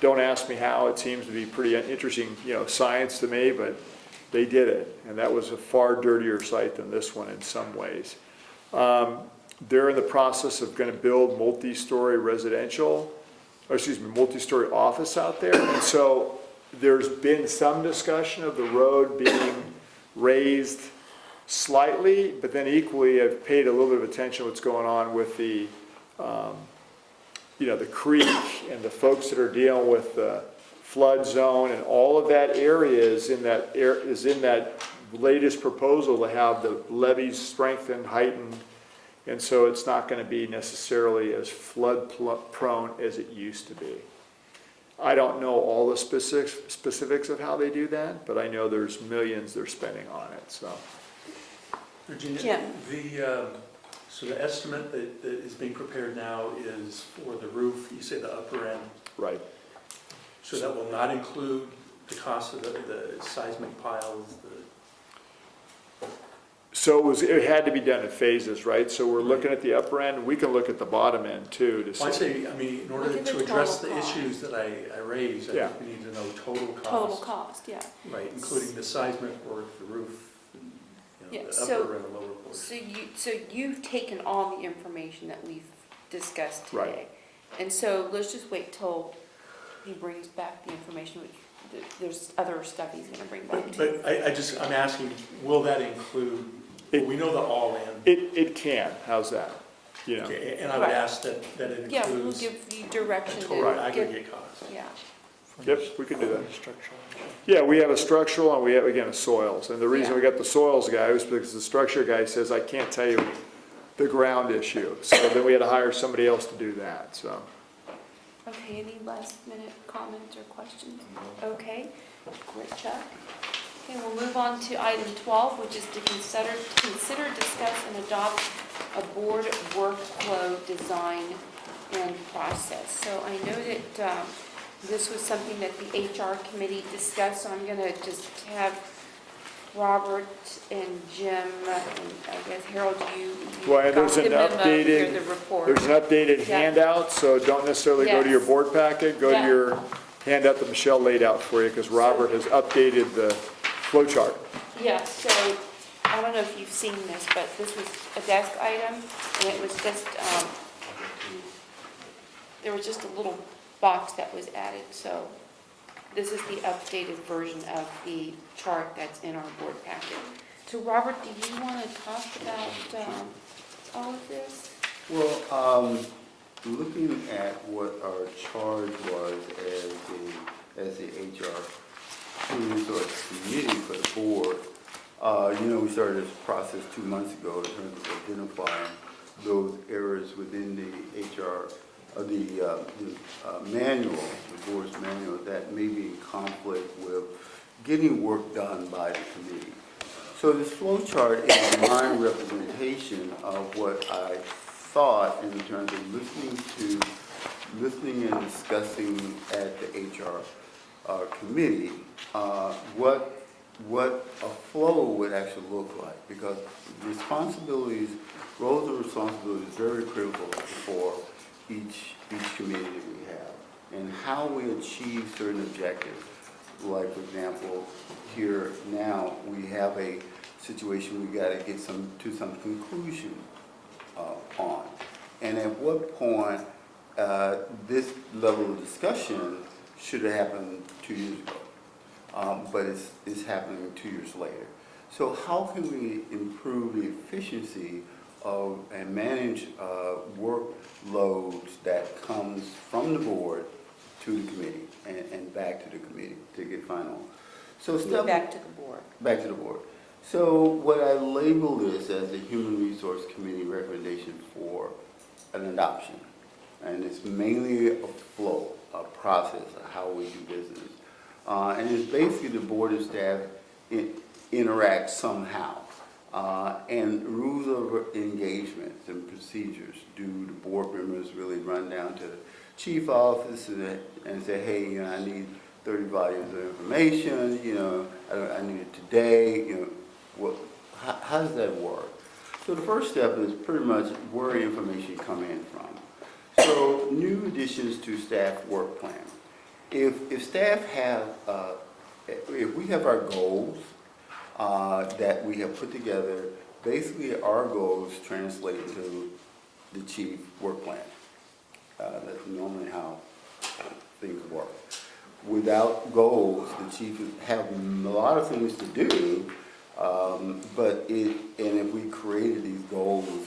Don't ask me how, it seems to be pretty interesting, you know, science to me, but they did it. And that was a far dirtier site than this one in some ways. They're in the process of gonna build multi-story residential, or excuse me, multi-story office out there. And so there's been some discussion of the road being raised slightly, but then equally I've paid a little bit of attention to what's going on with the, you know, the creek and the folks that are dealing with the flood zone, and all of that area is in that latest proposal to have the levees strengthened, heightened, and so it's not going to be necessarily as flood prone as it used to be. I don't know all the specifics of how they do that, but I know there's millions they're spending on it, so. Virginia, Jim. so the estimate that is being prepared now is for the roof, you say the upper end, Right. so that will not include the cost of the seismic piles, So it had to be done in phases, right? So we're looking at the upper end, we can look at the bottom end too to I see. say, I mean, in order Look at the to address the total cost. issues that I raised, I Yeah. think we need to know total cost. Total cost, yeah. Right, including the seismic work, the roof, and, you know, Yeah, the so- upper and the lower portion. So you've taken all the information that we've discussed today. Right. And so let's just wait till he brings back the information, which there's other stuff he's gonna bring back to you. But I'm asking, will that include, we know the all-in, It can, how's that? You know, okay, and I would Right. ask that it Yeah, we'll includes give you a direction total to give, aggregate cost. yeah. yep, we can do that. Yeah, we have a structural and we have, again, a soils. And the reason we got the soils guy was because the structure guy says, I can't tell you the ground issue. So then we had to hire somebody else to do that, so. Okay, any last minute comments or questions? Okay, great, Chuck. Okay, we'll move on to item 12, which is to consider, discuss, and adopt a board workflow design and process. So I know that this was something that the HR committee discussed, so I'm going to just have Robert and Jim, and I guess Harold, you Well, and got there's the an memo here, updated, the report. there's an updated Yeah. handout, so don't necessarily go to your Yes. board packet, go to Yeah. your handout that Michelle laid out for you, because Robert has updated the flow chart. Yeah, so, I don't know if you've seen this, but this was a desk item, and it was just, there was just a little box that was added, so this is the updated version of the chart that's in our board packet. So Robert, do you want to talk about all of this? Well, looking at what our charge was as the HR resource committee for the board, we started this process 2 months ago in terms of identifying those errors within the HR, the manual, the board's manual, that may be in conflict with getting work done by the committee. So this flow chart is my representation of what I thought in terms of listening and discussing at the HR committee, what a flow would actually look like, because responsibilities, roles and responsibilities is very critical for each committee that we have. and how we achieve certain objectives. Like, for example, here now, we have a situation we gotta get to some conclusion on. And at what point, this level of discussion should have happened 2 years ago, but it's happening 2 years later. So how can we improve the efficiency of and manage workloads that comes from the board to the committee and back to the committee to get final? So Back to the board. back to the board. So what I label this as a Human Resource Committee recommendation for an adoption. And it's mainly a flow, a process of how we do business. And it's basically the board and staff interact somehow. And rules of engagement and procedures. Do the board members really run down to the chief office and say, hey, you know, I need 30 volumes of information, you know, I need it today, how does that work? So the first step is pretty much where information come in from. So new additions to staff work plan. If staff have, if we have our goals that we have put together, basically our goals translate to the chief work plan. That's normally how things work. Without goals, the chief would have a lot of things to do, and if we created these goals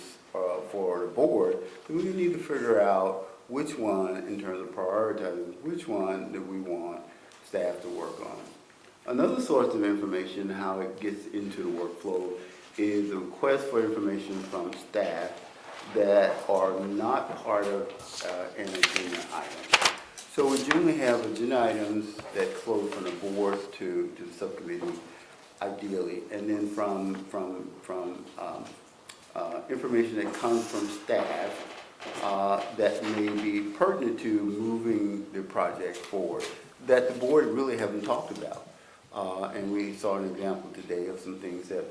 for the board, then we need to figure out which one, in terms of prioritizing, which one that we want staff to work on. Another source of information, how it gets into the workflow, is a request for information from staff that are not part of an agenda item. So we generally have agenda items that flow from the board to the subcommittee, ideally, and then from information that comes from staff that may be pertinent to moving the project forward, that the board really haven't talked about. And we saw an example today of some things that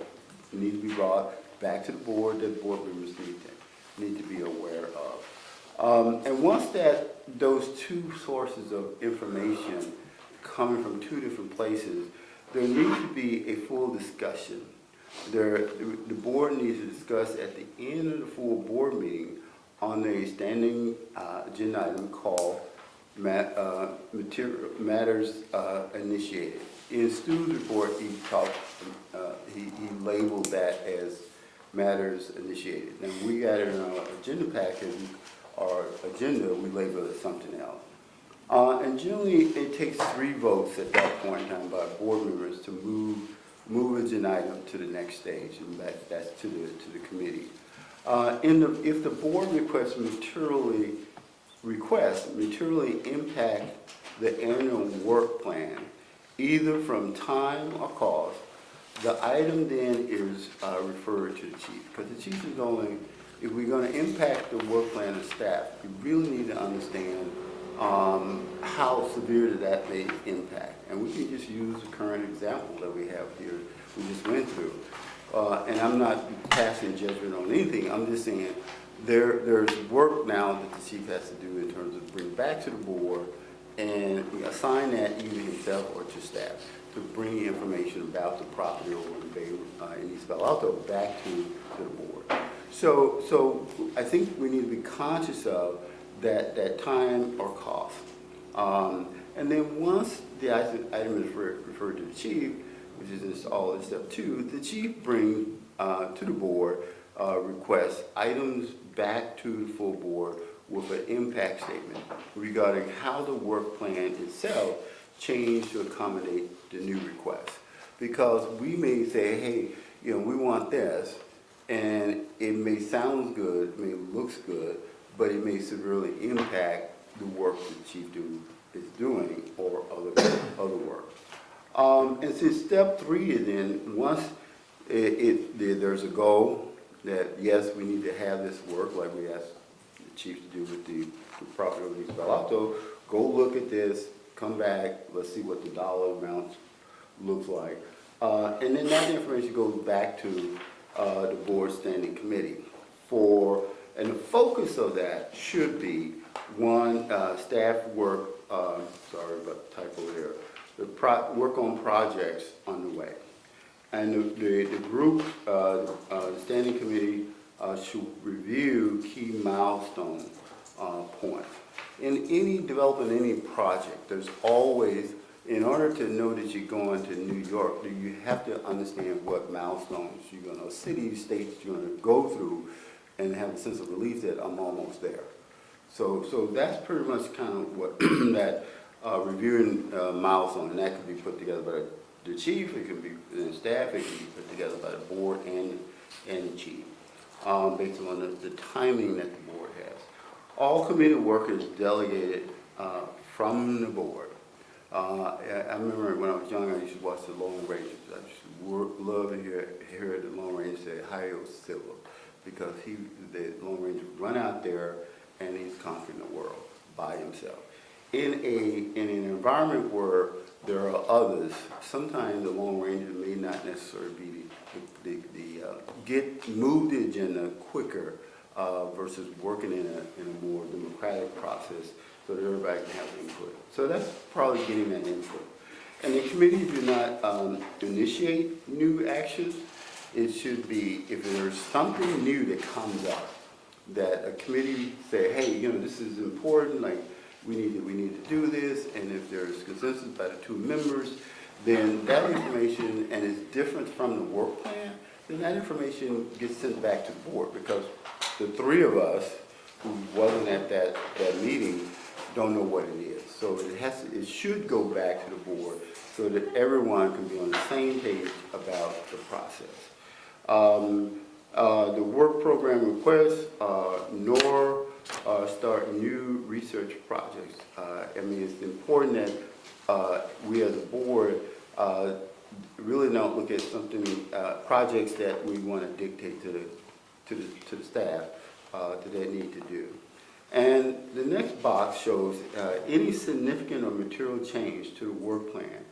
need to be brought back to the board that board members need to be aware of. And once those two sources of information coming from two different places, there needs to be a full discussion. The board needs to discuss at the end of the full board meeting on a standing agenda item called matters initiated. In Stu's report, he labeled that as matters initiated. Now we got it in our agenda package, our agenda, we label it something else. And generally, it takes 3 votes at that point in time by board members to move agenda item to the next stage, and that's to the committee. If the board requests materially impact the annual work plan, either from time or cost, the item then is referred to the chief. Because the chief is only, if we're going to impact the work plan of staff, we really need to understand how severe that may impact. And we can just use the current example that we have here, we just went through. And I'm not passing judgment on anything, I'm just saying there's work now that the chief has to do in terms of bring back to the board and we assign that either himself or to staff to bring information about the property over in East Palo Alto back to the board. So I think we need to be conscious of that time or cost. And then once the item is referred to the chief, which is all in step 2, the chief brings to the board requests items back to the full board with an impact statement regarding how the work plan itself changed to accommodate the new request. Because we may say, hey, you know, we want this, and it may sound good, it may looks good, but it may severely impact the work that the chief is doing or other work. And since step 3 is in, once there's a goal that yes, we need to have this work, like we asked the chief to do with the property of East Palo Alto, go look at this, come back, let's see what the dollar amount looks like. And then that information goes back to the board standing committee And the focus of that should be, one, staff work, sorry about the typo there, work on projects underway. And the group, the standing committee should review key milestone points. In developing any project, there's always, in order to know that you're going to New York, you have to understand what milestones you're going to, cities, states you're going to go through, and have a sense of relief that I'm almost there. So that's pretty much kind of what that reviewing milestone, and that can be put together by the chief, it can be the staff, it can be put together by the board and the chief, based on the timing that the board has. All committee work is delegated from the board. I remember when I was young, I used to watch the Lone Rangers. I used to love to hear the Lone Ranger say, "Hayo Silva," because the Lone Ranger would run out there and he's conquering the world by himself. In an environment where there are others, sometimes the Lone Ranger may not necessarily be move the agenda quicker versus working in a more democratic process so that everybody can have input. So that's probably getting that input. And the committee do not initiate new actions. It should be, if there's something new that comes up, that a committee say, hey, you know, this is important, like we need to do this, and if there's consensus by the two members, then that information, and it's different from the work plan, then that information gets sent back to the board, because the three of us who wasn't at that meeting don't know what it is. So it should go back to the board so that everyone can be on the same page about the process. The work program requests, nor start new research projects. I mean, it's important that we as a board really don't look at something, projects that we want to dictate to the staff that they need to do. And the next box shows any significant or material change to the work plan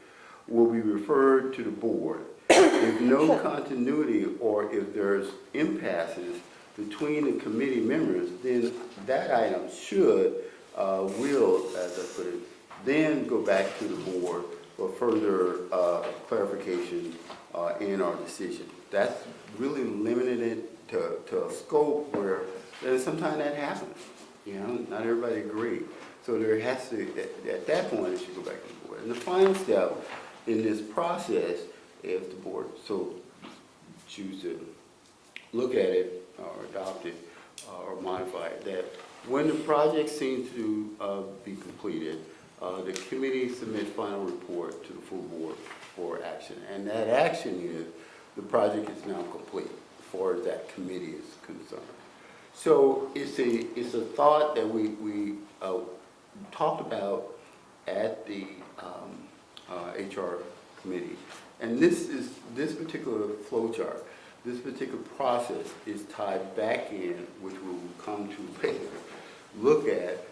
will be referred to the board. If no continuity or if there's impasses between the committee members, then that item will, as I put it, then go back to the board for further clarification in our decision. That's really limited it to a scope where sometimes that happens. You know, not everybody agrees. So there has to, at that point, it should go back to the board. And the final step in this process, if the board so choose to look at it or adopt it or modify it, that when the project seems to be completed, the committee submits final report to the full board for action. And that action is the project is now complete as far as that committee is concerned. So it's a thought that we talked about at the HR committee. And this particular flow chart, this particular process is tied back in, which we'll come to later, look at,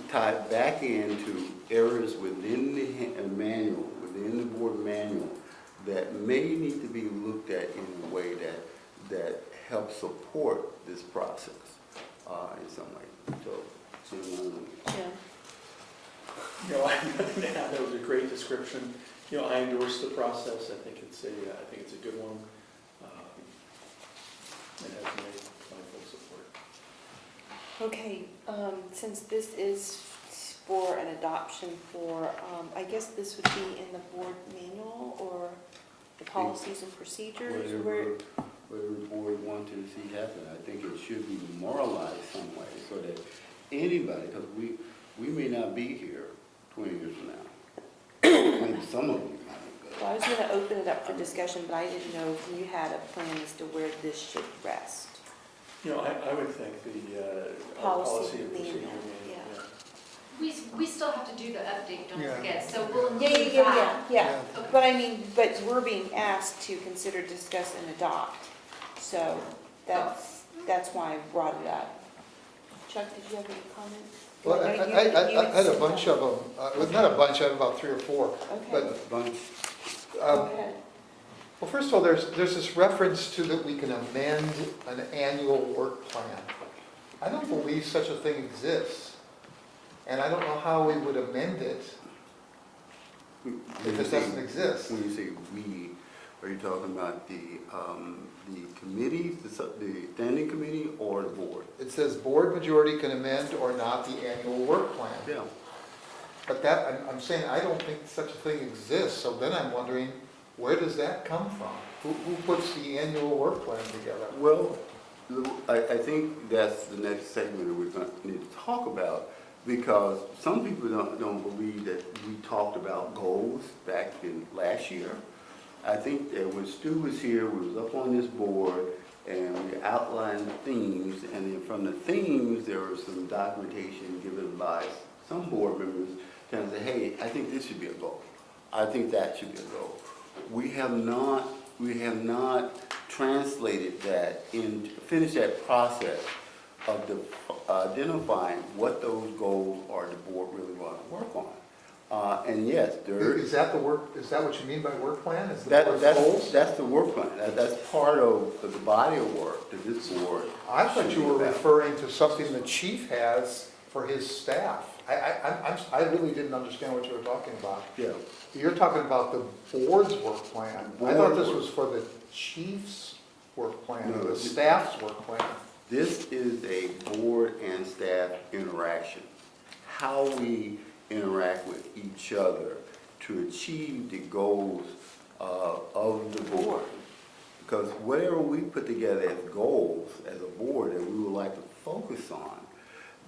tied back into areas within the manual, within the board manual, that may need to be looked at in a way that helps support this process in some way. So, Yeah. You know, I have nothing to add. That was a great description. You know, I endorse the process. I think it's a good one. It has my full support. Okay, since this is for an adoption for, I guess this would be in the board manual or the policies and procedures? whatever the board wanted to see happen, I think it should be moralized some way so that anybody, because we may not be here 20 years from now. Maybe some of you might. Well, I was going to open it up for discussion, but I didn't know if you had a plan as to where this should rest. You know, I would think the Policy policy and procedure manual, manual, yeah. We still have to do the update, don't Yeah. forget, so we'll Yeah, include that. yeah. But I mean, but we're being asked to consider, discuss, and adopt. So that's why I brought it up. Chuck, did you have any comments? Well, I know you I had a said bunch that. of them, not a bunch, I have about 3 or 4. Okay, But, Bunch. go ahead. well, first of all, there's this reference to that we can amend an annual work plan. I don't believe such a thing exists. And I don't know how we would amend it if it doesn't exist. When you say we, are you talking about the committees, the standing committee, or the board? It says board majority can amend or not the annual work plan. Yeah. But that, I'm saying, I don't think such a thing exists, so then I'm wondering, where does that come from? Who puts the annual work plan together? Well, I think that's the next segment that we're going to need to talk about, because some people don't believe that we talked about goals back in last year. I think that when Stu was here, we was up on this board, and we outlined the themes, and then from the themes, there was some documentation given by some board members kind of say, hey, I think this should be a goal. I think that should be a goal. We have not translated that in, finished that process of identifying what those goals are the board really want to work on. And yes, there Is that the work, is that what you mean by work plan? Is the board's goals? that's the work plan. That's part of the body of work that this board. I thought should you be were about. referring to something the chief has for his staff. I really didn't understand what you were talking about. Yeah. You're talking about the board's work plan. I thought this was for the chief's work plan, No, or the staff's work plan. This is a board and staff interaction. How we interact with each other to achieve the goals of the board. Because whatever we put together as goals as a board that we would like to focus on,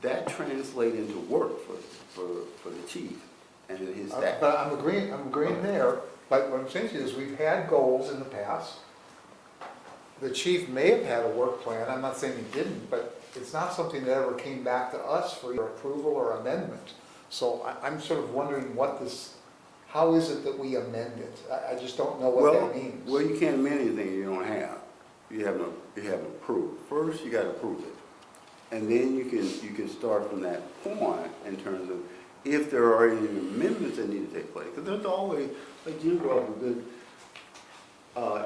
that translates into work for the chief and his staff. But I'm agreeing there, but what I'm saying to you is we've had goals in the past. The chief may have had a work plan, I'm not saying he didn't, but it's not something that ever came back to us for either approval or amendment. So I'm sort of wondering how is it that we amend it? I just don't know what that means. Well, you can't amend anything you don't have. You haven't approved. First, you got to approve it. And then you can start from that point in terms of if there are any amendments that need to take place. Because there's always, like Jim brought up good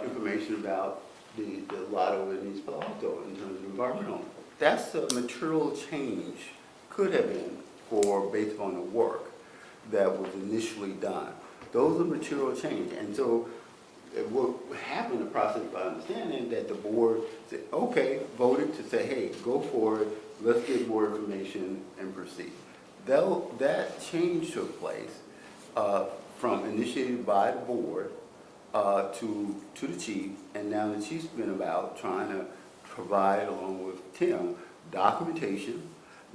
information about the lotto in East Palo Alto in terms of environmental. That's a material change, could have been, based on the work that was initially done. Those are material change. And so what happened in the process, by understanding, that the board said, okay, voted to say, hey, go for it, let's get more information and proceed. That change took place from initiated by the board to the chief, and now the chief's been about trying to provide, along with Tim, documentation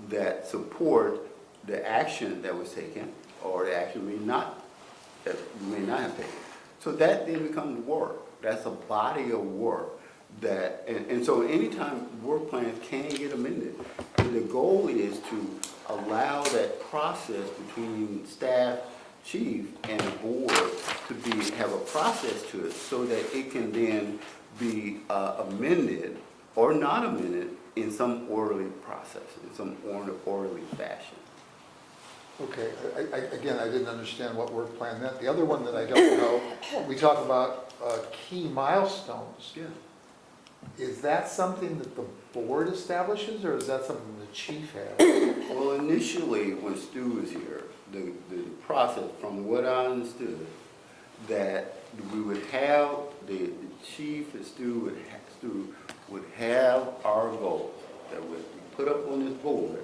that support the action that was taken, or the action that we may not have taken. So that then becomes work. That's a body of work that, and so anytime work plans can get amended, the goal is to allow that process between staff, chief, and the board to have a process to it so that it can then be amended or not amended in some orderly process, in some orderly fashion. Okay, again, I didn't understand what work plan meant. The other one that I don't know, we talk about key milestones. Yeah. Is that something that the board establishes, or is that something the chief has? Well, initially, when Stu was here, the process, from what I understood, that we would have, the chief and Stu would have our goals that would be put up on this board.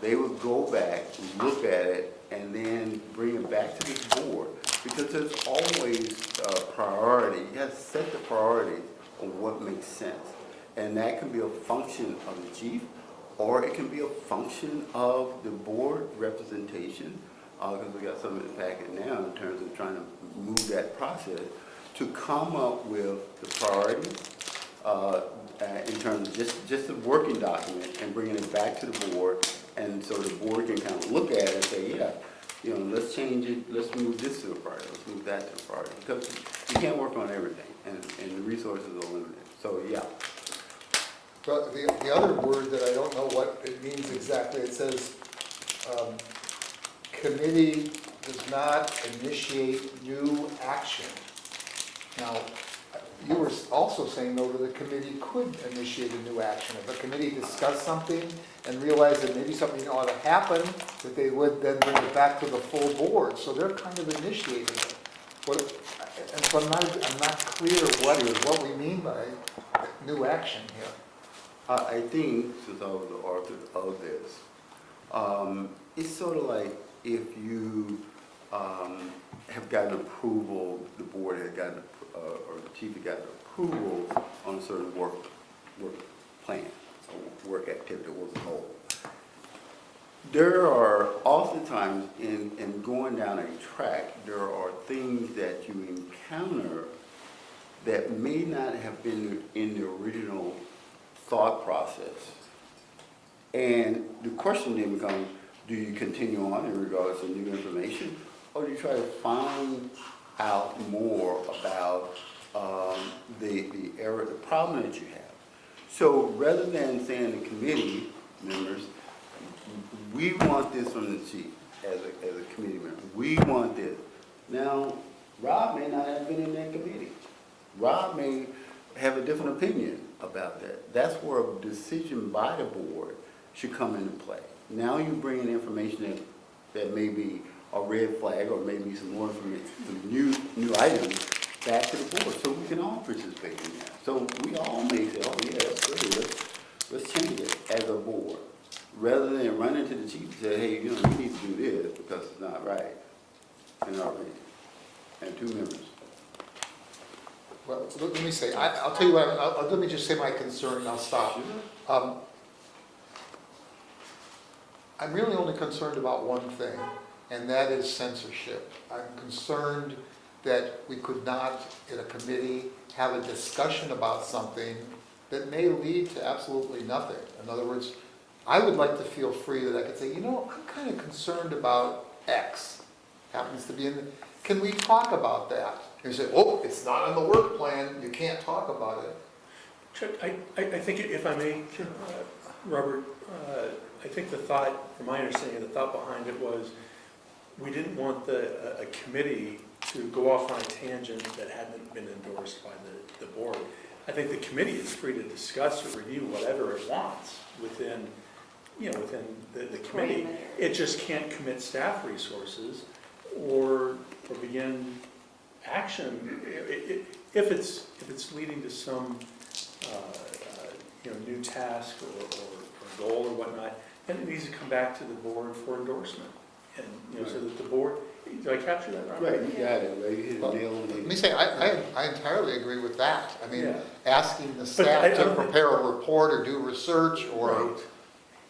They would go back, look at it, and then bring it back to this board. Because there's always a priority. You have to set the priorities on what makes sense. And that can be a function of the chief, or it can be a function of the board representation, because we got some in the packet now in terms of trying to move that process, to come up with the priorities in terms of just a working document and bringing it back to the board. And so the board can kind of look at it and say, yeah, let's change it, let's move this to a priority, let's move that to a priority. Because you can't work on everything, and the resources are limited. So, yeah. But the other word that I don't know what it means exactly, it says, committee does not initiate new action. Now, you were also saying, though, that the committee could initiate a new action. If a committee discussed something and realized that maybe something ought to happen, that they would then bring it back to the full board. So they're kind of initiating it. And so I'm not clear what we mean by new action here. I think, since I was the author of this, it's sort of like if you have gotten approval, the board had gotten, or the chief had gotten approval on a certain work plan, or work activity, work goal. There are oftentimes, in going down a track, there are things that you encounter that may not have been in the original thought process. And the question then becomes, do you continue on in regards to new information, or do you try to find out more about the error, the problem that you have? So rather than saying the committee members, we want this from the chief as a committee member, we want this. Now, Rob may not have been in that committee. Rob may have a different opinion about that. That's where a decision by the board should come into play. Now you bring in information that may be a red flag, or maybe some more information, some new items back to the board, so we can all participate in that. So we all may say, oh yeah, that's good, let's change it as a board. Rather than run into the chief and say, hey, you know, you need to do this because it's not right, in our opinion, and two members. Well, let me say, I'll tell you what, let me just say my concern and I'll stop. I'm really only concerned about one thing, and that is censorship. I'm concerned that we could not, in a committee, have a discussion about something that may lead to absolutely nothing. In other words, I would like to feel free that I could say, you know, I'm kind of concerned about X. Happens to be in the, can we talk about that? You say, oh, it's not in the work plan, you can't talk about it. Chuck, I think if I may, Robert, I think the thought, from my understanding, the thought behind it was we didn't want a committee to go off on a tangent that hadn't been endorsed by the board. I think the committee is free to discuss or review whatever it wants within the committee. It just can't commit staff resources or begin action if it's leading to some new task or goal or whatnot. Then it needs to come back to the board for endorsement, and so that the board. Did I capture that right? Right, you got it. Right? You hit the nail on the. Let me say, I entirely agree with that. I mean, Yeah. asking the staff to prepare a report or do research or. Right.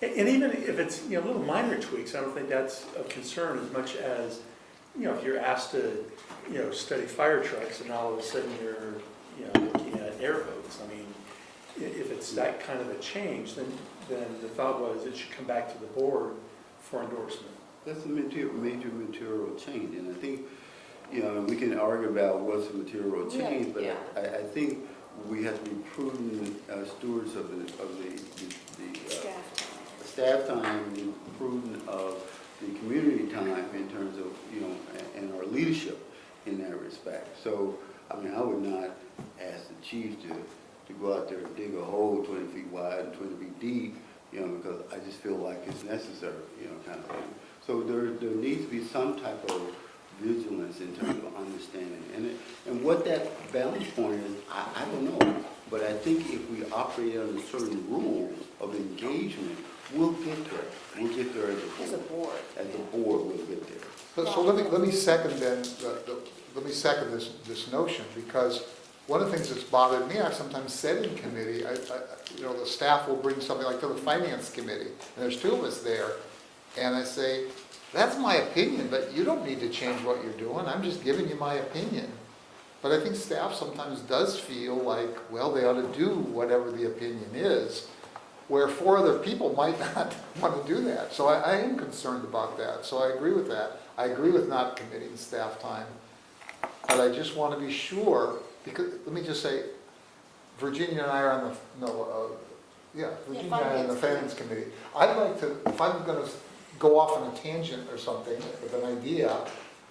And even if it's little minor tweaks, I don't think that's of concern as much as if you're asked to study fire trucks and all of a sudden you're looking at airboats. I mean, if it's that kind of a change, then the thought was it should come back to the board for endorsement. That's a major material change, and I think, we can argue about what's a material change, but I think we have to be prudent stewards of the staff time, and prudent of the community time in terms of, and our leadership in that respect. So, I mean, I would not ask the chief to go out there and dig a hole 20 feet wide and 20 feet deep, because I just feel like it's necessary, kind of thing. So there needs to be some type of vigilance in terms of understanding. And what that balance point is, I don't know. But I think if we operate under certain rules of engagement, we'll get there. We'll get there as a board. As a board, we'll get there. So let me second then, let me second this notion, because one of the things that's bothered me, I've sometimes said in committee, the staff will bring something like to the finance committee, and there's two of us there, and I say, that's my opinion, but you don't need to change what you're doing, I'm just giving you my opinion. But I think staff sometimes does feel like, well, they ought to do whatever the opinion is, where four other people might not want to do that. So I am concerned about that, so I agree with that. I agree with not committing staff time, but I just want to be sure, because, let me just say, Virginia and I are on the finance committee. I'd like to, if I'm going to go off on a tangent or something with an idea,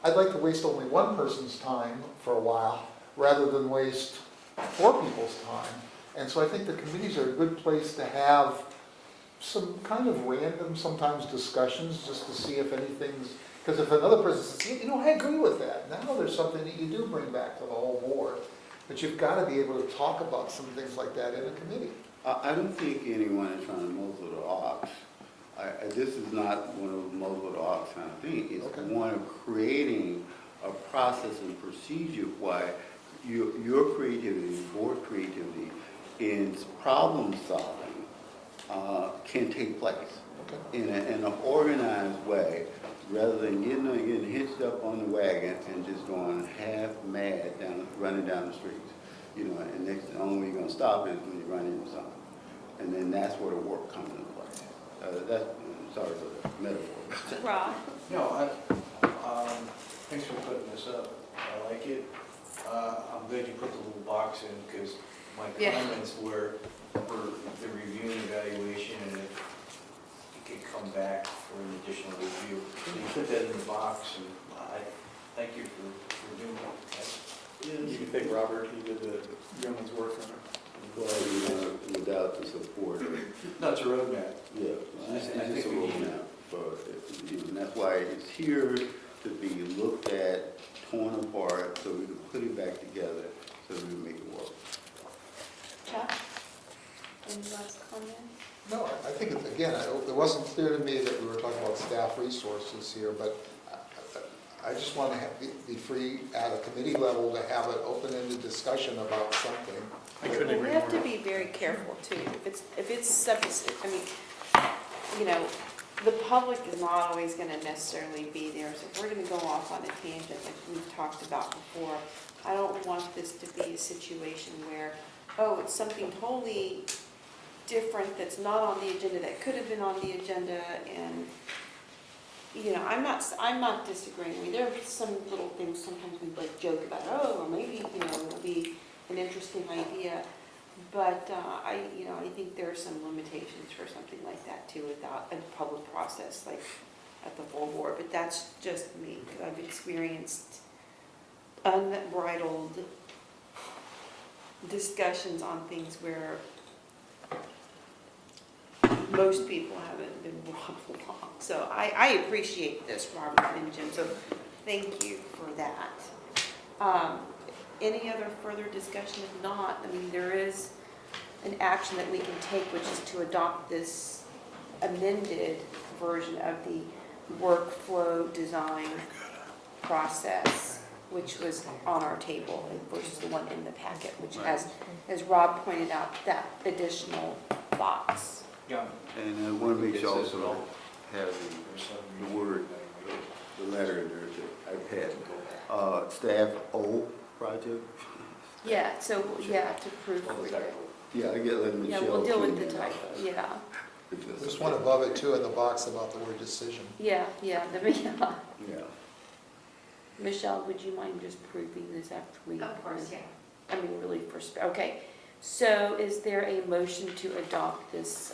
I'd like to waste only one person's time for a while, rather than waste for people's time. And so I think the committees are a good place to have some kind of random, sometimes discussions, just to see if anything's, because if another person says, you know, I agree with that, now there's something that you do bring back to the whole board. But you've got to be able to talk about some things like that in a committee. I don't think anyone is trying to muzzle the ox. This is not one of the muzzle the ox kind of thing. It's Okay. one of creating a process and procedure why your creativity, board creativity, in problem solving can take place in an organized way, rather than getting hitched up on the wagon and just going half mad running down the streets. You know, and the only way you're going to stop is when you run into something. And then that's where the work comes into play. Sorry for the metaphor. Rob? No, thanks for putting this up. I like it. I'm glad you put the little box in, because my Yeah. comments were for the review and evaluation, and if it could come back for an additional review. So you put that in the box, and I thank you for doing that. You can thank Robert, he did the yeoman's work on it. Well, without the support of, No, it's a roadmap. yeah, it's just a roadmap for, and that's why it's here to be looked at, torn apart, so we can put it back together, so we can make it work. Chuck? Any last comment? No, I think, again, it wasn't clear to me that we were talking about staff resources here, but I just want to be free at a committee level to have an open-ended discussion about something. I couldn't We agree have to more. be very careful too. If it's subject, I mean, you know, the public is not always going to necessarily be there. So if we're going to go off on a tangent like we've talked about before, I don't want this to be a situation where, oh, it's something totally different that's not on the agenda that could have been on the agenda, and you know, I'm not disagreeing with you. There are some little things sometimes we like joke about, oh, or maybe, you know, it'll be an interesting idea. But I think there are some limitations for something like that too, without a public process like at the full board. But that's just me, because I've experienced unbridled discussions on things where most people haven't been brought along. So I appreciate this, Robert and Jim, so thank you for that. Any other further discussion? If not, I mean, there is an action that we can take, which is to adopt this amended version of the workflow design process, which was on our table versus the one in the packet, which has, as Rob pointed out, that additional box. Yeah. And I want to make sure also have the word, the letter in there, iPad, staff O project. Yeah, so, yeah, to prove. Yeah, I get like Yeah, Michelle. we'll deal with too. the typo, yeah. There's one above it too in the box about the word decision. Yeah. Yeah. Michelle, would you mind just proving this after we? Of course, yeah. I mean, really, okay. So is there a motion to adopt this,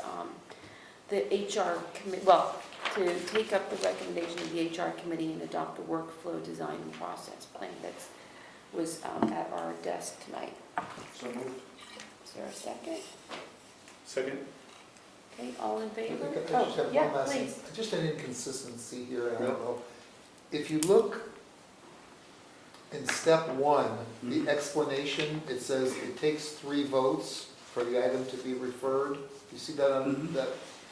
the HR committee, well, to take up the recommendation of the HR committee and adopt the workflow design and process plan that was at our desk tonight? So moved. Is there a second? Second? Okay, all in favor? I just Oh, have yeah, one last thing. please. Just an inconsistency here, and I don't know. If you look in step one, the explanation, it says it takes 3 votes for the item to be referred. You see that on that?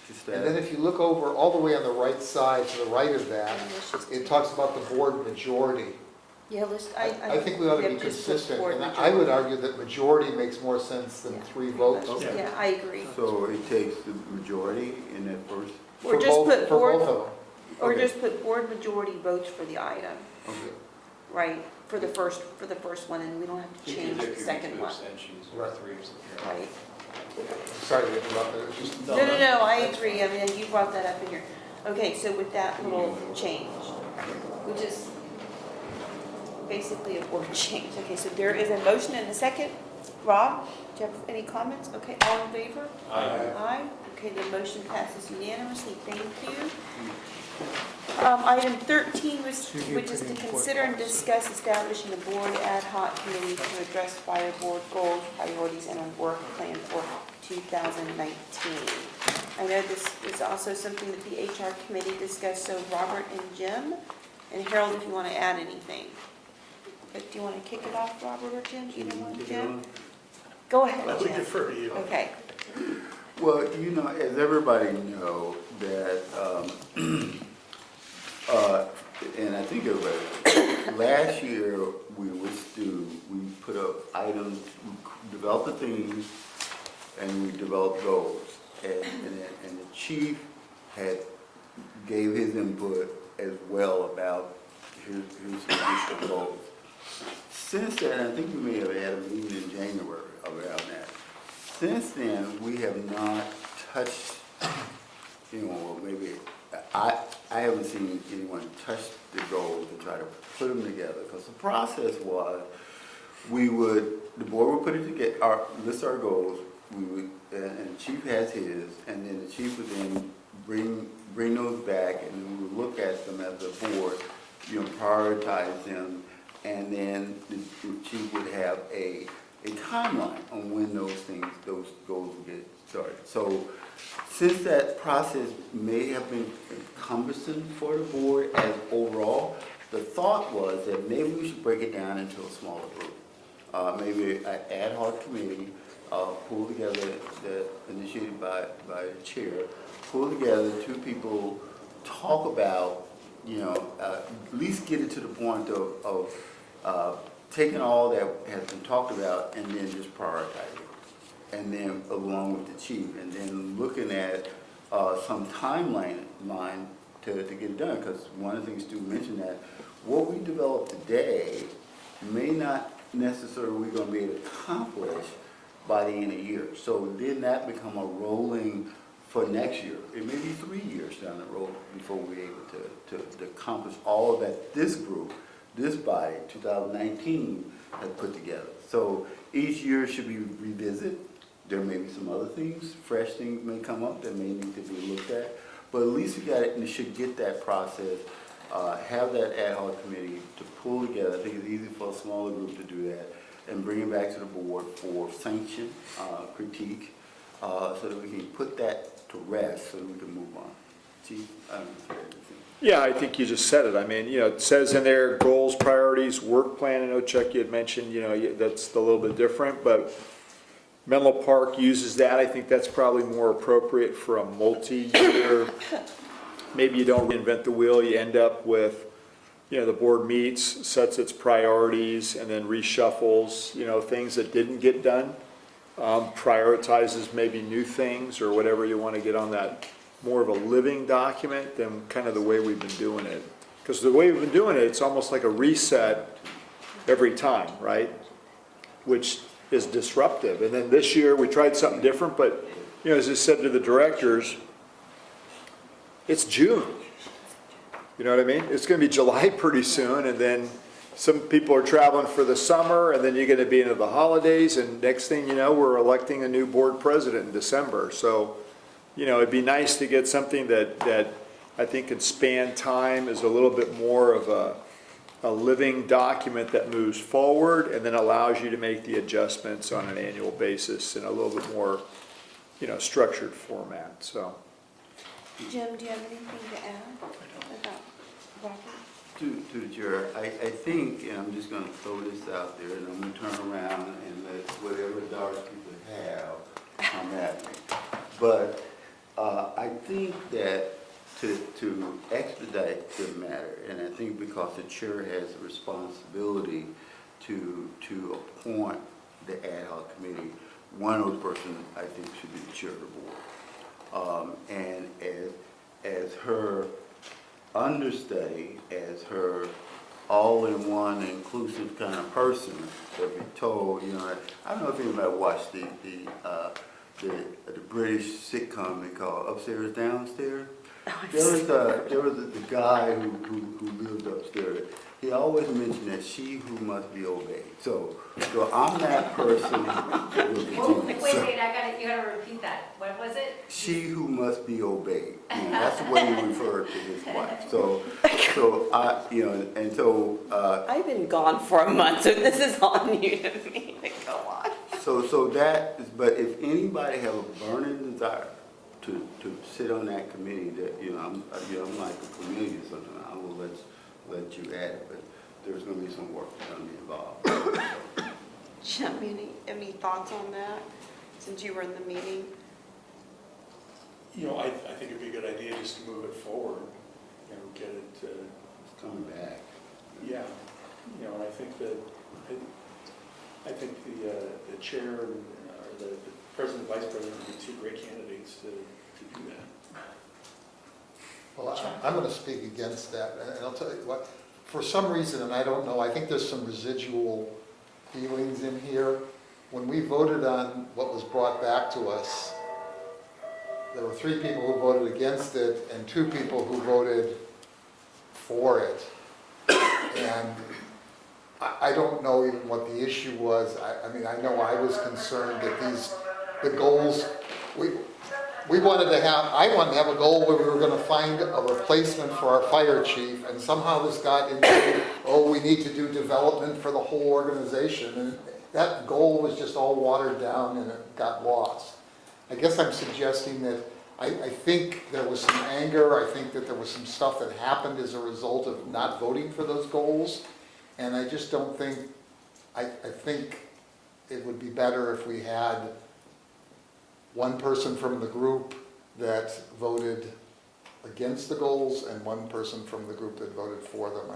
Just And then if you look over all the way on the right side, to the right of that, it talks about the board majority. Yeah, I think we ought to be consistent, and I would argue that majority makes more sense than 3 votes. Okay. Yeah, I agree. So it takes the majority in that first, Or For just both- put for board, both of them. or Okay. just put board majority votes for the item, okay. right? For the first one, and we don't have to change the second one, Abstentions, Right. 3 abstentions. right? Sorry to interrupt, it was just. No, I agree, I mean, you brought that up in here. Okay, so with that little change, which is basically a word change. Okay, so there is a motion and a second. Rob, do you have any comments? Okay, all in favor? Aye. Aye. Okay, the motion passes unanimously. Thank you. Item 13 was, So you're which is to putting consider and board discuss establishing a board ad hoc committee to address fire board goals, priorities, and a work plan for 2019. I know this is also something that the HR committee discussed, so Robert and Jim, and Harold, if you want to add anything. But do you want to kick it off, Robert or Jim? Either one, Jim? Go ahead, Let me Jim. defer to you. Okay. Well, you know, as everybody know, that, and I think everybody, last year, we put up items, we developed the themes, and we developed goals. And the chief gave his input as well about his additional goals. Since then, I think we may have had a meeting in January around that. Since then, we have not touched, well, maybe, I haven't seen anyone touch the goals and try to put them together. Because the process was, the board would put it together, list our goals, and the chief has his, and then the chief would then bring those back, and then we would look at them as a board, prioritize them, and then the chief would have a timeline on when those goals would get started. So since that process may have been cumbersome for the board as overall, the thought was that maybe we should break it down into a smaller group. Maybe an ad hoc committee, pull together, initiated by the chair, pull together two people, talk about, at least get it to the point of taking all that has been talked about and then just prioritize it. And then along with the chief, and then looking at some timeline to get it done. Because one of the things Stu mentioned, that what we develop today may not necessarily we're going to be able to accomplish by the end of the year. So then that become a rolling for next year. It may be 3 years down the road before we're able to accomplish all of that this group, this body, 2019, has put together. So each year should be revisited. There may be some other things, fresh things may come up that may need to be looked at. But at least we got it, and we should get that process, have that ad hoc committee to pull together. I think it's easy for a smaller group to do that, and bring it back to the board for sanction, critique, so that we can put that to rest so that we can move on. Chief, I don't know if you have anything. Yeah, I think you just said it. I mean, it says in there, goals, priorities, work plan. I know Chuck, you had mentioned, that's a little bit different, but Menlo Park uses that. I think that's probably more appropriate for a multi-year. Maybe you don't reinvent the wheel. You end up with, the board meets, sets its priorities, and then reshuffles, things that didn't get done, prioritizes maybe new things or whatever you want to get on that, more of a living document than kind of the way we've been doing it. Because the way we've been doing it, it's almost like a reset every time, right? Which is disruptive. And then this year we tried something different, but as I said to the directors, it's June. You know what I mean? It's going to be July pretty soon, and then some people are traveling for the summer, and then you're going to be into the holidays, and next thing you know, we're electing a new board president in December. So, it'd be nice to get something that I think can span time, is a little bit more of a living document that moves forward and then allows you to make the adjustments on an annual basis in a little bit more, structured format. So, Jim, do you have anything to add about Robert? To the chair, I think, and I'm just going to throw this out there, and I'm going to turn around and let whatever dark people have come at me. But I think that to expedite the matter, and I think because the chair has a responsibility to appoint the ad hoc committee, one of those persons I think should be the chair of the board. And as her understudy, as her all-in-one inclusive kind of person, that we told, I don't know if anybody watched the British sitcom they call Upstairs Downstairs. there was the guy who lived upstairs. He always mentioned that she who must be obeyed. So I'm that person with Virginia. Wait, you gotta repeat that. What was it? She who must be obeyed. That's the way he referred to his wife. So I, and so. I've been gone for a month, so this is all new to me. Go on. So that is, but if anybody have a burning desire to sit on that committee, that, I'm like a chameleon or something, I will let you add it, but there's gonna be some work that's gonna be involved. Jim, any thoughts on that, since you were in the meeting? I think it'd be a good idea just to move it forward, get it, It's coming back. yeah, and I think that, I think the chair, or the president, vice president would be two great candidates to do that. Well, I'm going to speak against that, and I'll tell you what, for some reason, and I don't know, I think there's some residual feelings in here. When we voted on what was brought back to us, there were 3 people who voted against it and 2 people who voted for it. And I don't know even what the issue was. I mean, I know I was concerned that the goals, I wanted to have a goal where we were going to find a replacement for our fire chief, and somehow this got into, we need to do development for the whole organization, and that goal was just all watered down and it got lost. I guess I'm suggesting that I think there was some anger, I think that there was some stuff that happened as a result of not voting for those goals, and I just don't think, I think it would be better if we had one person from the group that voted against the goals and one person from the group that voted for them.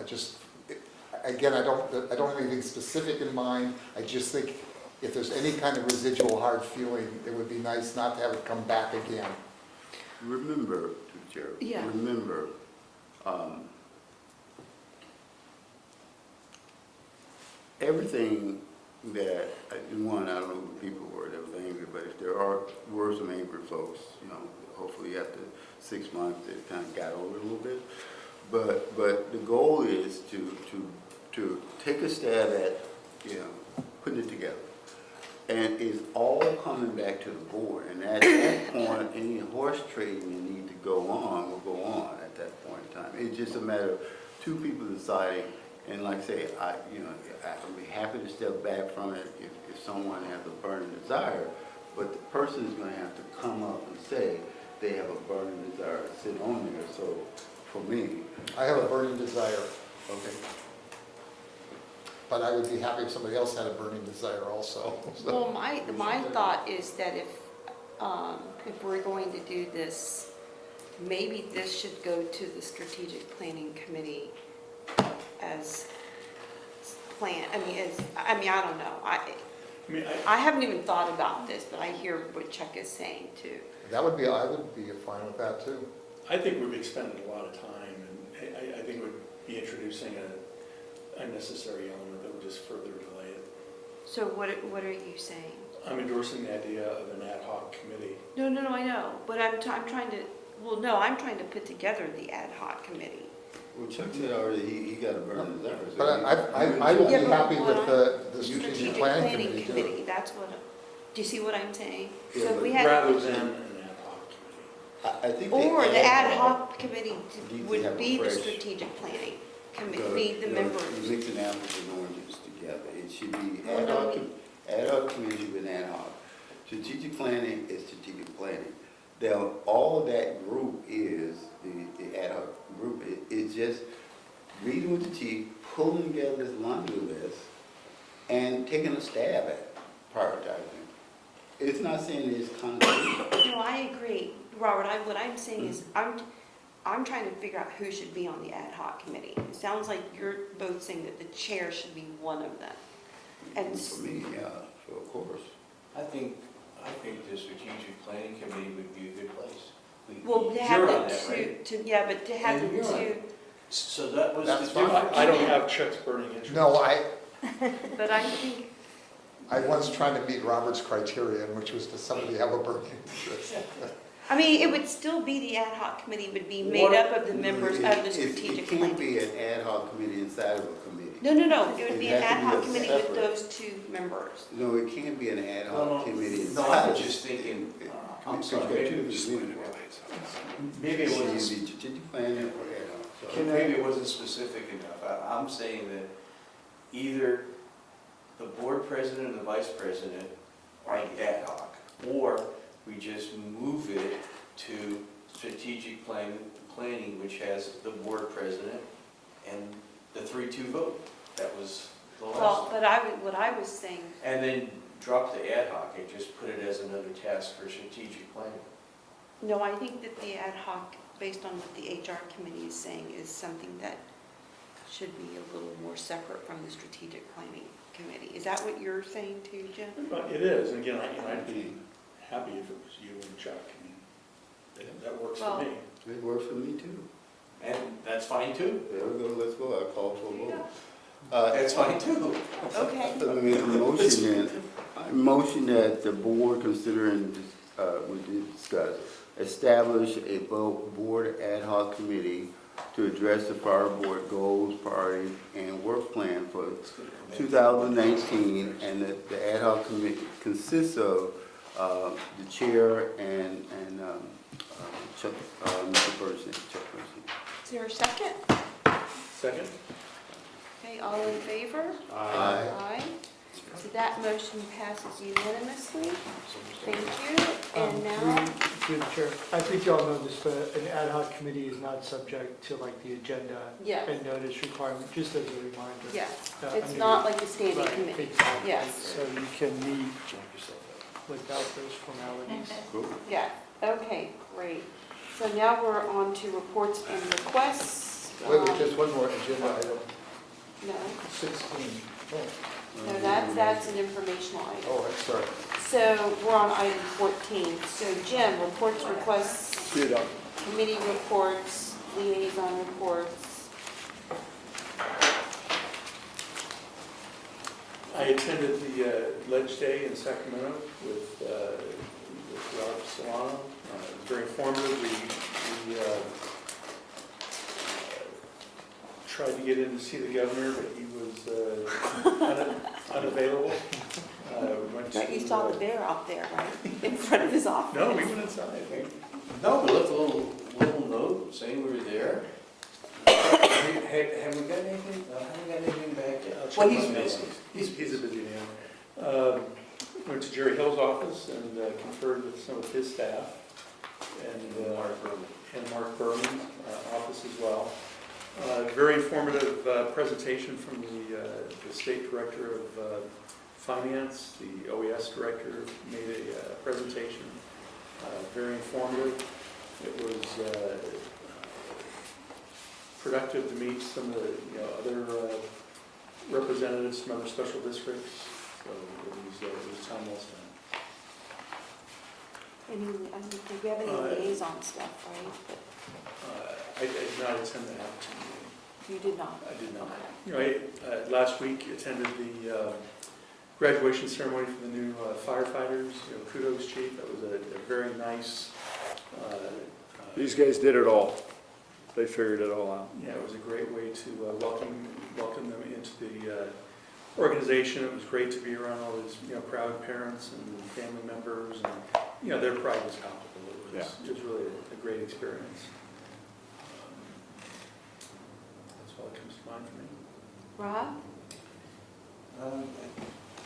Again, I don't have anything specific in mind. I just think if there's any kind of residual hard feeling, it would be nice not to have it come back again. Remember, Chair, Yeah. remember, everything that, I don't know who the people were that was angry, but if there were some angry folks, hopefully after 6 months, it kind of got over it a little bit. But the goal is to take a stab at, putting it together. And it's all coming back to the board. And at that point, any horse trading that need to go on will go on at that point in time. It's just a matter of 2 people deciding. And like I say, I would be happy to step back from it if someone has a burning desire, but the person is going to have to come up and say they have a burning desire to sit on there. So for me, I have a burning desire, okay. but I would be happy if somebody else had a burning desire also. Well, my thought is that if we're going to do this, maybe this should go to the strategic planning committee as plan. I don't know. I haven't even thought about this, but I hear what Chuck is saying too. I would be fine with that too. I think we've expended a lot of time, and I think we'd be introducing an unnecessary element that would just further delay it. So what are you saying? I'm endorsing the idea of an ad hoc committee. No, I know, but I'm trying to put together the ad hoc committee. Well, Chuck said already he got a burning desire. So But I would be Yeah, but happy with what the strategic planning committee too. That's what, do you see what I'm saying? Yeah, So but we had. Rather than an ad hoc committee. I think Or the ad hoc committee need to would have a be the fresh- strategic planning committee, be the members. You're mixing apples and oranges together. It should be ad hoc committee with ad hoc. Strategic planning is strategic planning. Now, all that group is, the ad hoc group, it's just reading with the chief, pulling together this laundry list, and taking a stab at prioritizing. It's not saying it's concrete. No, I agree, Robert. What I'm saying is, I'm trying to figure out who should be on the ad hoc committee. It sounds like you're both saying that the chair should be one of them. And For me, yeah, of course. I think the strategic planning committee would be a good place. well, to You're have on the that, right? but to have And the you're on two, it. So that was That's the fine. difference. I don't have Chuck's burning interest. No, but I think, I was trying to meet Robert's criterion, which was, does somebody have a burning interest? I mean, it would still be the ad hoc committee would be made up of the members of the strategic It can't plan. be an ad hoc committee inside of a committee. No, it would be an It has to ad be hoc a committee with separate. those two members. No, it can't be an ad hoc committee No, inside. I was just thinking, I'm Because sorry, you've got two maybe different meetings. maybe it It wasn't, should be strategic plan and or ad hoc. So- maybe it wasn't specific enough. I'm saying that either the board president and the vice president are the ad hoc, or we just move it to strategic planning, which has the board president and the 3-2 vote. That was the last Well, one. but what I was saying, And then drop the ad hoc and just put it as another task for strategic planning. no, I think that the ad hoc, based on what the HR committee is saying, is something that should be a little more separate from the strategic planning committee. Is that what you're saying too, Jim? It is, and again, I'd be happy if it was you and Chuck. I mean, that works for Well- me. It works for me too. And that's fine too. There we go, let's go, I'll call for a vote. That's fine too. Okay. Let me make a motion then. I motion that the board considering, we did discuss, establish a board ad hoc committee to address the fire board goals, priorities, and work plan for 2019, and that the ad hoc committee consists of the chair and Chuck, Mr. Person, Chuck Person. Is there a second? Second? Okay, all in favor? Aye. Aye. So that motion passes unanimously. Thank you. And now, Through the chair, I think you all know this, but an ad hoc committee is not subject to like the agenda yes, and notice requirement, just as a reminder. yes, Yeah, it's not like a standing Right, committee. exactly. Yes. So you can meet without those formalities. Cool. Yeah, okay, great. So now we're on to reports and requests. Wait, just one more agenda item, No, 16. no, that's an informational item. Oh, I'm sorry. So we're on item 14. So Jim, reports, requests, See it up. committee reports, liaison reports. I attended the Ledge Day in Sacramento with Rob Solano. It was very informative. We tried to get in to see the governor, but he was unavailable. We went But you to, saw the bear out there, right? In front of his office. No, we went inside. No, we left a little note saying we were there. Have we got anything? I haven't got anything back yet. I'll check Well, my he's mail. busy. He's a busy man. Went to Jerry Hill's office and conferred with some of his staff and Mark Berman's office as well. Very informative presentation from the state director of finance. The OES director made a presentation. Very informative. It was productive to meet some of the other representatives from other special districts. So it was time well spent. We have any liaison stuff, right? But I did not attend the opportunity. you did not? I did not. You know, last week attended the graduation ceremony for the new firefighters. Kudos, chief. That was a very nice. These guys did it all. They figured it all out. Yeah, it was a great way to welcome them into the organization. It was great to be around all these proud parents and family members, and their pride was palpable. It was really a great experience. That's all that comes to mind for me. Rob? I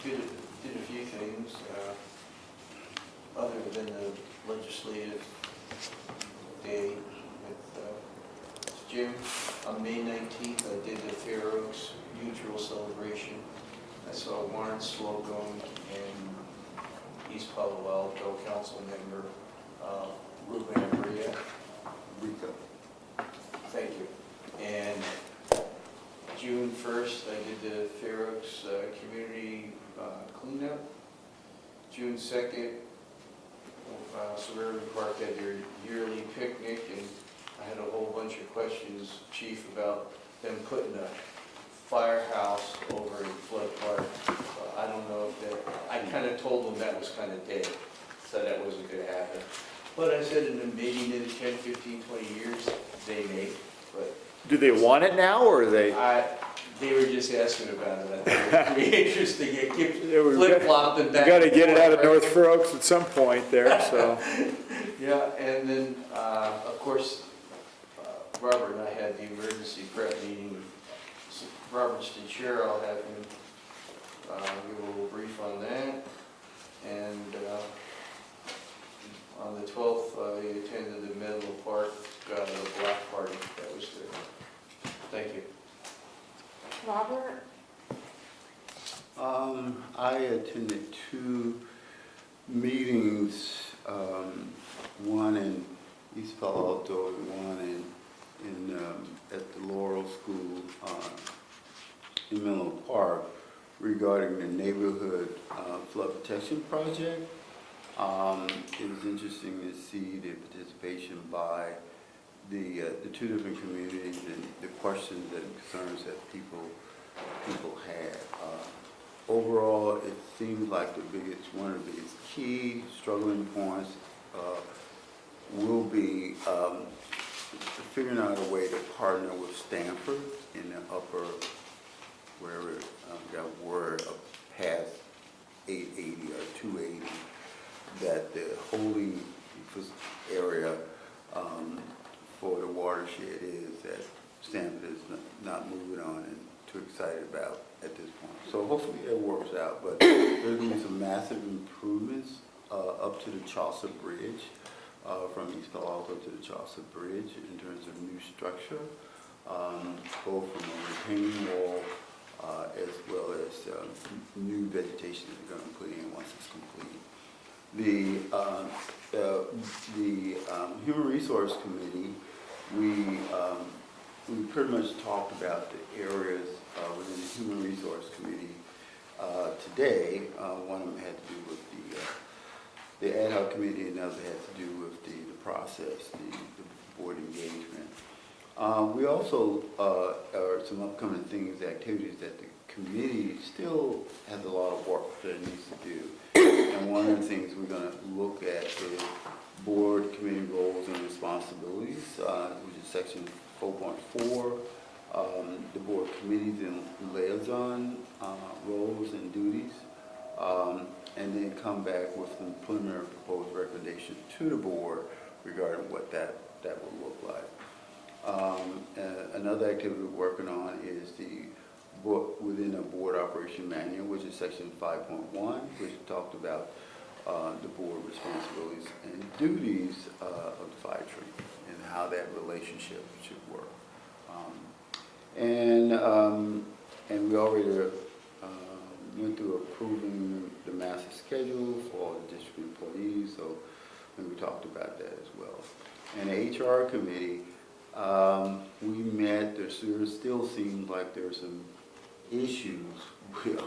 did a few things, other than the legislative day with Jim. On May 19th, I did the Fair Oaks Mutual Celebration. I saw Warren Slocum and East Palo Alto Council member Ruben Ambria. Rico. Thank you. And June 1st, I did the Fair Oaks Community Cleanup. June 2nd, Suburban Park had their yearly picnic, and I had a whole bunch of questions, Chief, about them putting a firehouse over in Flood Park. I don't know if that, I kind of told them that was kind of dead, so that wasn't going to happen. What I said in the meeting, in 10, 15, 20 years, they may, but Do they want it now, or are they? they were just asking about it. I thought it would be interesting. It keeps Yeah, we've flip-flopped and You back. got to and get it out of forth, right? North Fair Oaks at some point there, so. Yeah, and then, of course, Robert and I had the emergency prep meeting. So Robert's the chair, I'll have him give a little brief on that. And on the 12th, he attended the Menlo Park block party. That was good. Thank you. Robert? I attended 2 meetings, one in East Palo Alto and one at the Laurel School in Menlo Park regarding the neighborhood flood protection project. It was interesting to see the participation by the 2 different communities and the questions and concerns that people had. Overall, it seems like one of the biggest key struggling points will be figuring out a way to partner with Stanford in the upper, wherever got word of past 880 or 280, that the holding area for the watershed is that Stanford is not moving on and too excited about at this point. So hopefully it works out, but there's going to be some massive improvements up to the Chaucer Bridge, from East Palo Alto to the Chaucer Bridge in terms of new structure, both from a retaining wall as well as new vegetation that we're going to put in once it's complete. The Human Resource Committee, we pretty much talked about the areas within the Human Resource Committee today. One of them had to do with the ad hoc committee, and another had to do with the process, the board engagement. We also are some upcoming things, activities that the committee still has a lot of work that it needs to do. And one of the things we're going to look at is board committee roles and responsibilities, which is section 4.4, the board committees and liaison roles and duties, and then come back with some preliminary proposed recommendations to the board regarding what that would look like. Another activity we're working on is the book within a board operation manual, which is section 5.1, which talked about the board responsibilities and duties of the fire tree and how that relationship should work. And we already went through approving the master schedule for all the district employees, so and we talked about that as well. And the HR committee, we met, there still seems like there's some issues with,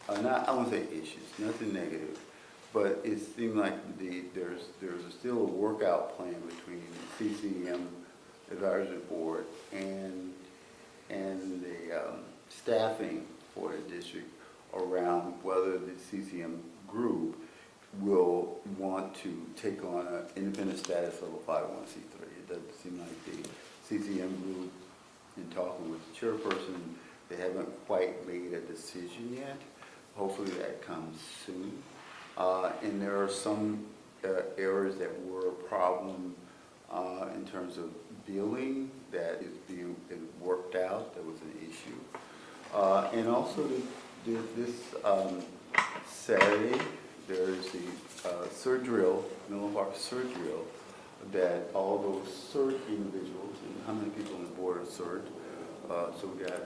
I won't say issues, nothing negative, but it seemed like there's still a workout plan between the CCM advisory board and the staffing for the district around whether the CCM group will want to take on an independent status of a 501c3. It doesn't seem like the CCM group, in talking with the chairperson, they haven't quite made a decision yet. Hopefully that comes soon. And there are some areas that were a problem in terms of billing that is being worked out. That was an issue. And also this Saturday, there's the CERT drill, Menlo Park CERT drill, that all those CERT individuals, and how many people on the board are CERT? So we got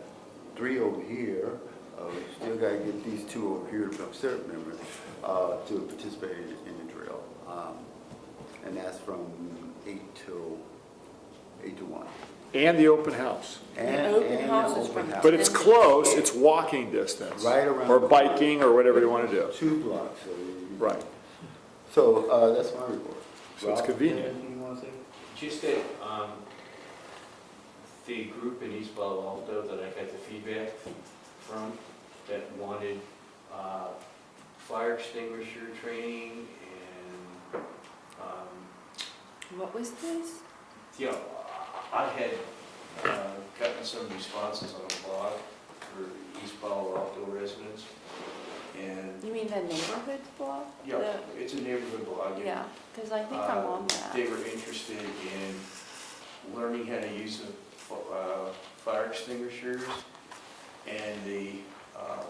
3 over here. We still got to get these 2 over here to become CERT members to participate in the drill. And that's from 8 to 1. And the open house. The open house is from But it's close, it's walking distance. Right around or the biking, or whatever you want to do. 2 blocks. So Right. So that's my report. So it's Rob, convenient. anything you want to say? Just that the group in East Palo Alto that I got the feedback from that wanted fire extinguisher training and What was this? Yeah, I had gotten some responses on a blog for East Palo Alto residents, and You mean the neighborhood blog? yeah, it's a neighborhood blog. and, Yeah, because I think I'm on that. They were interested in learning how to use fire extinguishers and the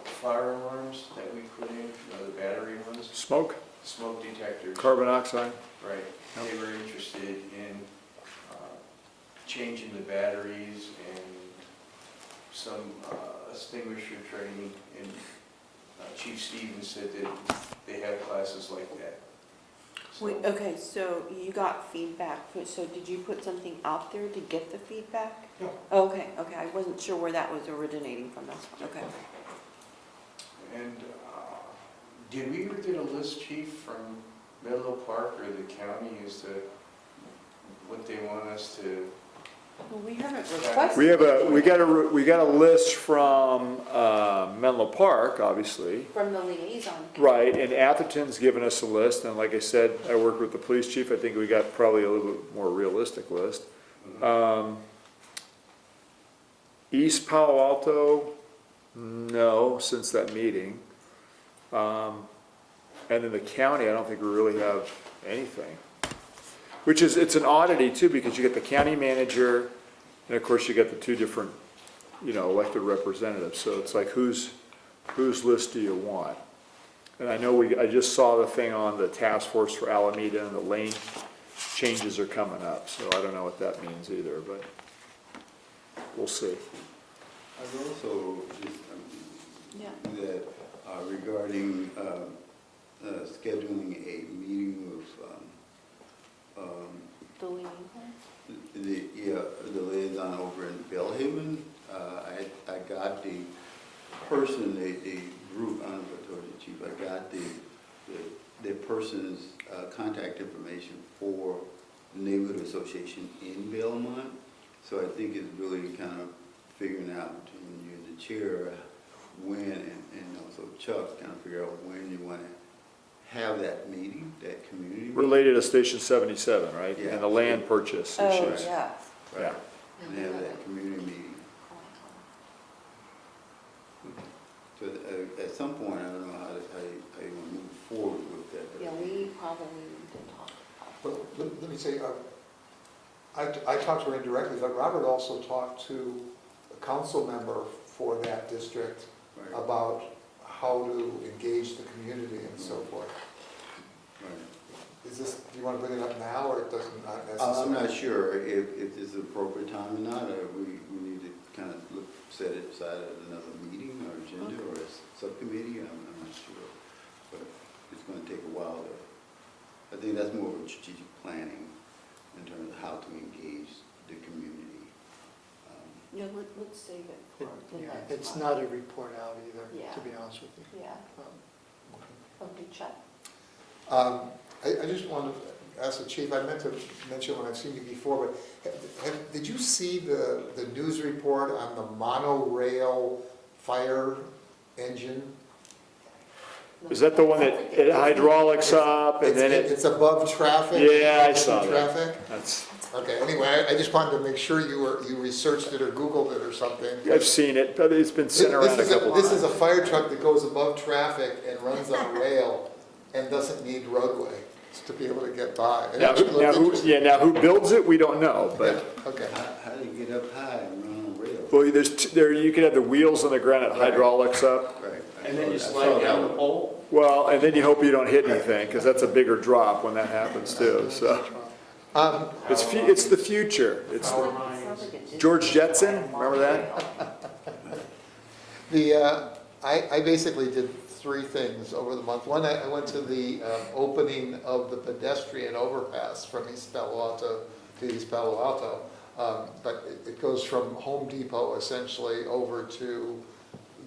fire alarms that we put in, the battery ones, Smoke, smoke detectors. carbon dioxide. Right. They were interested in changing the batteries and some extinguisher training, and Chief Stevens said that they have classes like that. So- Wait, okay, so you got feedback, so did you put something out there to get the feedback? Yeah. Okay, I wasn't sure where that was originating from, that's, okay. And did we ever get a list, Chief, from Menlo Park or the county as to what they want us to? Well, we haven't requested. We got a list from Menlo Park, obviously. From the liaison. Right, and Atherton's given us a list, and like I said, I worked with the police chief, I think we got probably a little bit more realistic list. East Palo Alto, no, since that meeting. And in the county, I don't think we really have anything. Which is, it's an oddity too, because you get the county manager, and of course you get the two different, elected representatives, so it's like, whose list do you want? And I know I just saw the thing on the task force for Alameda, and the lane changes are coming up, so I don't know what that means either, but we'll see. I've also just, Yeah. that regarding scheduling a meeting with The liaison? the liaison over in Bellhaven. I got the person, the group, I don't know if I told you, Chief, I got the person's contact information for the neighborhood association in Belmont. So I think it's really kind of figuring out between you and the chair when, and also Chuck, kind of figure out when you want to have that meeting, that community meeting. Related to Station 77, right? Yeah. And the land purchase Oh, issues. yeah. Yeah. And have that community meeting. So at some point, I don't know how you want to move forward with that. but Yeah, we probably need to talk about. Well, let me say, I talked to her indirectly, but Robert also talked to a council member for that district Right. about how to engage the community and so forth. Right. Is this, do you want to bring it up now, or it doesn't, not necessarily? I'm not sure if this is the appropriate time or not, or we need to kind of set it aside at another meeting or agenda or a subcommittee, I'm not sure. But it's going to take a while I think that's more of a strategic planning in terms of how to engage the community. Yeah, let's save it for the next It's one. not a report out either, Yeah. to be honest with you. Yeah, okay, Chuck. I just wanted to ask the chief, I meant to mention when I've seen you before, but did you see the news report on the monorail fire engine? Is that the one that it hydraulics up and then It's above traffic? Yeah, I saw that. Traffic? That's, Okay, anyway, I just wanted to make sure you researched it or Googled it or something. I've seen it, but it's been sent around a couple This times. is a fire truck that goes above traffic and runs on a rail and doesn't need roadway to be able to get by. It actually looked interesting. Now who builds it, we don't know, but, Yeah, okay. How do you get up high and run on rails? well, you could have the wheels on the ground and hydraulics up. Right. And then you slide down the pole? Well, and then you hope you don't hit anything, because that's a bigger drop when that happens too, so. It's the future. It's George Jetson, remember that? I basically did three things over the month. One, I went to the opening of the pedestrian overpass from East Palo Alto to East Palo Alto. But it goes from Home Depot essentially over to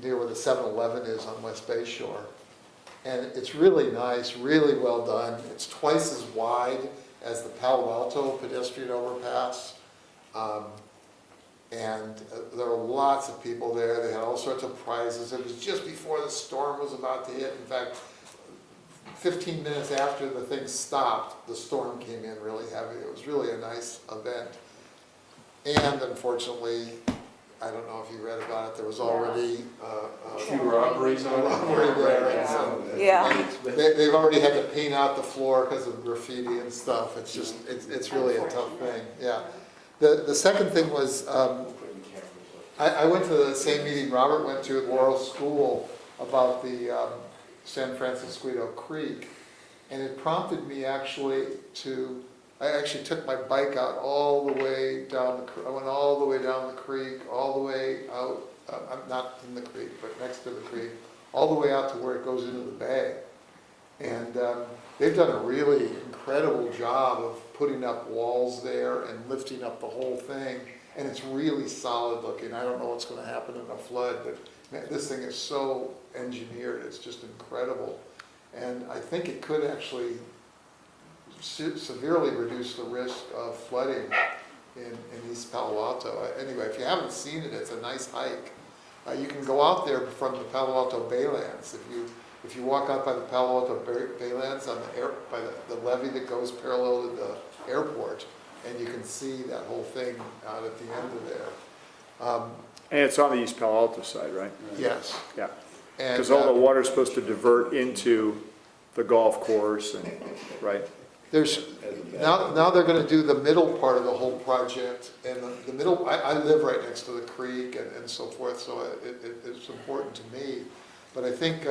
near where the 7-Eleven is on West Bay Shore. And it's really nice, really well done. It's twice as wide as the Palo Alto pedestrian overpass. And there were lots of people there. They had all sorts of prizes. It was just before the storm was about to hit. In fact, 15 minutes after the thing stopped, the storm came in really heavy. It was really a nice event. And unfortunately, I don't know if you read about it, there was already A few robberies on robbery there. And so Yeah. they've already had to paint out the floor because of graffiti and stuff. It's just, it's really a tough thing, yeah. The second thing was, I went to the same meeting Robert went to at Laurel School about the San Francisco Creek, and it prompted me actually I actually took my bike out all the way down I went all the way down the creek, all the way out, I'm not in the creek, but next to the creek, all the way out to where it goes into the bay. And they've done a really incredible job of putting up walls there and lifting up the whole thing. And it's really solid looking. I don't know what's going to happen in a flood, but man, this thing is so engineered. It's just incredible. And I think it could actually severely reduce the risk of flooding in East Palo Alto. Anyway, if you haven't seen it, it's a nice hike. You can go out there from the Palo Alto Baylands. If you walk out by the Palo Alto Baylands on by the levee that goes parallel to the airport, and you can see that whole thing out at the end of there. And it's on the East Palo Alto side, right? Yes. Yeah. And, Because all the water's supposed to divert into the golf course, and right? Now they're going to do the middle part of the whole project, and the middle, I live right next to the creek and so forth, so it's important to me. But I think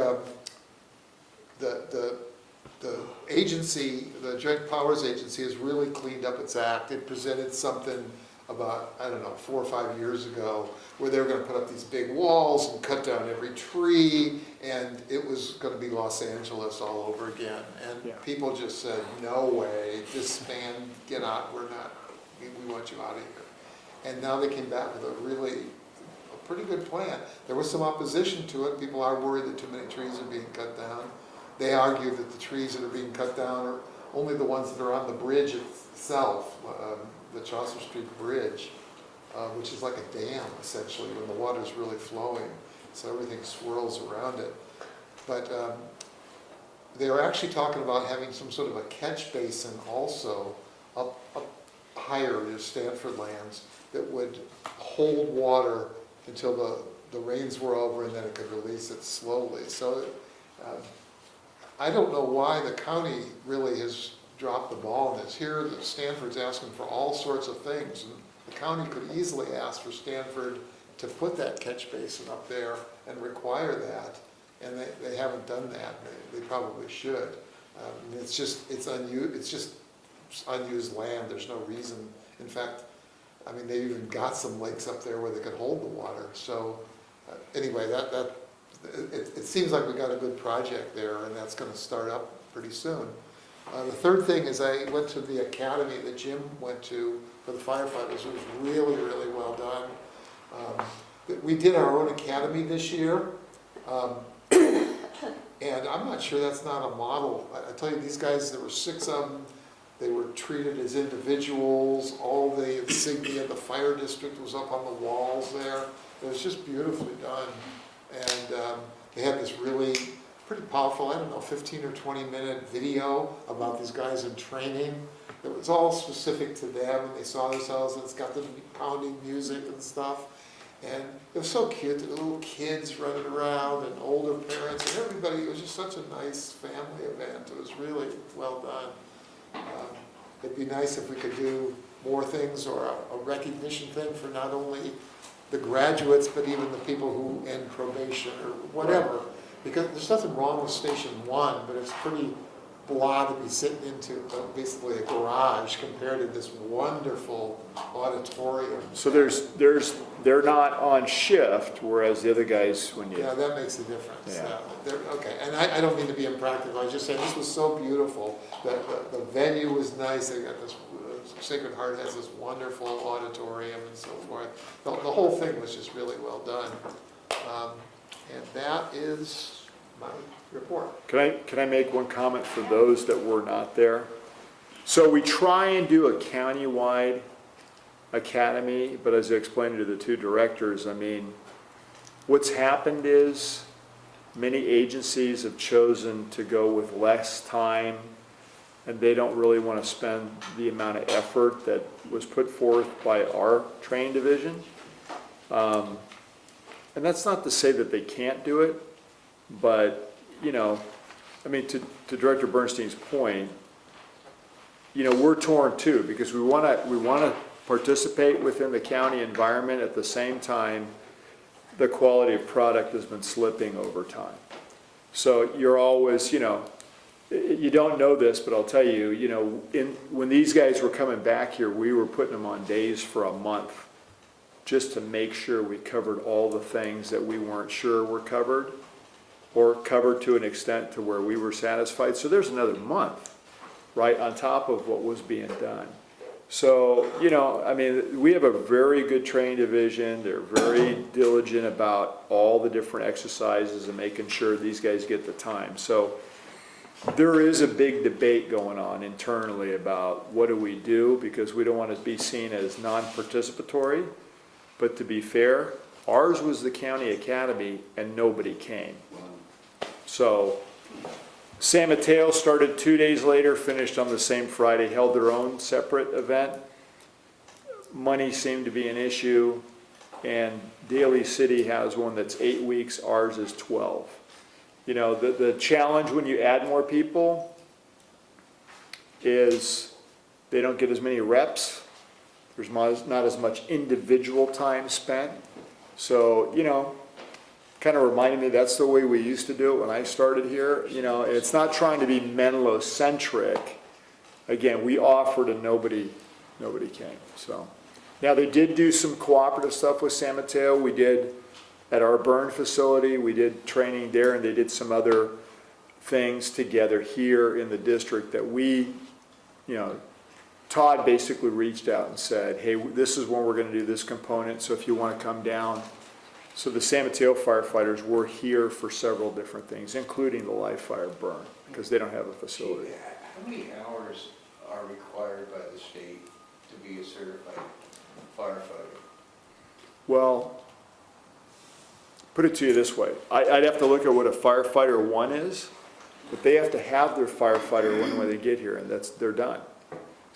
the agency, the Joint Powers Agency, has really cleaned up its act. It presented something about, I don't know, 4 or 5 years ago, where they were going to put up these big walls and cut down every tree, and it was going to be Los Angeles all over again. And people just said, no way, disband, get out, we want you out of here. And now they came back with a pretty good plan. There was some opposition to it. People are worried that too many trees are being cut down. They argue that the trees that are being cut down are only the ones that are on the bridge itself, the Chaucer Street Bridge, which is like a dam, essentially, when the water's really flowing, so everything swirls around it. But they're actually talking about having some sort of a catch basin also up higher near Stanford Lands that would hold water until the rains were over, and then it could release it slowly. So I don't know why the county really has dropped the ball on this. Here, Stanford's asking for all sorts of things, and the county could easily ask for Stanford to put that catch basin up there and require that, and they haven't done that. They probably should. It's just unused land. There's no reason. In fact, I mean, they even got some lakes up there where they could hold the water. So anyway, it seems like we got a good project there, and that's going to start up pretty soon. The third thing is I went to the academy that Jim went to for the firefighters. It was really, really well done. We did our own academy this year, and I'm not sure that's not a model. I tell you, these guys, there were 6 of them. They were treated as individuals. All the insignia of the fire district was up on the walls there. It was just beautifully done. And they had this really pretty powerful, I don't know, 15 or 20-minute video about these guys in training. It was all specific to them, and they saw themselves, and it's got the pounding music and stuff. And it was so cute, the little kids running around and older parents and everybody. It was just such a nice family event. It was really well done. It'd be nice if we could do more things, or a recognition thing for not only the graduates, but even the people who end probation or whatever. Because there's nothing wrong with Station 1, but it's pretty blah to be sitting into basically a garage compared to this wonderful auditorium. So they're not on shift, whereas the other guys, when you... Yeah, that makes a difference. Yeah. Okay, and I don't mean to be impractical. I was just saying this was so beautiful. The venue was nice. They got this, Sacred Heart has this wonderful auditorium and so forth. The whole thing was just really well done. And that is my report. Can I make one comment for those that were not there? So we try and do a county-wide academy, but as I explained to the 2 directors, I mean, what's happened is many agencies have chosen to go with less time, and they don't really want to spend the amount of effort that was put forth by our training division. And that's not to say that they can't do it, but, you know, I mean, to Director Bernstein's point, you know, we're torn too, because we want to participate within the county environment. At the same time, the quality of product has been slipping over time. So you're always, you know, you don't know this, but I'll tell you, you know, when these guys were coming back here, we were putting them on days for a month just to make sure we covered all the things that we weren't sure were covered, or covered to an extent to where we were satisfied. So there's another month, right, on top of what was being done. So, you know, I mean, we have a very good training division. They're very diligent about all the different exercises and making sure these guys get the time. So there is a big debate going on internally about what do we do, because we don't want to be seen as non-participatory. But to be fair, ours was the county academy and nobody came. So San Mateo started 2 days later, finished on the same Friday, held their own separate event. Money seemed to be an issue, and Daly City has one that's 8 weeks, ours is 12. You know, the challenge when you add more people is they don't get as many reps. There's not as much individual time spent. So, you know, kind of reminded me that's the way we used to do it when I started here. You know, it's not trying to be Menlo-centric. Again, we offered and nobody came. So now they did do some cooperative stuff with San Mateo. We did at our burn facility, we did training there, and they did some other things together here in the district that we, you know, Todd basically reached out and said, hey, this is when we're going to do this component, so if you want to come down. So the San Mateo firefighters were here for several different things, including the live fire burn, because they don't have a facility. How many hours are required by the state to be a certified firefighter? Well, put it to you this way. I'd have to look at what a firefighter 1 is, but they have to have their firefighter 1 when they get here, and they're done.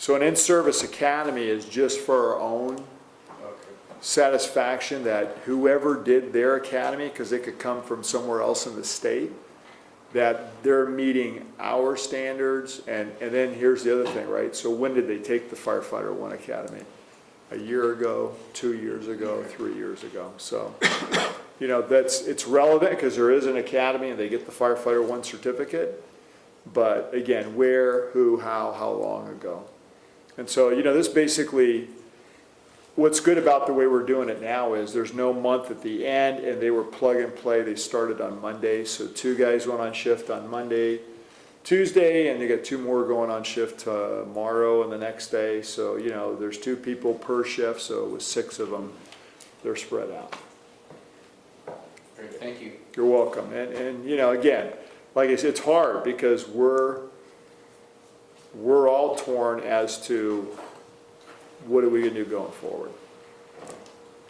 So an in-service academy is just for our own satisfaction that whoever did their academy, because they could come from somewhere else in the state, that they're meeting our standards. And then here's the other thing, right? So when did they take the Firefighter 1 Academy? A year ago, 2 years ago, 3 years ago. So, you know, it's relevant because there is an academy and they get the Firefighter 1 certificate. But again, where, who, how long ago? And so, you know, this basically, what's good about the way we're doing it now is there's no month at the end, and they were plug and play. They started on Monday, so 2 guys went on shift on Monday, Tuesday, and they got 2 more going on shift tomorrow and the next day. So, you know, there's 2 people per shift, so it was 6 of them. They're spread out. Great, thank you. You're welcome. And you know, again, like I said, it's hard because we're all torn as to what are we going to do going forward.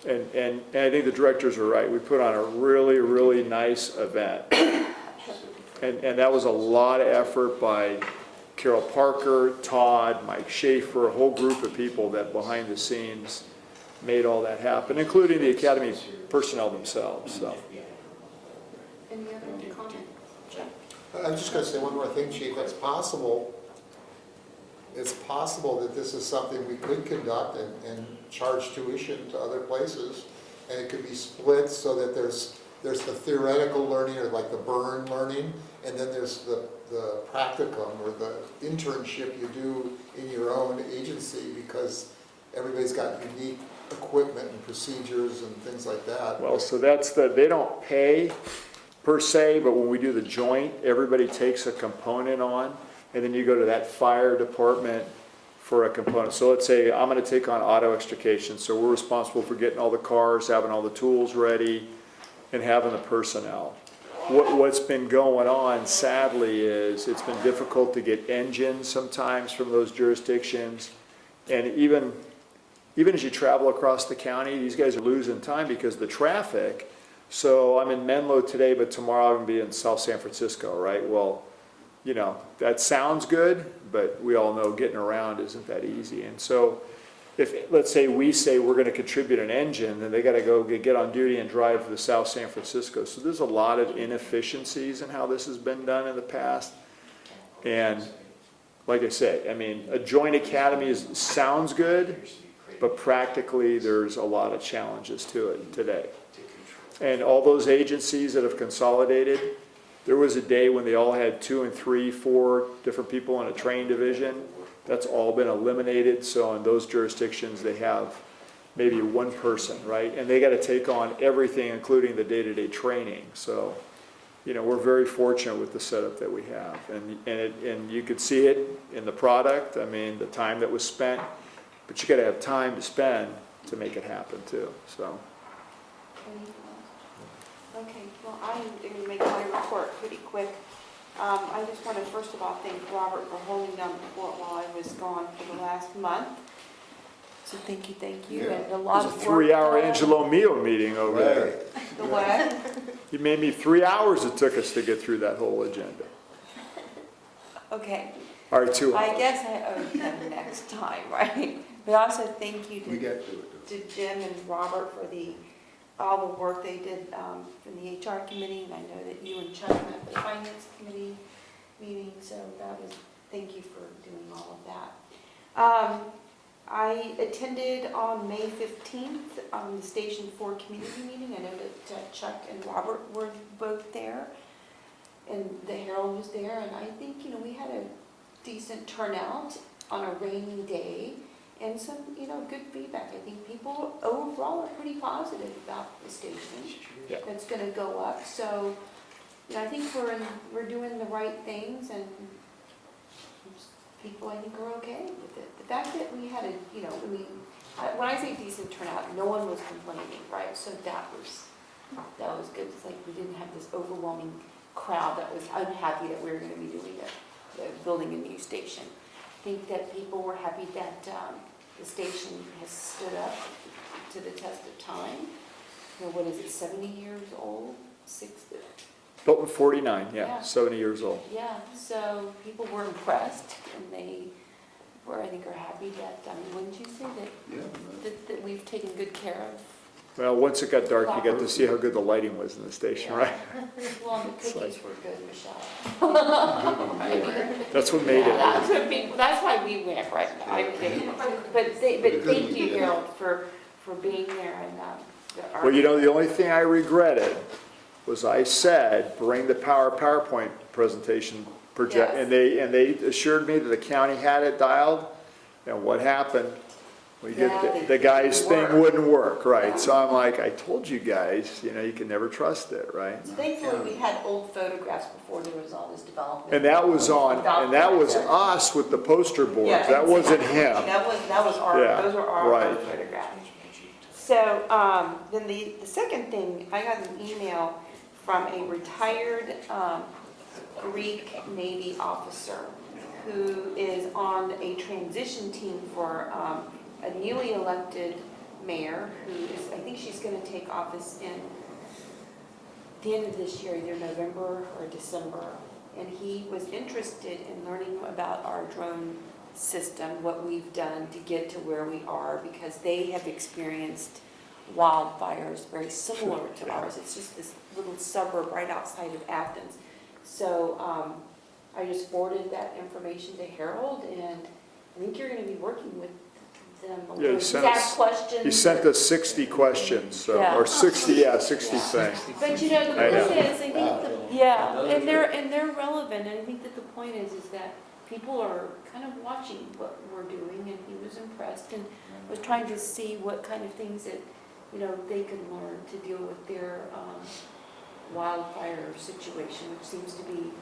And I think the directors are right. We put on a really, really nice event. And that was a lot of effort by Carol Parker, Todd, Mike Schaefer, a whole group of people that behind the scenes made all that happen, including the Academy personnel themselves. So. Any other comment? I'm just going to say one more thing, Chief. It's possible that this is something we could conduct and charge tuition to other places, and it could be split so that there's the theoretical learning, or like the burn learning, and then there's the practicum or the internship you do in your own agency, because everybody's got unique equipment and procedures and things like that. Well, so they don't pay per se, but when we do the joint, everybody takes a component on, and then you go to that fire department for a component. So let's say I'm going to take on auto extrication, so we're responsible for getting all the cars, having all the tools ready, and having the personnel. What's been going on, sadly, is it's been difficult to get engines sometimes from those jurisdictions, and even as you travel across the county, these guys are losing time because the traffic So I'm in Menlo today, but tomorrow I'm gonna be in South San Francisco, right? Well, you know, that sounds good, but we all know getting around isn't that easy. And so if, let's say we say we're gonna contribute an engine, then they gotta go get on duty and drive to South San Francisco. So there's a lot of inefficiencies in how this has been done in the past. And like I say, I mean, a joint academy sounds good, but practically there's a lot of challenges to it today. And all those agencies that have consolidated, there was a day when they all had 2 and 3, 4 different people in a train division. That's all been eliminated. So in those jurisdictions, they have maybe one person, right? And they got to take on everything, including the day-to-day training. So, you know, we're very fortunate with the setup that we have. And you could see it in the product. I mean, the time that was spent, but you got to have time to spend to make it happen too, so. Okay, well, I'm going to make my report pretty quick. I just want to first of all thank Robert for holding down the fort while I was gone for the last month. So thank you, Yeah. and a It lot was a of work. 3-hour done. Angelo Mio meeting over there. The what? You made me 3 hours it took us to get through that whole agenda. Okay, All right, 2 hours. I guess I owe them next time, right? But also thank you We to got to it. to Jim and Robert for all the work they did in the HR committee, and I know that you and Chuck met the finance committee meeting, so thank you for doing all of that. I attended on May 15th the Station 4 community meeting. I know that Chuck and Robert were both there, and the Herald was there, and I think, you know, we had a decent turnout on a rainy day, and some, you know, good feedback. I think people overall are pretty positive about the station. Yeah. That's going to go up. So, you know, I think we're doing the right things, and people, I think, are okay with it. The fact that we had when I say decent turnout, no one was complaining, right? So that was good. It's like we didn't have this overwhelming crowd that was unhappy that we were going to be building a new station. I think that people were happy that the station has stood up to the test of time. You know, what is it, 70 years old? 60? Built in 49, Yeah. yeah, 70 years old. Yeah, so people were impressed, and they were, I think, are happy that, wouldn't you say that we've taken good care of? Well, once it got dark, you got to see how good the lighting was in the station, right? Well, the cookies were good, Michelle. That's what made it. That's why we went, right? I'm kidding. But thank you, Harold, for being there and, Well, you know, the only thing I regretted was I said, bring the PowerPoint presentation project, Yes. and they assured me that the county had it dialed, and what happened? The guy's thing wouldn't work, right? So I'm like, I told you guys, you know, you can never trust it, right? Thankfully, we had old photographs before there was all this development. And that was us with the poster boards, Yeah, that wasn't exactly. him. That was our, Yeah, those were our right. photographs. So, then the second thing, I got an email from a retired Greek Navy officer who is on a transition team for a newly elected mayor who is, I think she's going to take office in the end of this year, either November or December. And he was interested in learning about our drone system, what we've done to get to where we are, because they have experienced wildfires very similar to ours. It's just this little suburb right outside of Athens. So I just forwarded that information to Harold, and I think you're going to be working with them. Yeah, he sent us 60 questions, so, Yeah. or 60 things. But you know, the I know. point is, I think, and they're relevant, and I think that the point is that people are kind of watching what we're doing, and he was impressed, and was trying to see what kind of things that, you know, they could learn to deal with their wildfire situation, which seems to be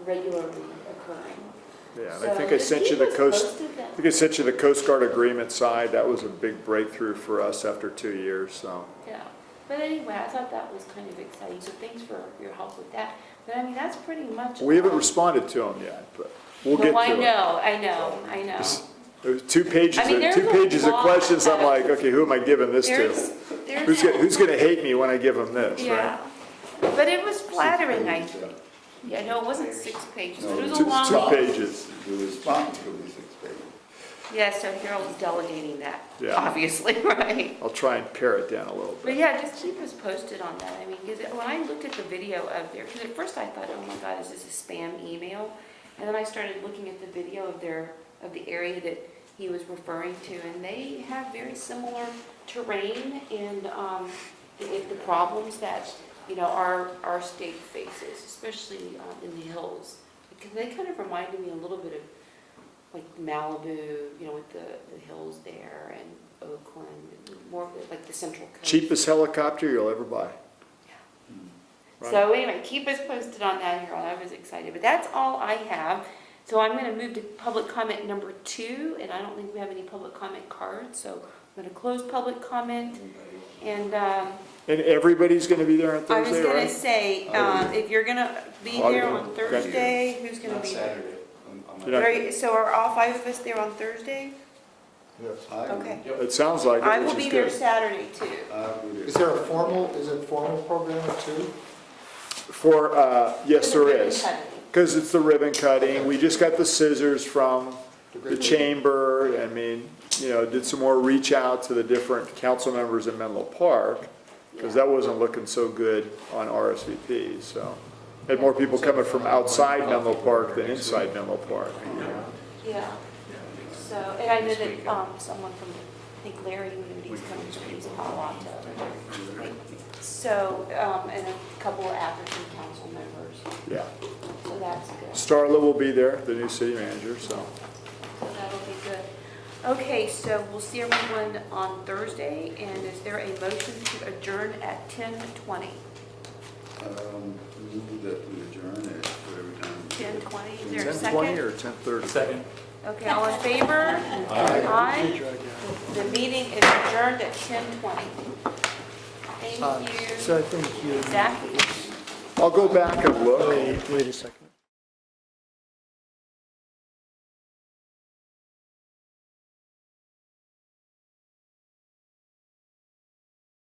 regularly occurring. Yeah, So I think I just sent you keep the us Coast, posted then. I think I sent you the Coast Guard agreement side. That was a big breakthrough for us after 2 years, so. Yeah, but anyway, I thought that was kind of exciting, so thanks for your help with that. But I mean, that's pretty much. We haven't responded to them yet, but we'll get to it. I know. There's 2 pages, I mean, there's two a pages of lot questions. I'm of- like, okay, who am I giving this to? Who's gonna hate me when I give them this, Yeah, right? but it was flattering, I think. Yeah, no, it wasn't 6 pages, but it was a Two long. pages. The response will be 6 pages. Yeah, so Harold's delegating that, Yeah. obviously, right? I'll try and pare it down a little bit. But yeah, just keep us posted on that. I mean, because when I looked at the video of their, because at first I thought, oh my God, is this a spam email? And then I started looking at the video of the area that he was referring to, and they have very similar terrain and the problems that, our state faces, especially in the hills. Because they kind of reminded me a little bit of like Malibu, with the hills there, and Oakland, and more of like the Central Coast. Cheapest helicopter you'll ever buy. Right. So anyway, keep us posted on that, Harold. I was excited, but that's all I have. So I'm going to move to public comment number 2, and I don't think we have any public comment cards, so I'm going to close public comment. And And everybody's gonna be there on I was Thursday, going to right? say, if you're going to be there on Thursday, who's going to Not be there? Saturday. You're not- So are all 5 of us there on Thursday? Yes. Okay. It sounds like I it, will which be is there good. Saturday too. Is there a formal program too? For, yes, there Ribbon is. cutting. Because it's the ribbon cutting. We just got the scissors from the chamber. I mean, did some more reach out to the different council members in Menlo Park, because that wasn't looking so good on RSVP, so. Had more people coming from outside Menlo Park than inside Menlo Park. Yeah. So, and I know that someone from, I think Larry Moody's coming from East Palo Alto. So, and a couple of Atherton council members. Yeah. So that's good. Starla will be there, the new city manager, so. So that'll be good. Okay, so we'll see everyone on Thursday, and is there a motion to adjourn at 10:20? Move that we adjourn at whatever time. 10:20, is there a 10:20 second? or 10:30? Second. Okay, all in favor? Aye. The meeting is adjourned at 10:20. Thank you. So I think you, Zach? I'll go back and look. wait a second.